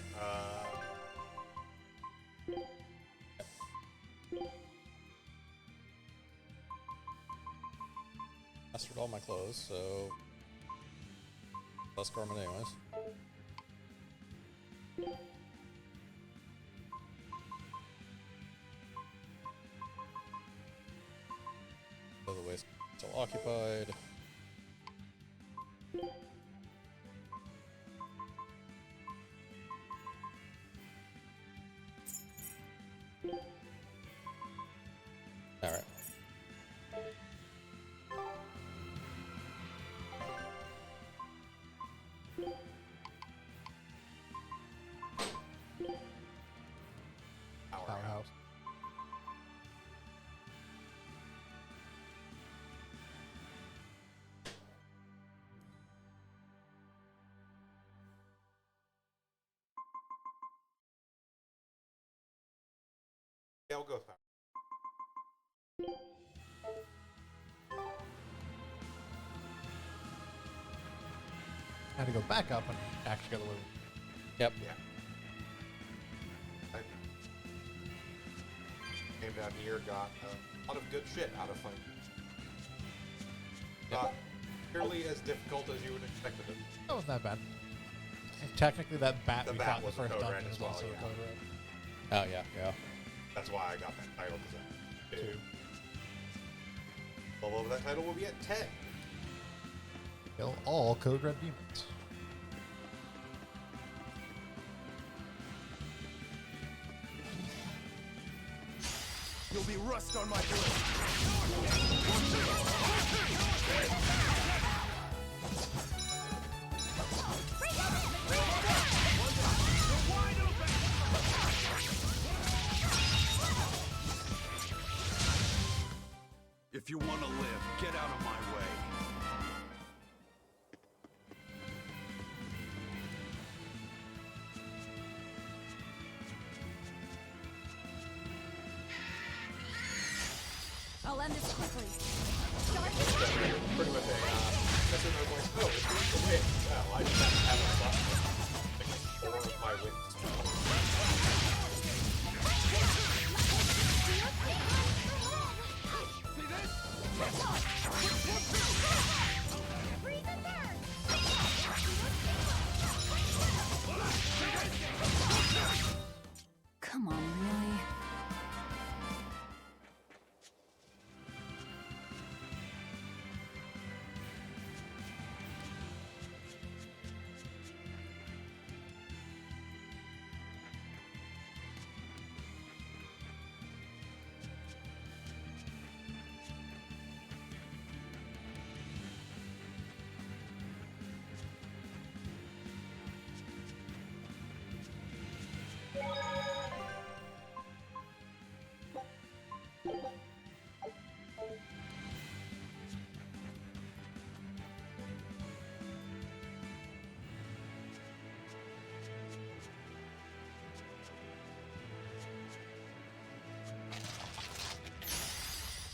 Mastered all my clothes, so less garment anyways. So the waist still occupied. All right. Powerhouse. yeah, we'll go with power. I had to go back up and actually get a little. Yep. Yeah. I came down here, got a lot of good shit out of fighting. Not nearly as difficult as you would expect it. That wasn't that bad. And technically, that bat The we bat fought in the was a first code red dungeon as was also well, a yeah. code red. Oh yeah, yeah. That's why I got that title, because I 2. Level of that title will be at 10. Kill all Code Red demons. You'll be rust on my blade. If you want to live, get out of my way. I'll end this quickly. Pretty much a, that's when I'm like, oh, it's the win. Well, I just have to have a button. Like, for my win spell. Come on, really?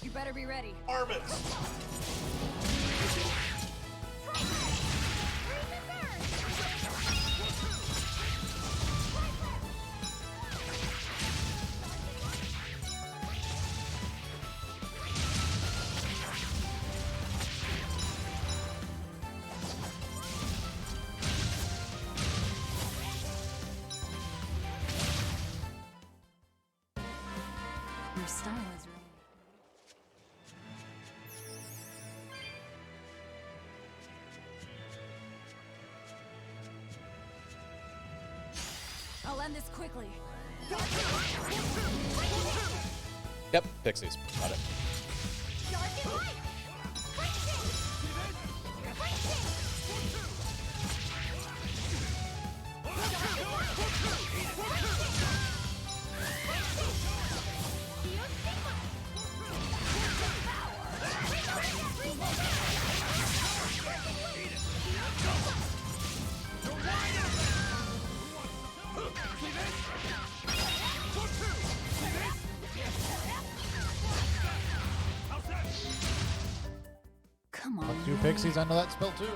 You better be ready. Armits! Your style is really... I'll end this quickly. Yep, pixies. Got it. Come on. Two pixies, I know that spell too.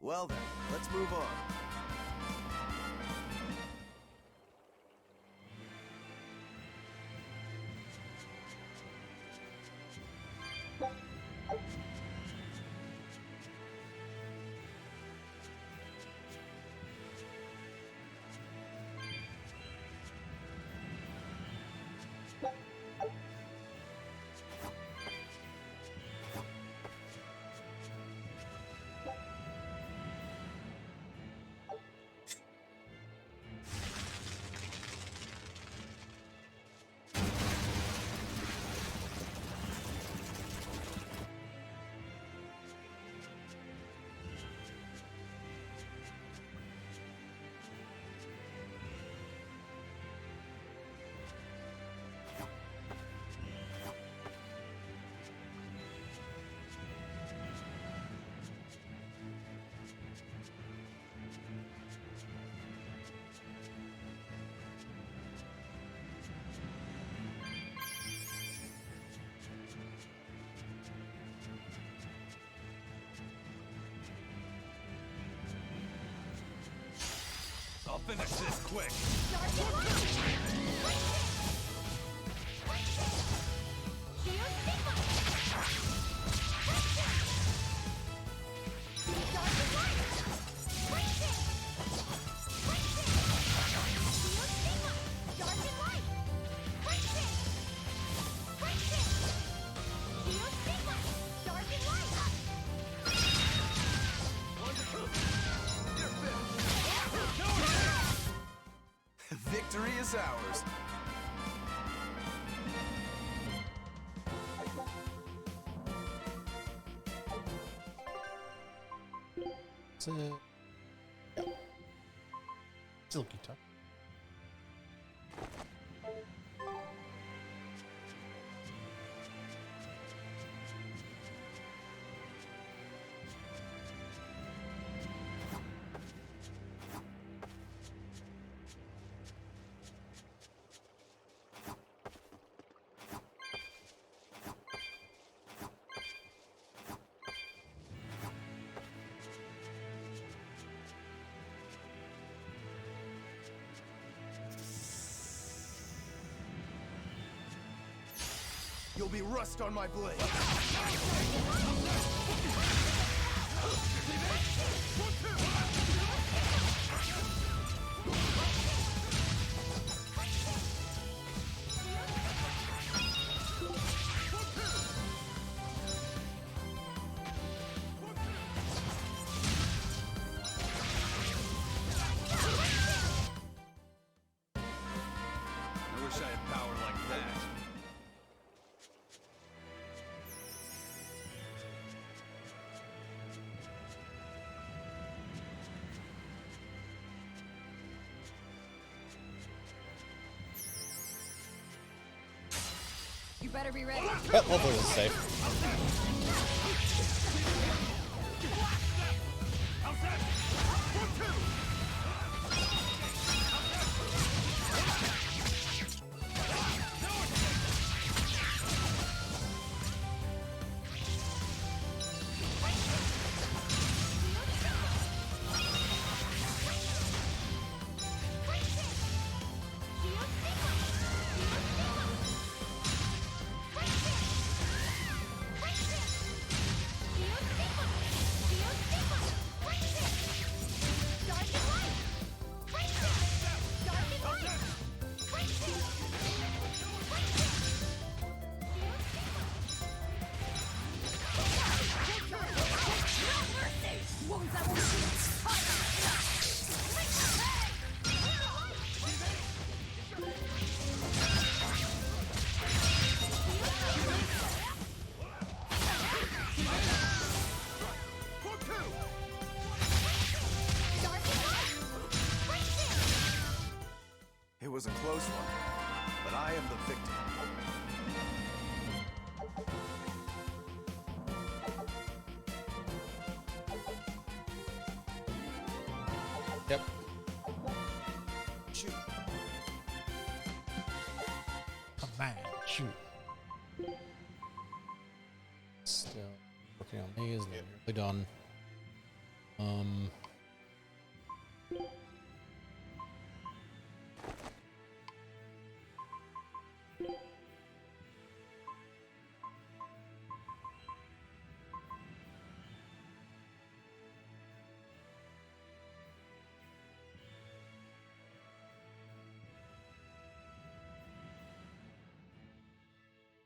Well then, let's move on. finish this quick. Victory is ours. That's it. Silky Tuck. You'll be rust on my blade. I wish I had power like that. You better be ready. Yep, hopefully this is safe. It was a close one, but I am the victim. Yep. Shoot. Command, shoot. Still working on these. They're nearly done.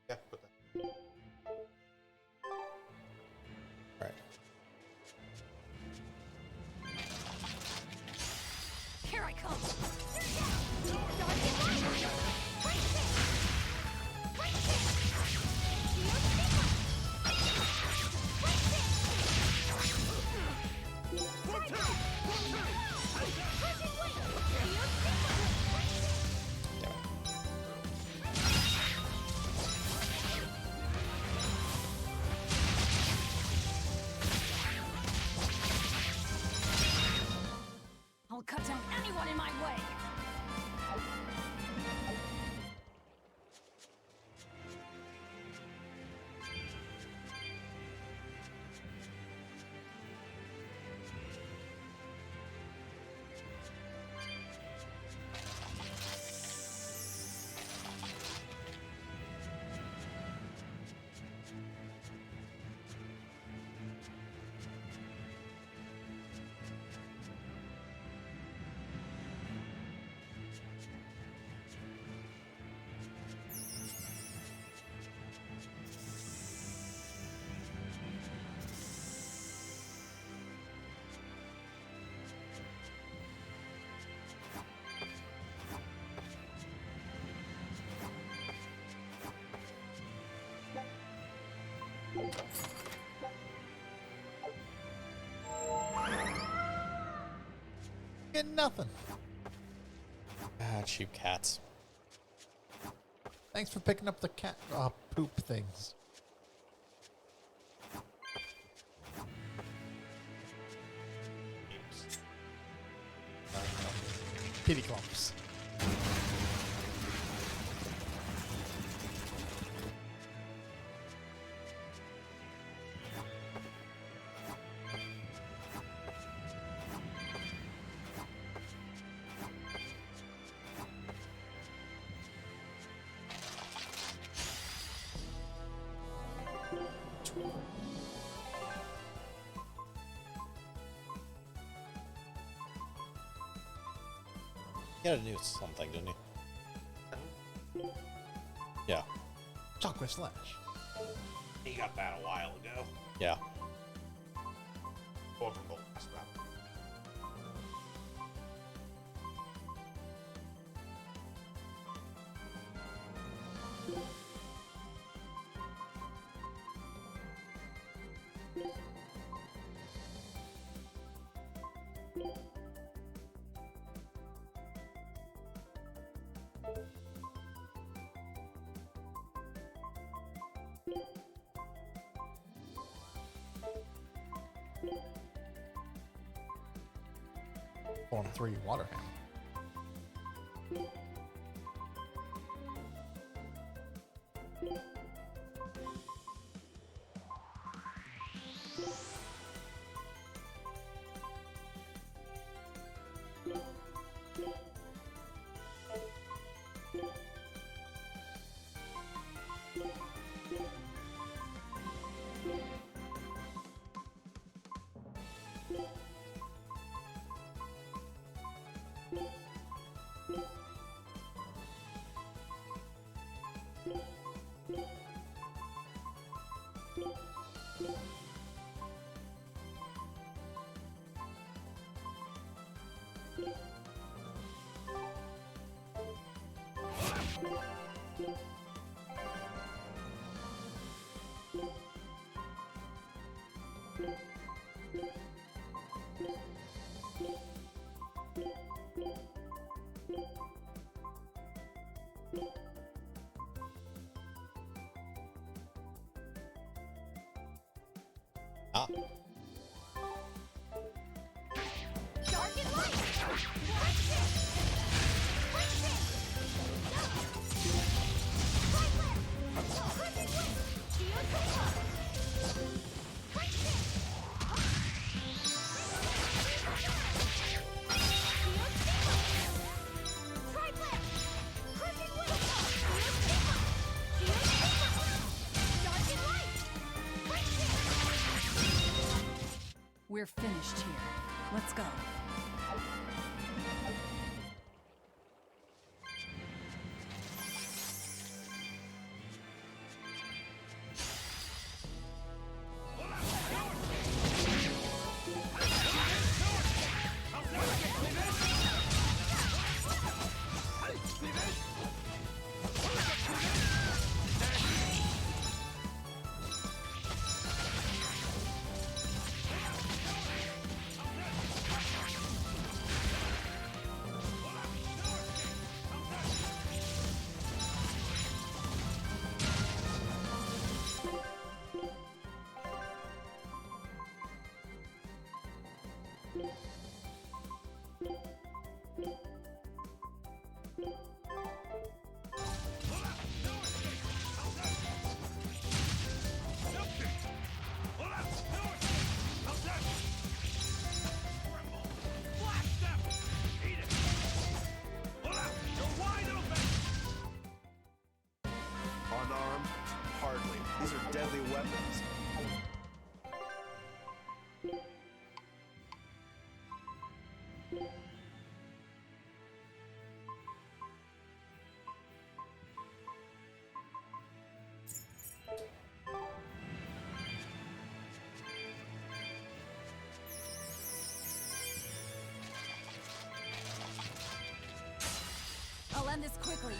Yeah, put that. Right. Here I come. Get nothing. Ah, cheap cats. Thanks for picking up the cat poop things. Kitty clumps. He had to do something, didn't he? Yeah. Chocolate slash. He got that a while ago. Yeah. Over the last battle. On 3 water hammer. Ah. Dark and light! We're finished here. Let's go. Unarmed? Hardly. These are deadly weapons. I'll end this quickly.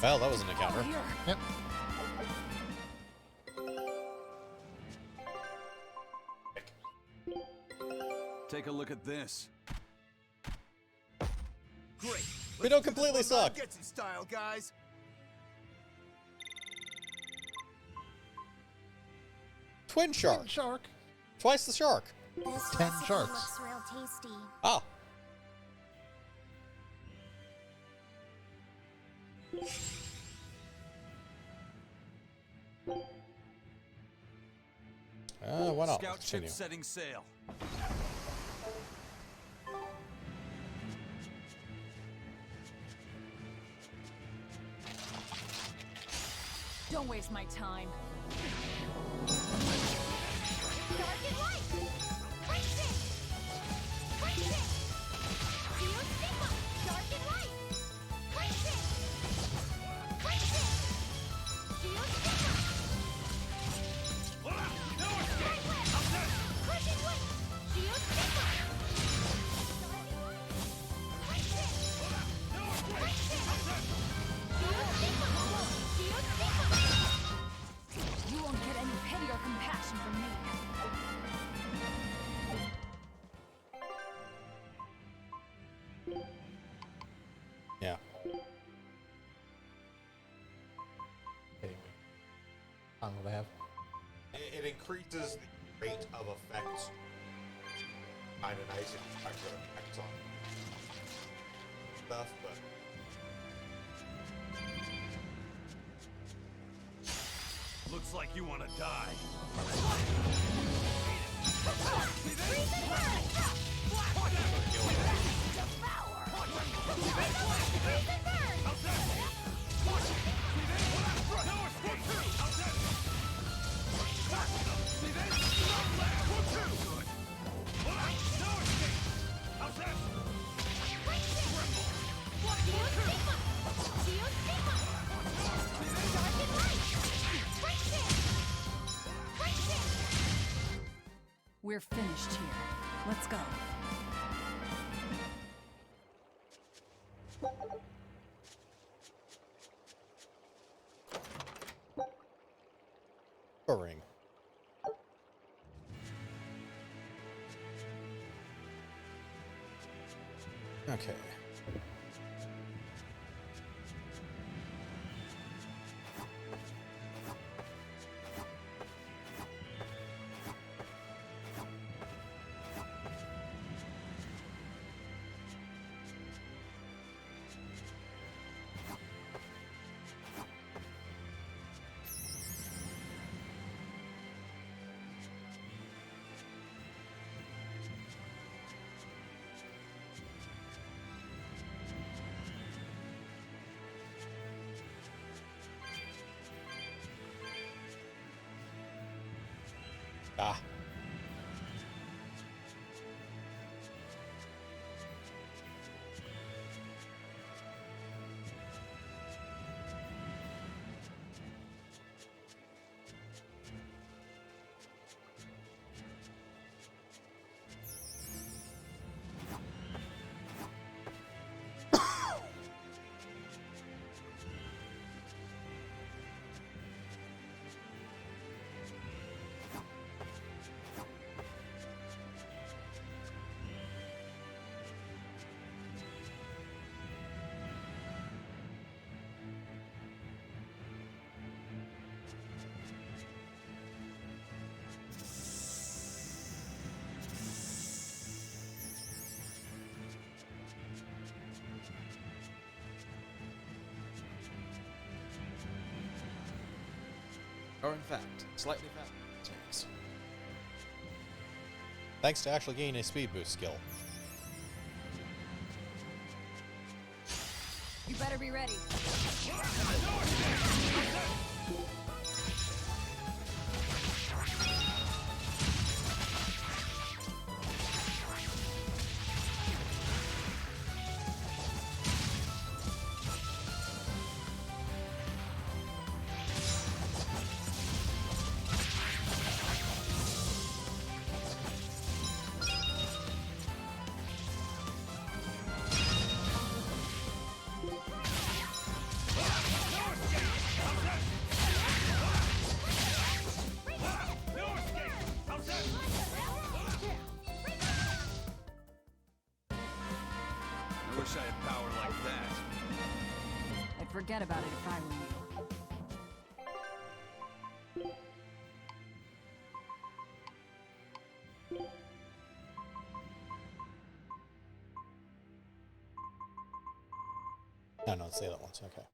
hell, that was an encounter. Yep. Take a look at this. Great. We don't completely suck. Get some style, guys. Twin shark. Twin shark. Twice the shark. This 10 recipe sharks. looks real tasty. Ah. Why not? Scout Let's ship continue. setting sail. Don't waste my time. Dark and light! Crazy! Crazy! Geo Stigma! Dark and light! Crazy! Crazy! Geo Stigma! Great Whip! Crushing Whip! Geo Stigma! Crazy! Crazy! Geo Stigma! Geo Stigma! You won't get any pity or compassion from me. Yeah. Anyway. I don't know what I have. It increases the rate of effects. Kind of nice if you check the effects on stuff, but Looks like you want to die. Freeze and burn! Devour! Freeze and burn! Geo Stigma! Geo Stigma! Dark and light! Crazy! Crazy! We're finished here. Let's go. A ring. Okay. Ah. Or in fact, slightly faster. Thanks. Thanks to actually gaining a speed boost skill. You better be ready. with that. I'd forget about it if I were you. No, it's the other ones. Okay.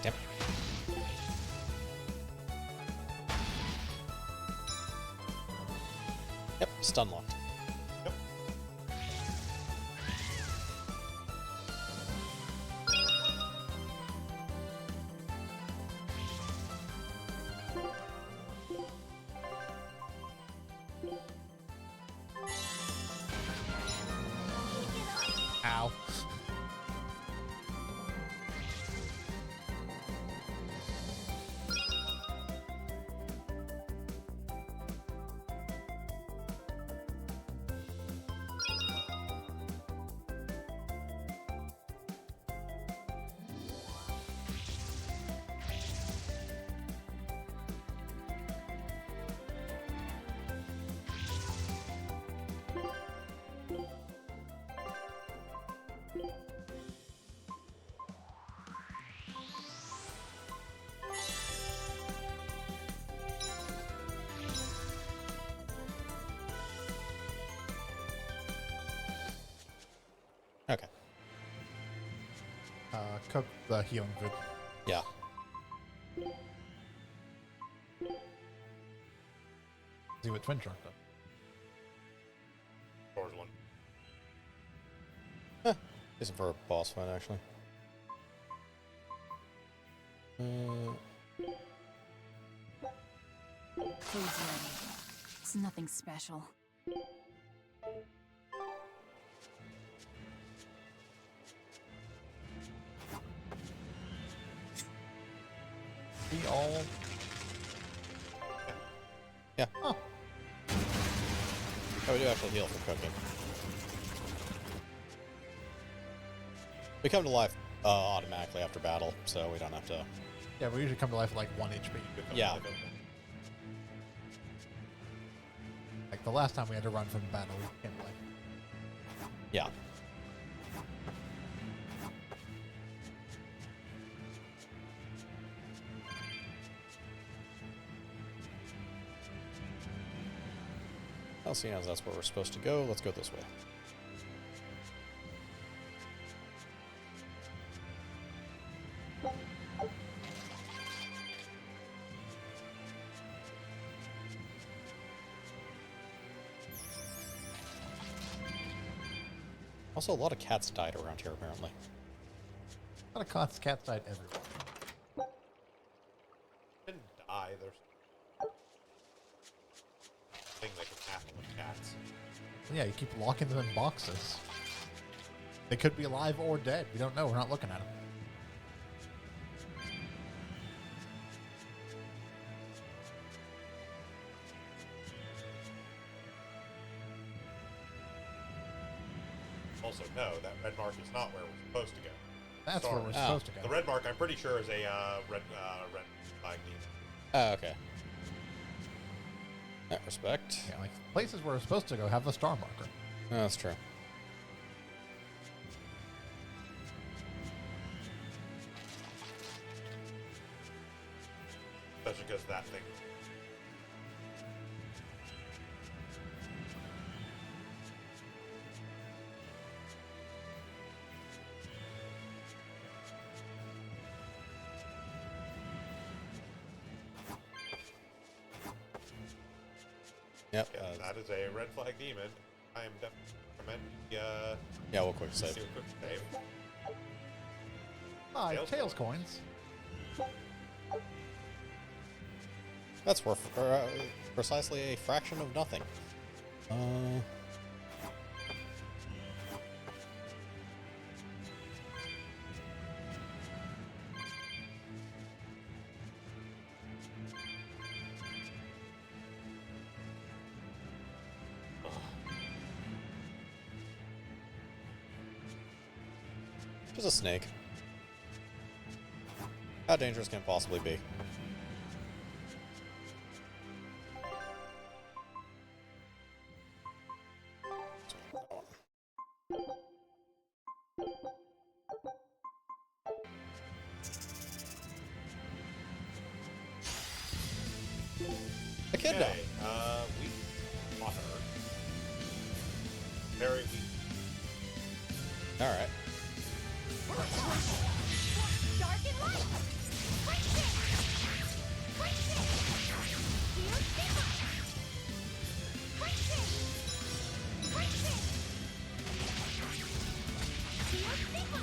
Yep. Yep, stun locked. Yep. Ow. Okay. Cook the healing food. Yeah. See what Twin Shark does. Forward one. Isn't for a boss fight, actually. Food's ready. It's nothing special. We all. Yeah. Oh. Oh, we do actually heal for cooking. We come to life automatically after battle, so we don't have to. Yeah, we usually come to life with like 1 HP. Yeah. Like the last time we had to run from battle, we came to life. Yeah. Well, seeing as that's where we're supposed to go, let's go this way. Also, a lot of cats died around here, apparently. A lot of cats died everywhere. chests. Yeah, you keep locking them in boxes. They could be alive or dead. We don't know. We're not looking at them. Also, no, that red mark is not where we're supposed to go. That's where we're supposed to go. The red mark, I'm pretty sure, is a red flag demon. Oh, okay. That respect. Yeah, like places where we're supposed to go have a star marker. Oh, that's true. Especially because that thing. Yep. Yeah, that is a red flag demon. I am definitely recommending yeah, we'll quick save. do a quick save. Tails coins. That's worth precisely a fraction of nothing. Just a snake. How dangerous can it possibly be? Echidna. Okay, weak water. Very weak. Alright. Dark and light! Break it! Break it! Heal Sigma! Break it! Break it! Heal Sigma!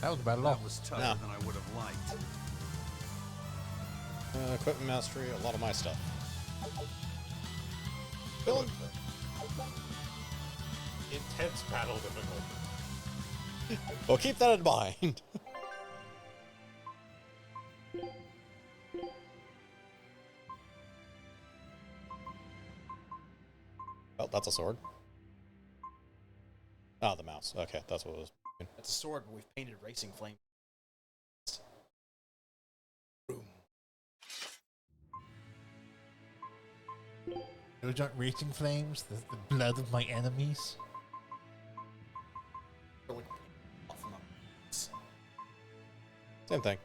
That was bad at all. That was tougher than I would have liked. Equipment mastery, a lot of my stuff. Intense battle difficulty. Well, keep that in mind. Oh, that's a sword. Ah, the mouse. Okay, that's what it was. That's a sword, but we've painted racing flame. Those aren't racing flames, the blood of my enemies. Same thing.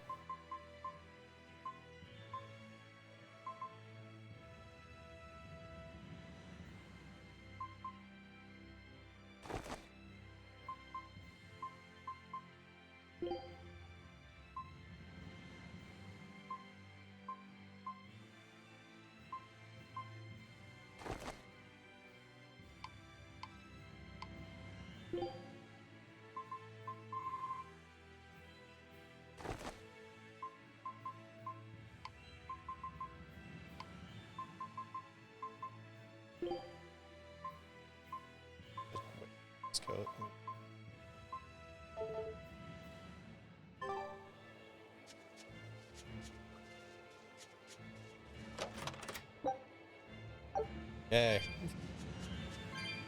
Yay.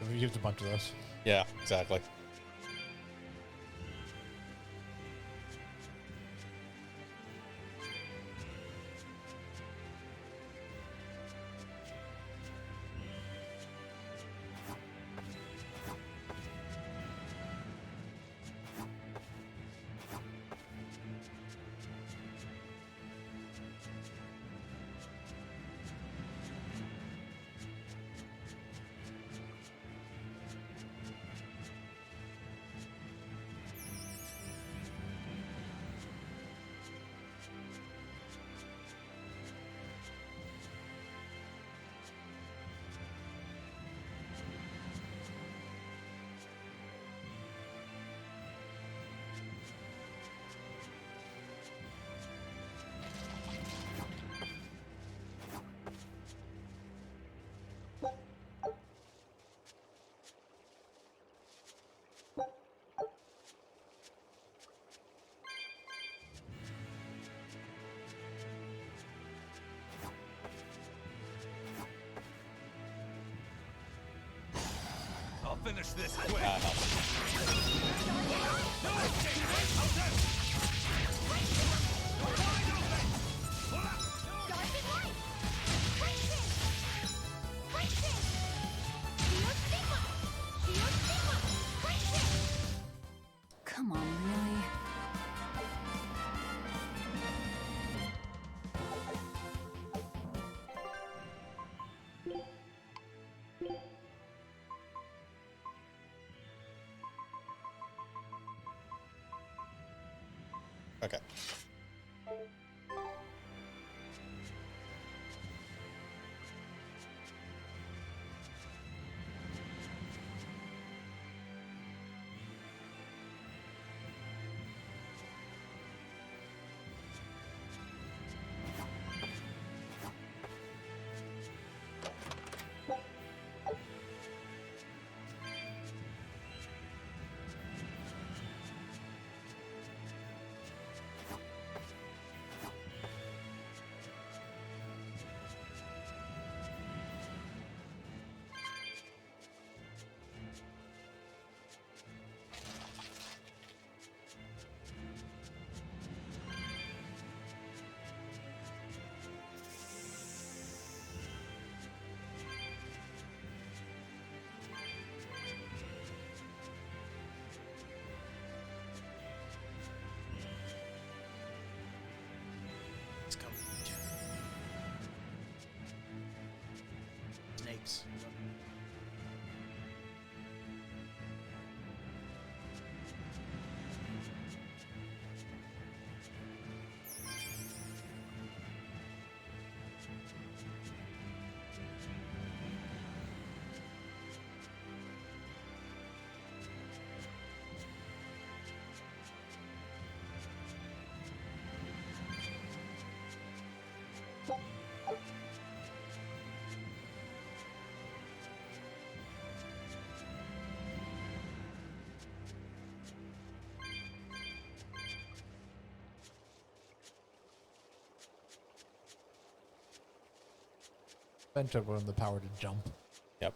We used a bunch of those. Yeah, exactly. I'll finish this quick. Come on, really? Okay. It's coming. Snakes. Eventually, we'll have the power to jump. Yep.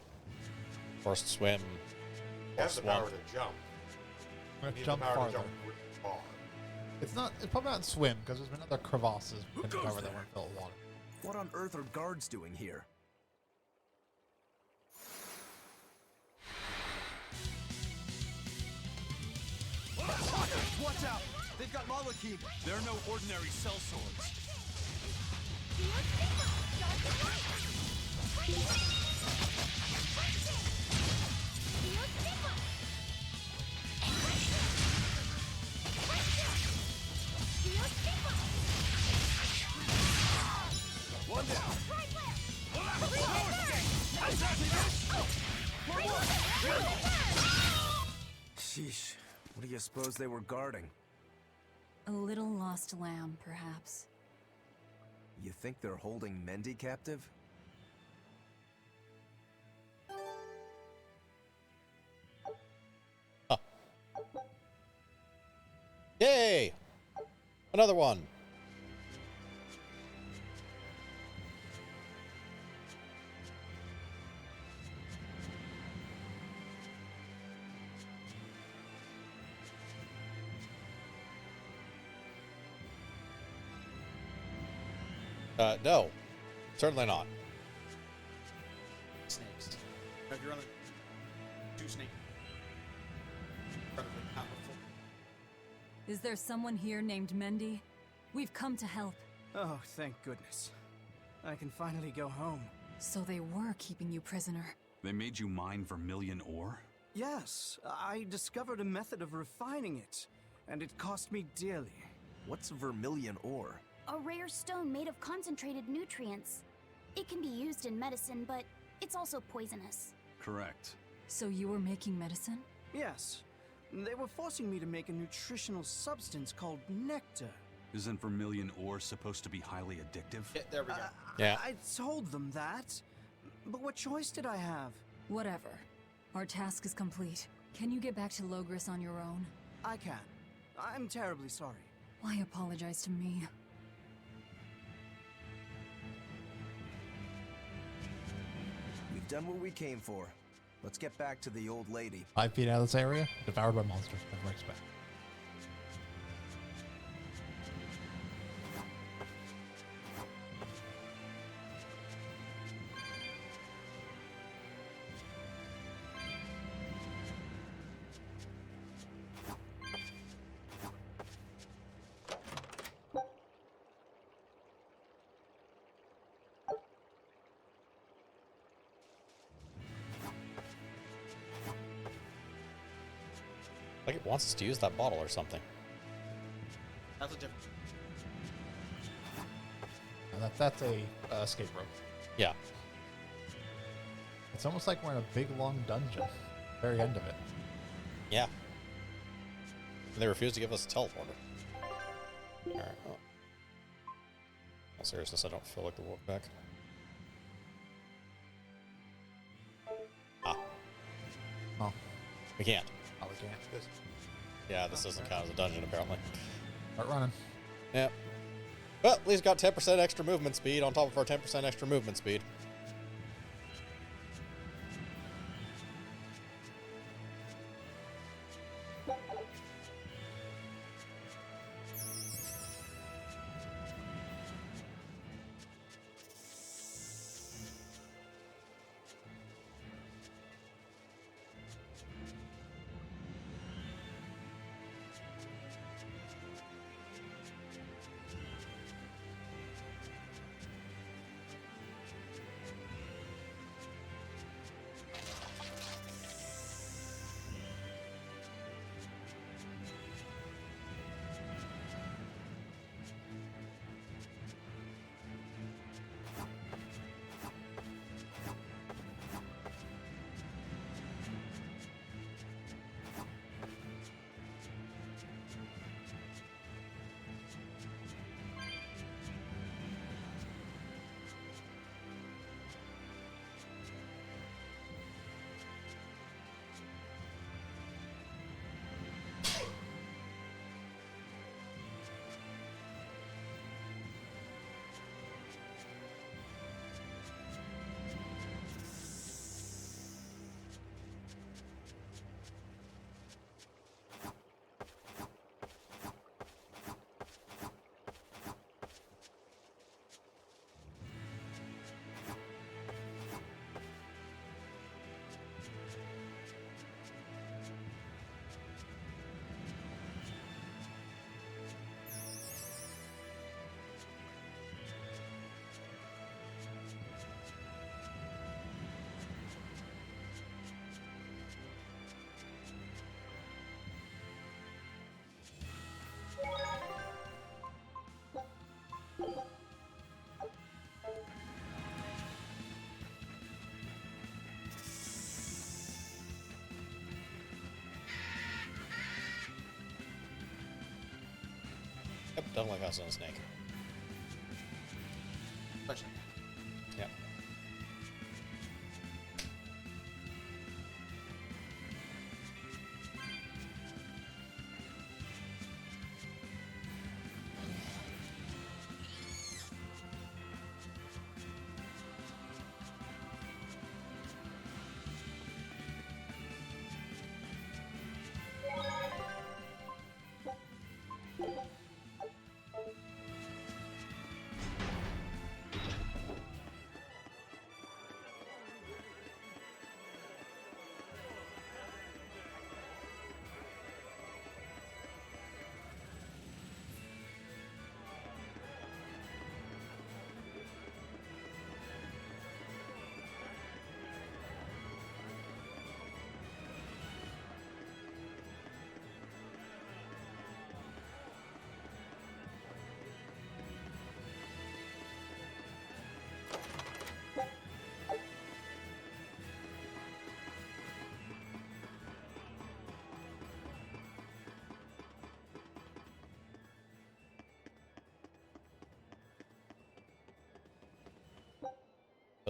First swim. You Or have the power swamp. to jump. You Let's need jump the power farther. to jump really far. It's not. It's probably not swim because there's been other crevasses in the cover that weren't filled with water. What on earth are guards doing here? Watch out! They've got Malachim! They're no ordinary cell swords. One down. Sheesh. What do you suppose they were guarding? A little lost lamb, perhaps. You think they're holding Mendy captive? Yay! Another one. No. Certainly not. Snakes. If you're on a two snake, incredibly powerful. Is there someone here named Mendy? We've come to help. Oh, thank goodness. I can finally go home. So they were keeping you prisoner. They made you mine vermilion ore? Yes, I discovered a method of refining it, and it cost me dearly. What's vermilion ore? A rare stone made of concentrated nutrients. It can be used in medicine, but it's also poisonous. Correct. So you were making medicine? Yes. They were forcing me to make a nutritional substance called nectar. Isn't vermilion ore supposed to be highly addictive? Yeah, there we go. Yeah. I told them that. But what choice did I have? Whatever. Our task is complete. Can you get back to Logris on your own? I can. I'm terribly sorry. Why apologize to me? We've done what we came for. Let's get back to the old lady. 5 feet out of this area, devoured by monsters. Never expect. Like it wants us to use that bottle or something. That's a different. That's a escape rope. Yeah. It's almost like we're in a big long dungeon. Very end of it. Yeah. And they refuse to give us a teleporter. Alright. Oh. All seriousness, I don't feel like the walk back. Ah. Oh. We can't. Oh, we can't. Yeah, this doesn't count as a dungeon, apparently. Start running. Yep. Well, at least got 10% extra movement speed on top of our 10% extra movement speed. Yep, definitely got some snake. Question. Yep.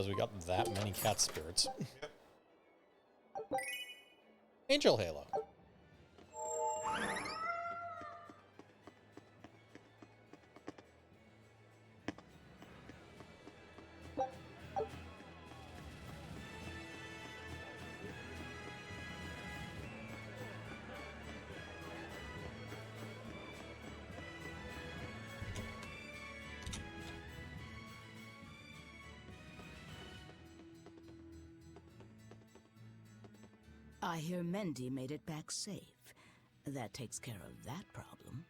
because we got that many cat spirits. Yep. Angel Halo. I hear Mendy made it back safe. That takes care of that problem.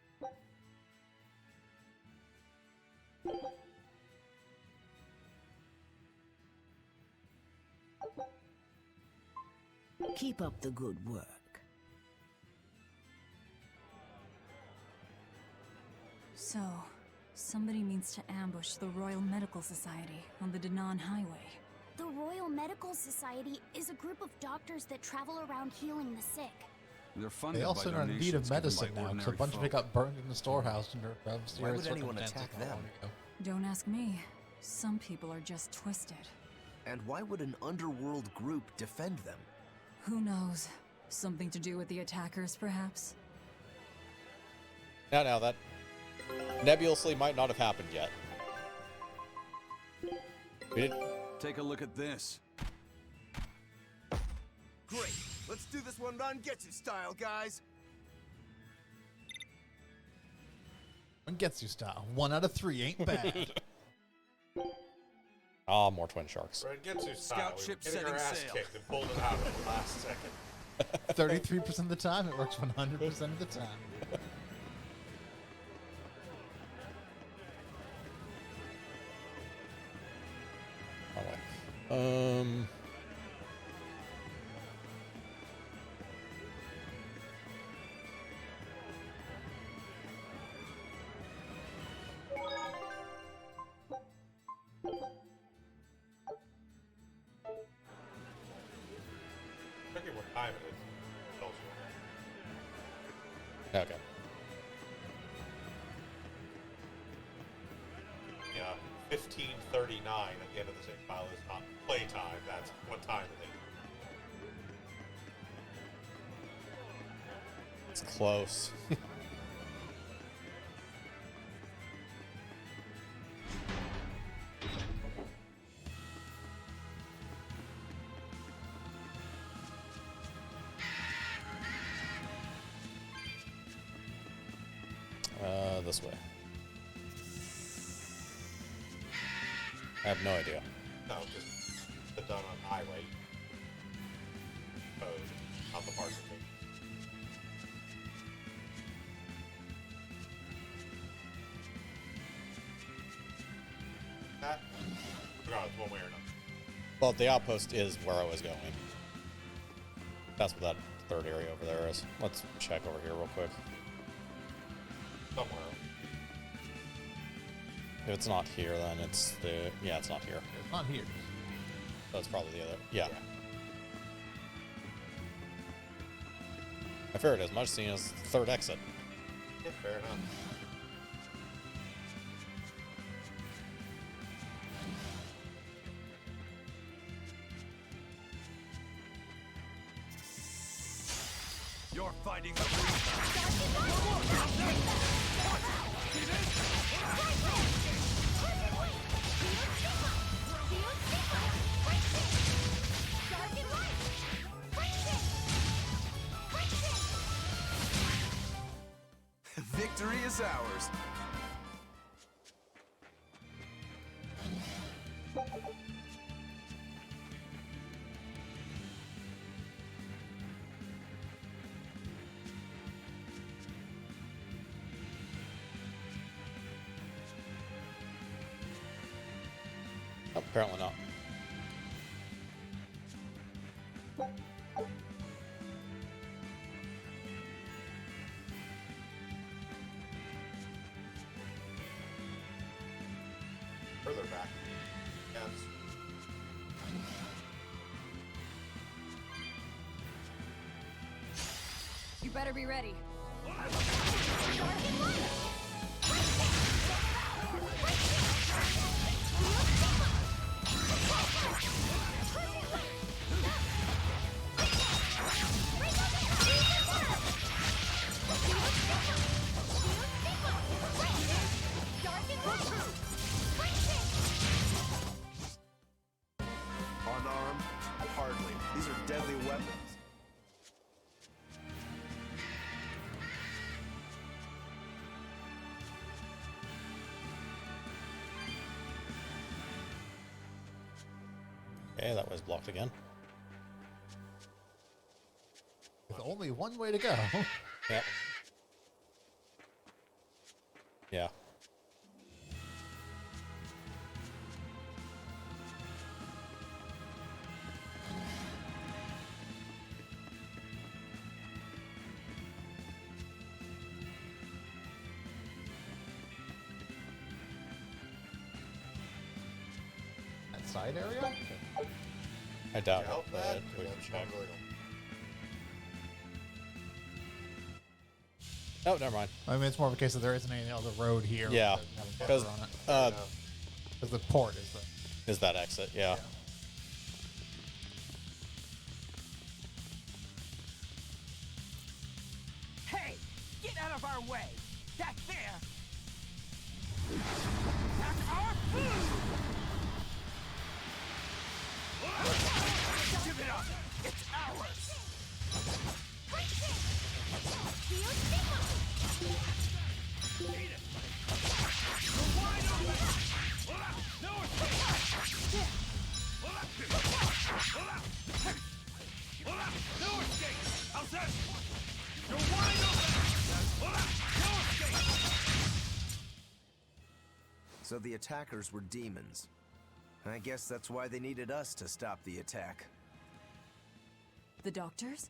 Keep up the good work. So, somebody means to ambush the Royal Medical Society on the Danan Highway. The Royal Medical Society is a group of doctors that travel around healing the sick. They're funded They also by are in need donations of given medicine by now, because a ordinary bunch of it folk. got burned in the storehouse under Why would mysterious anyone circumstances attack not them? long ago. Don't ask me. Some people are just twisted. And why would an underworld group defend them? Who knows? Something to do with the attackers, perhaps? Now, that nebulously might not have happened yet. We did. Take a look at this. Great. Let's do this one Rangetsu style, guys. One gets you style. 1 out of 3 ain't bad. Ah, more twin sharks. Rangetsu style. Scout We ship were getting our setting ass sail. kicked and pulled it out at the last second. 33% of the time, it works 100% of the time. Um. Checking what time it is. Tells you. Okay. Yeah, 15:39 at the end of the same file is not playtime. That's what time it is. It's close. This way. I have no idea. No, just the done on highway code, not the parts of it. That? Regardless, one way or another. Well, the outpost is where I was going. That's what that third area over there is. Let's check over here real quick. Somewhere. If it's not here, then it's the... Yeah, it's not here. It's not here. So it's probably the other... Yeah. I figured as much, seeing as the third exit. Yeah, fair enough. You're fighting the Victory is ours. Oh, apparently not. Further back. Yes. You better be ready. deadly weapons. Okay, that was blocked again. With only one way to go. Yep. Yeah. That side area? I doubt Doubt it, that, but we can that's check. not legal. Oh, never mind. I mean, it's more of a case that there isn't any other road here. Yeah, because the port is that exit. Yeah. Hey, get out of our way! That there! That's our food! Give it up! It's ours! So the attackers were demons. I guess that's why they needed us to stop the attack. The doctors?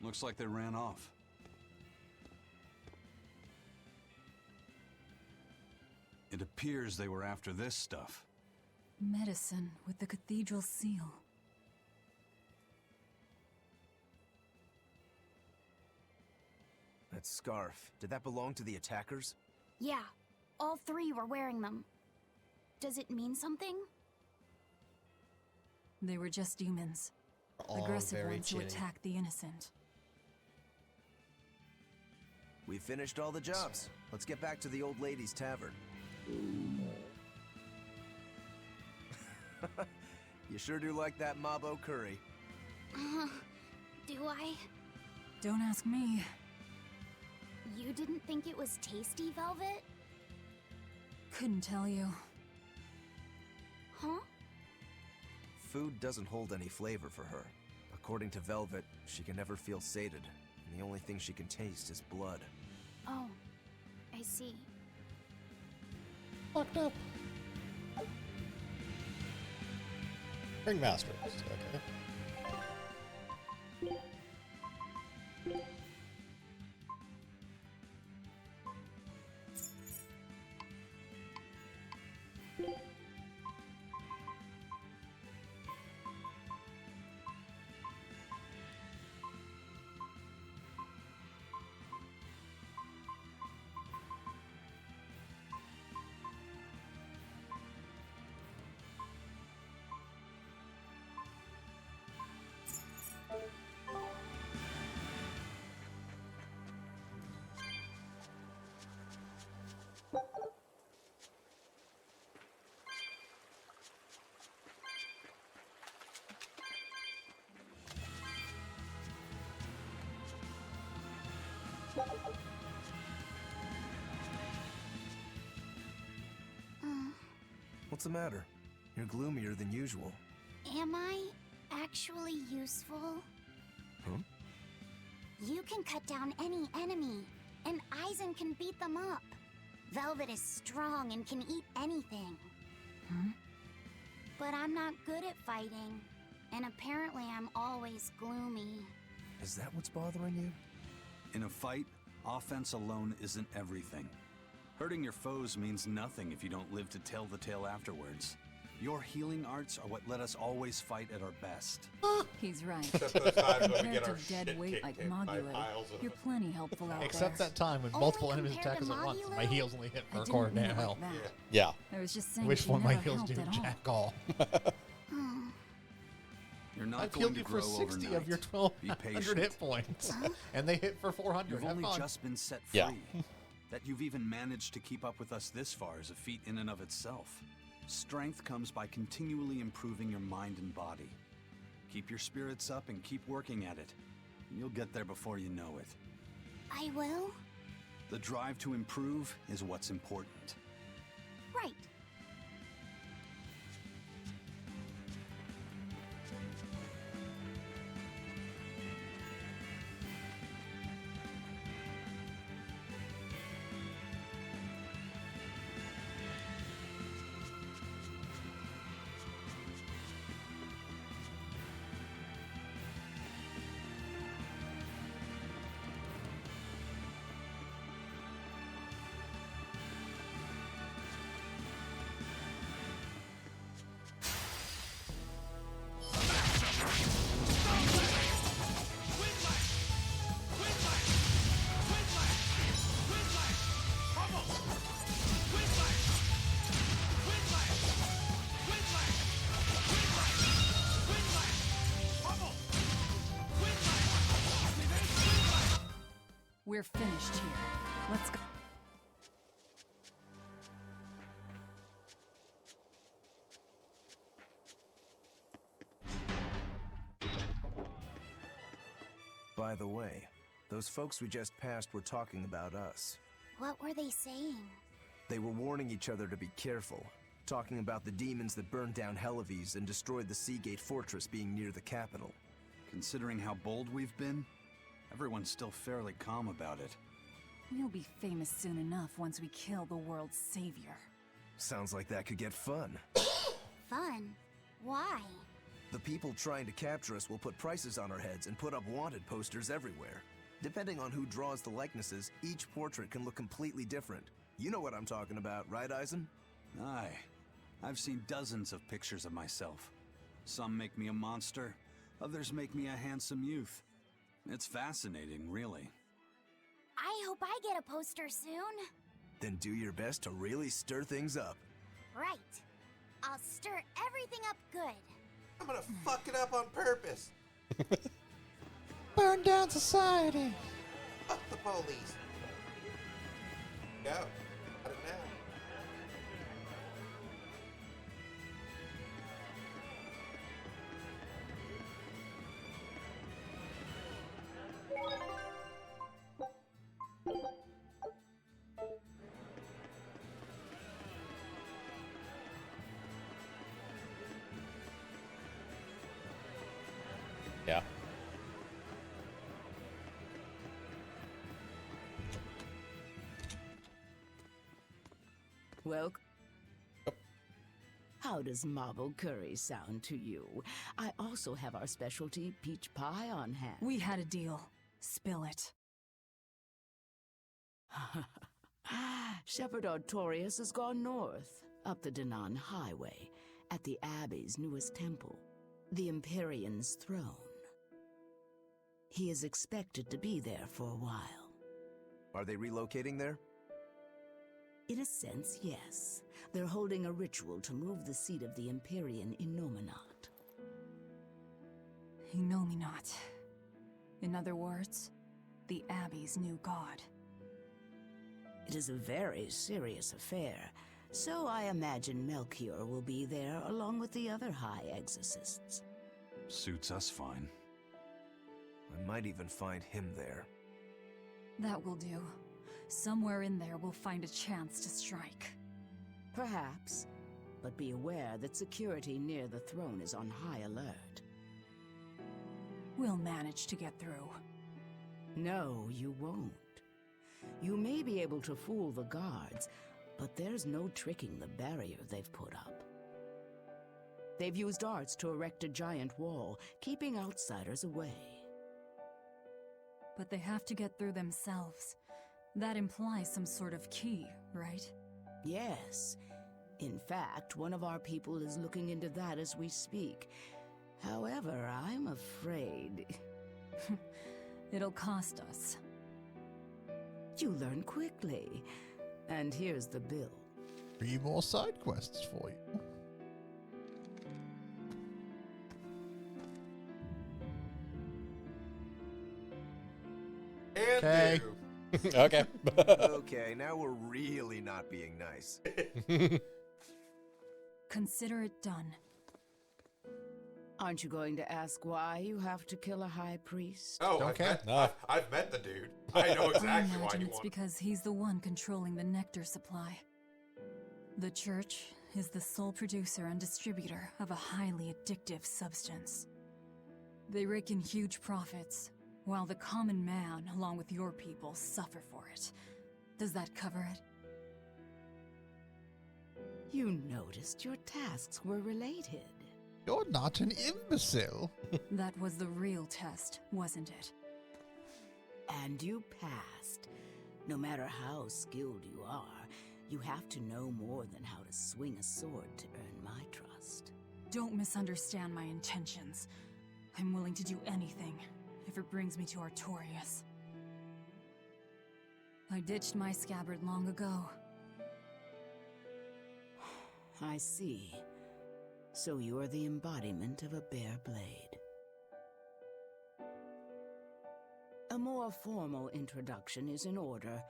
Looks like they ran off. It appears they were after this stuff. Medicine with the cathedral seal. That scarf, did that belong to the attackers? Yeah, all three were wearing them. Does it mean something? They were just demons. All Aggressive very ones who chilly. attack the innocent. We finished all the jobs. Let's get back to the old lady's tavern. You sure do like that Mabo curry. Do I? Don't ask me. You didn't think it was tasty, Velvet? Couldn't tell you. Huh? Food doesn't hold any flavor for her. According to Velvet, she can never feel sated, and the only thing she can taste is blood. Oh, I see. Fucked up. Ringmasters. Okay. What's the matter? You're gloomier than usual. Am I actually useful? Huh? You can cut down any enemy, and Eisen can beat them up. Velvet is strong and can eat anything. Hmm? But I'm not good at fighting, and apparently I'm always gloomy. Is that what's bothering you? In a fight, offense alone isn't everything. Hurting your foes means nothing if you don't live to tell the tale afterwards. Your healing arts are what let us always fight at our best. He's right. Except those times when we Compared get to our dead shit weight kicked like in by Mogula, piles of you're plenty helpful out Except there. that time when multiple enemies attack us at once. My heals only hit for a quarter mean damn it like health. that. Yeah. I was just saying Which she one my never heals helped do at jack all. You're not I've going healed to you grow for 60 overnight. of your Be 1,200 patient. hit points. And they hit for 400. You've Have only fun. just been set free. Yeah. That you've even managed to keep up with us this far is a feat in and of itself. Strength comes by continually improving your mind and body. Keep your spirits up and keep working at it. You'll get there before you know it. I will? The drive to improve is what's important. Right. We're finished here. Let's go. By the way, those folks we just passed were talking about us. What were they saying? They were warning each other to be careful, talking about the demons that burned down Helives and destroyed the Seagate Fortress being near the capital. Considering how bold we've been, everyone's still fairly calm about it. We'll be famous soon enough once we kill the world's savior. Sounds like that could get fun. Fun? Why? The people trying to capture us will put prices on our heads and put up wanted posters everywhere. Depending on who draws the likenesses, each portrait can look completely different. You know what I'm talking about, right, Eisen? Aye. I've seen dozens of pictures of myself. Some make me a monster, others make me a handsome youth. It's fascinating, really. I hope I get a poster soon. Then do your best to really stir things up. Right. I'll stir everything up good. I'm gonna fuck it up on purpose. Burn down society. Fuck the police. Go. Got it now. Yeah. Well, how does marble curry sound to you? I also have our specialty peach pie on hand. We had a deal. Spill it. Shepherd Artorias has gone north, up the Danan Highway, at the Abbey's newest temple, the Empyrean's throne. He is expected to be there for a while. Are they relocating there? In a sense, yes. They're holding a ritual to move the seat of the Empyrean in Nominat. Nominat. In other words, the Abbey's new god. It is a very serious affair, so I imagine Melchior will be there along with the other high exorcists. Suits us fine. I might even find him there. That will do. Somewhere in there we'll find a chance to strike. Perhaps, but be aware that security near the throne is on high alert. We'll manage to get through. No, you won't. You may be able to fool the guards, but there's no tricking the barrier they've put up. They've used arts to erect a giant wall, keeping outsiders away. But they have to get through themselves. That implies some sort of key, right? Yes. In fact, one of our people is looking into that as we speak. However, I'm afraid... It'll cost us. You learn quickly. And here's the bill. 3 more side quests for you. And Okay. Okay, now we're really not being nice. Consider it done. Aren't you going to ask why you have to kill a high priest? Oh, I've met the dude. I know exactly I why imagine you it's want. because he's the one controlling the nectar supply. The church is the sole producer and distributor of a highly addictive substance. They rake in huge profits, while the common man, along with your people, suffer for it. Does that cover it? You noticed your tasks were related. You're not an imbecile. That was the real test, wasn't it? And you passed. No matter how skilled you are, you have to know more than how to swing a sword to earn my trust. Don't misunderstand my intentions. I'm willing to do anything, if it brings me to Artorias. I ditched my scabbard long ago. I see. So you are the embodiment of a bare blade. A more formal introduction is in order.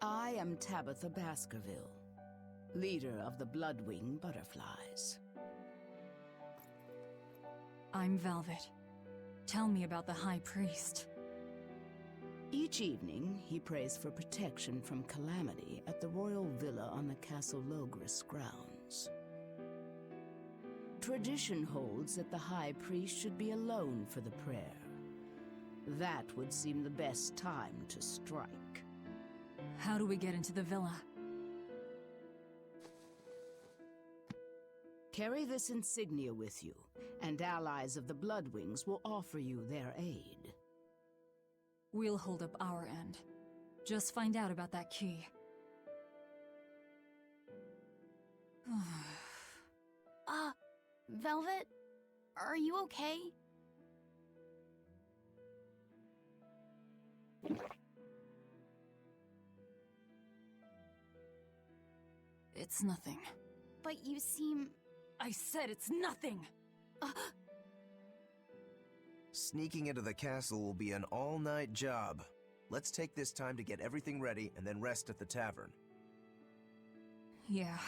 I am Tabitha Baskerville, leader of the Bloodwing Butterflies. I'm Velvet. Tell me about the High Priest. Each evening, he prays for protection from calamity at the royal villa on the Castle Logris grounds. Tradition holds that the High Priest should be alone for the prayer. That would seem the best time to strike. How do we get into the villa? Carry this insignia with you, and allies of the Bloodwings will offer you their aid. We'll hold up our end. Just find out about that key. Velvet? Are you okay? It's nothing. But you seem... I said it's nothing! Sneaking into the castle will be an all-night job. Let's take this time to get everything ready and then rest at the tavern. Yeah.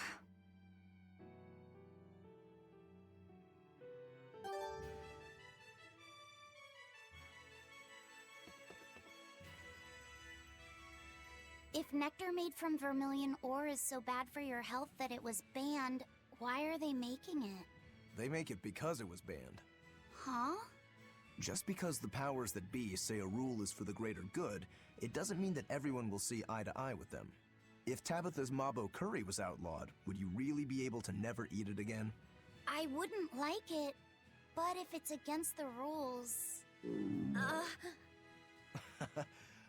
If nectar made from vermilion ore is so bad for your health that it was banned, why are they making it? They make it because it was banned. Huh? Just because the powers that be say a rule is for the greater good, it doesn't mean that everyone will see eye to eye with them. If Tabitha's Mabo curry was outlawed, would you really be able to never eat it again? I wouldn't like it, but if it's against the rules...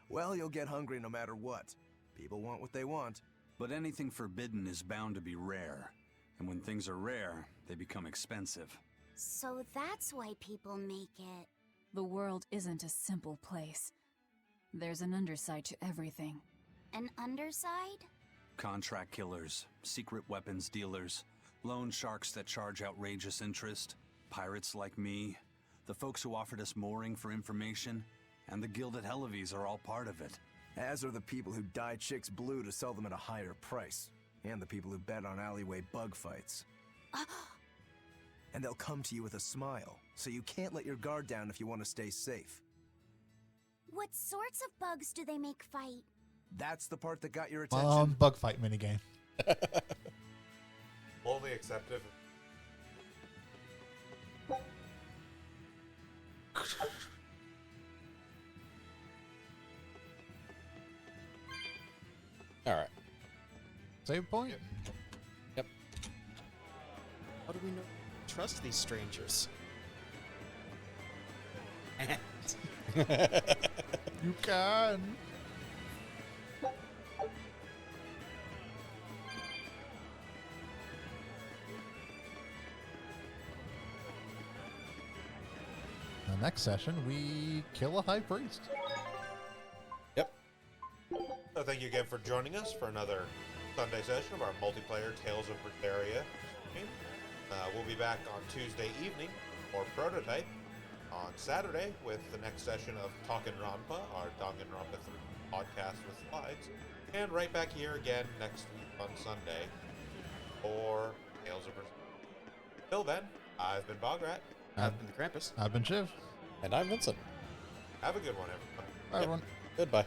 Well, you'll get hungry no matter what. People want what they want. But anything forbidden is bound to be rare. And when things are rare, they become expensive. So that's why people make it. The world isn't a simple place. There's an underside to everything. An underside? Contract killers, secret weapons dealers, loan sharks that charge outrageous interest, pirates like me, the folks who offered us mooring for information, and the guild at Helaves are all part of it. As are the people who dye chicks blue to sell them at a higher price. And the people who bet on alleyway bug fights. And they'll come to you with a smile, so you can't let your guard down if you want to stay safe. What sorts of bugs do they make fight? That's the part that got your attention. Bug fight minigame. Only accepted. All right. Save point? Yep. How do we know? Trust these strangers. You can. The next session, we kill a high priest. So thank you again for joining us for another Sunday session of our multiplayer Tales of Berseria game. We'll be back on Tuesday evening for Prototype, on Saturday with the next session of Talkin' Rampa, our Danganronpa 3 podcast with slides, and right back here again next week on Sunday for Tales of Berseria. Till then, I've been Bograt. I've been the Krampus. I've been Shiv. And I'm Vincent. Have a good one, everybody. Bye, everyone. Goodbye.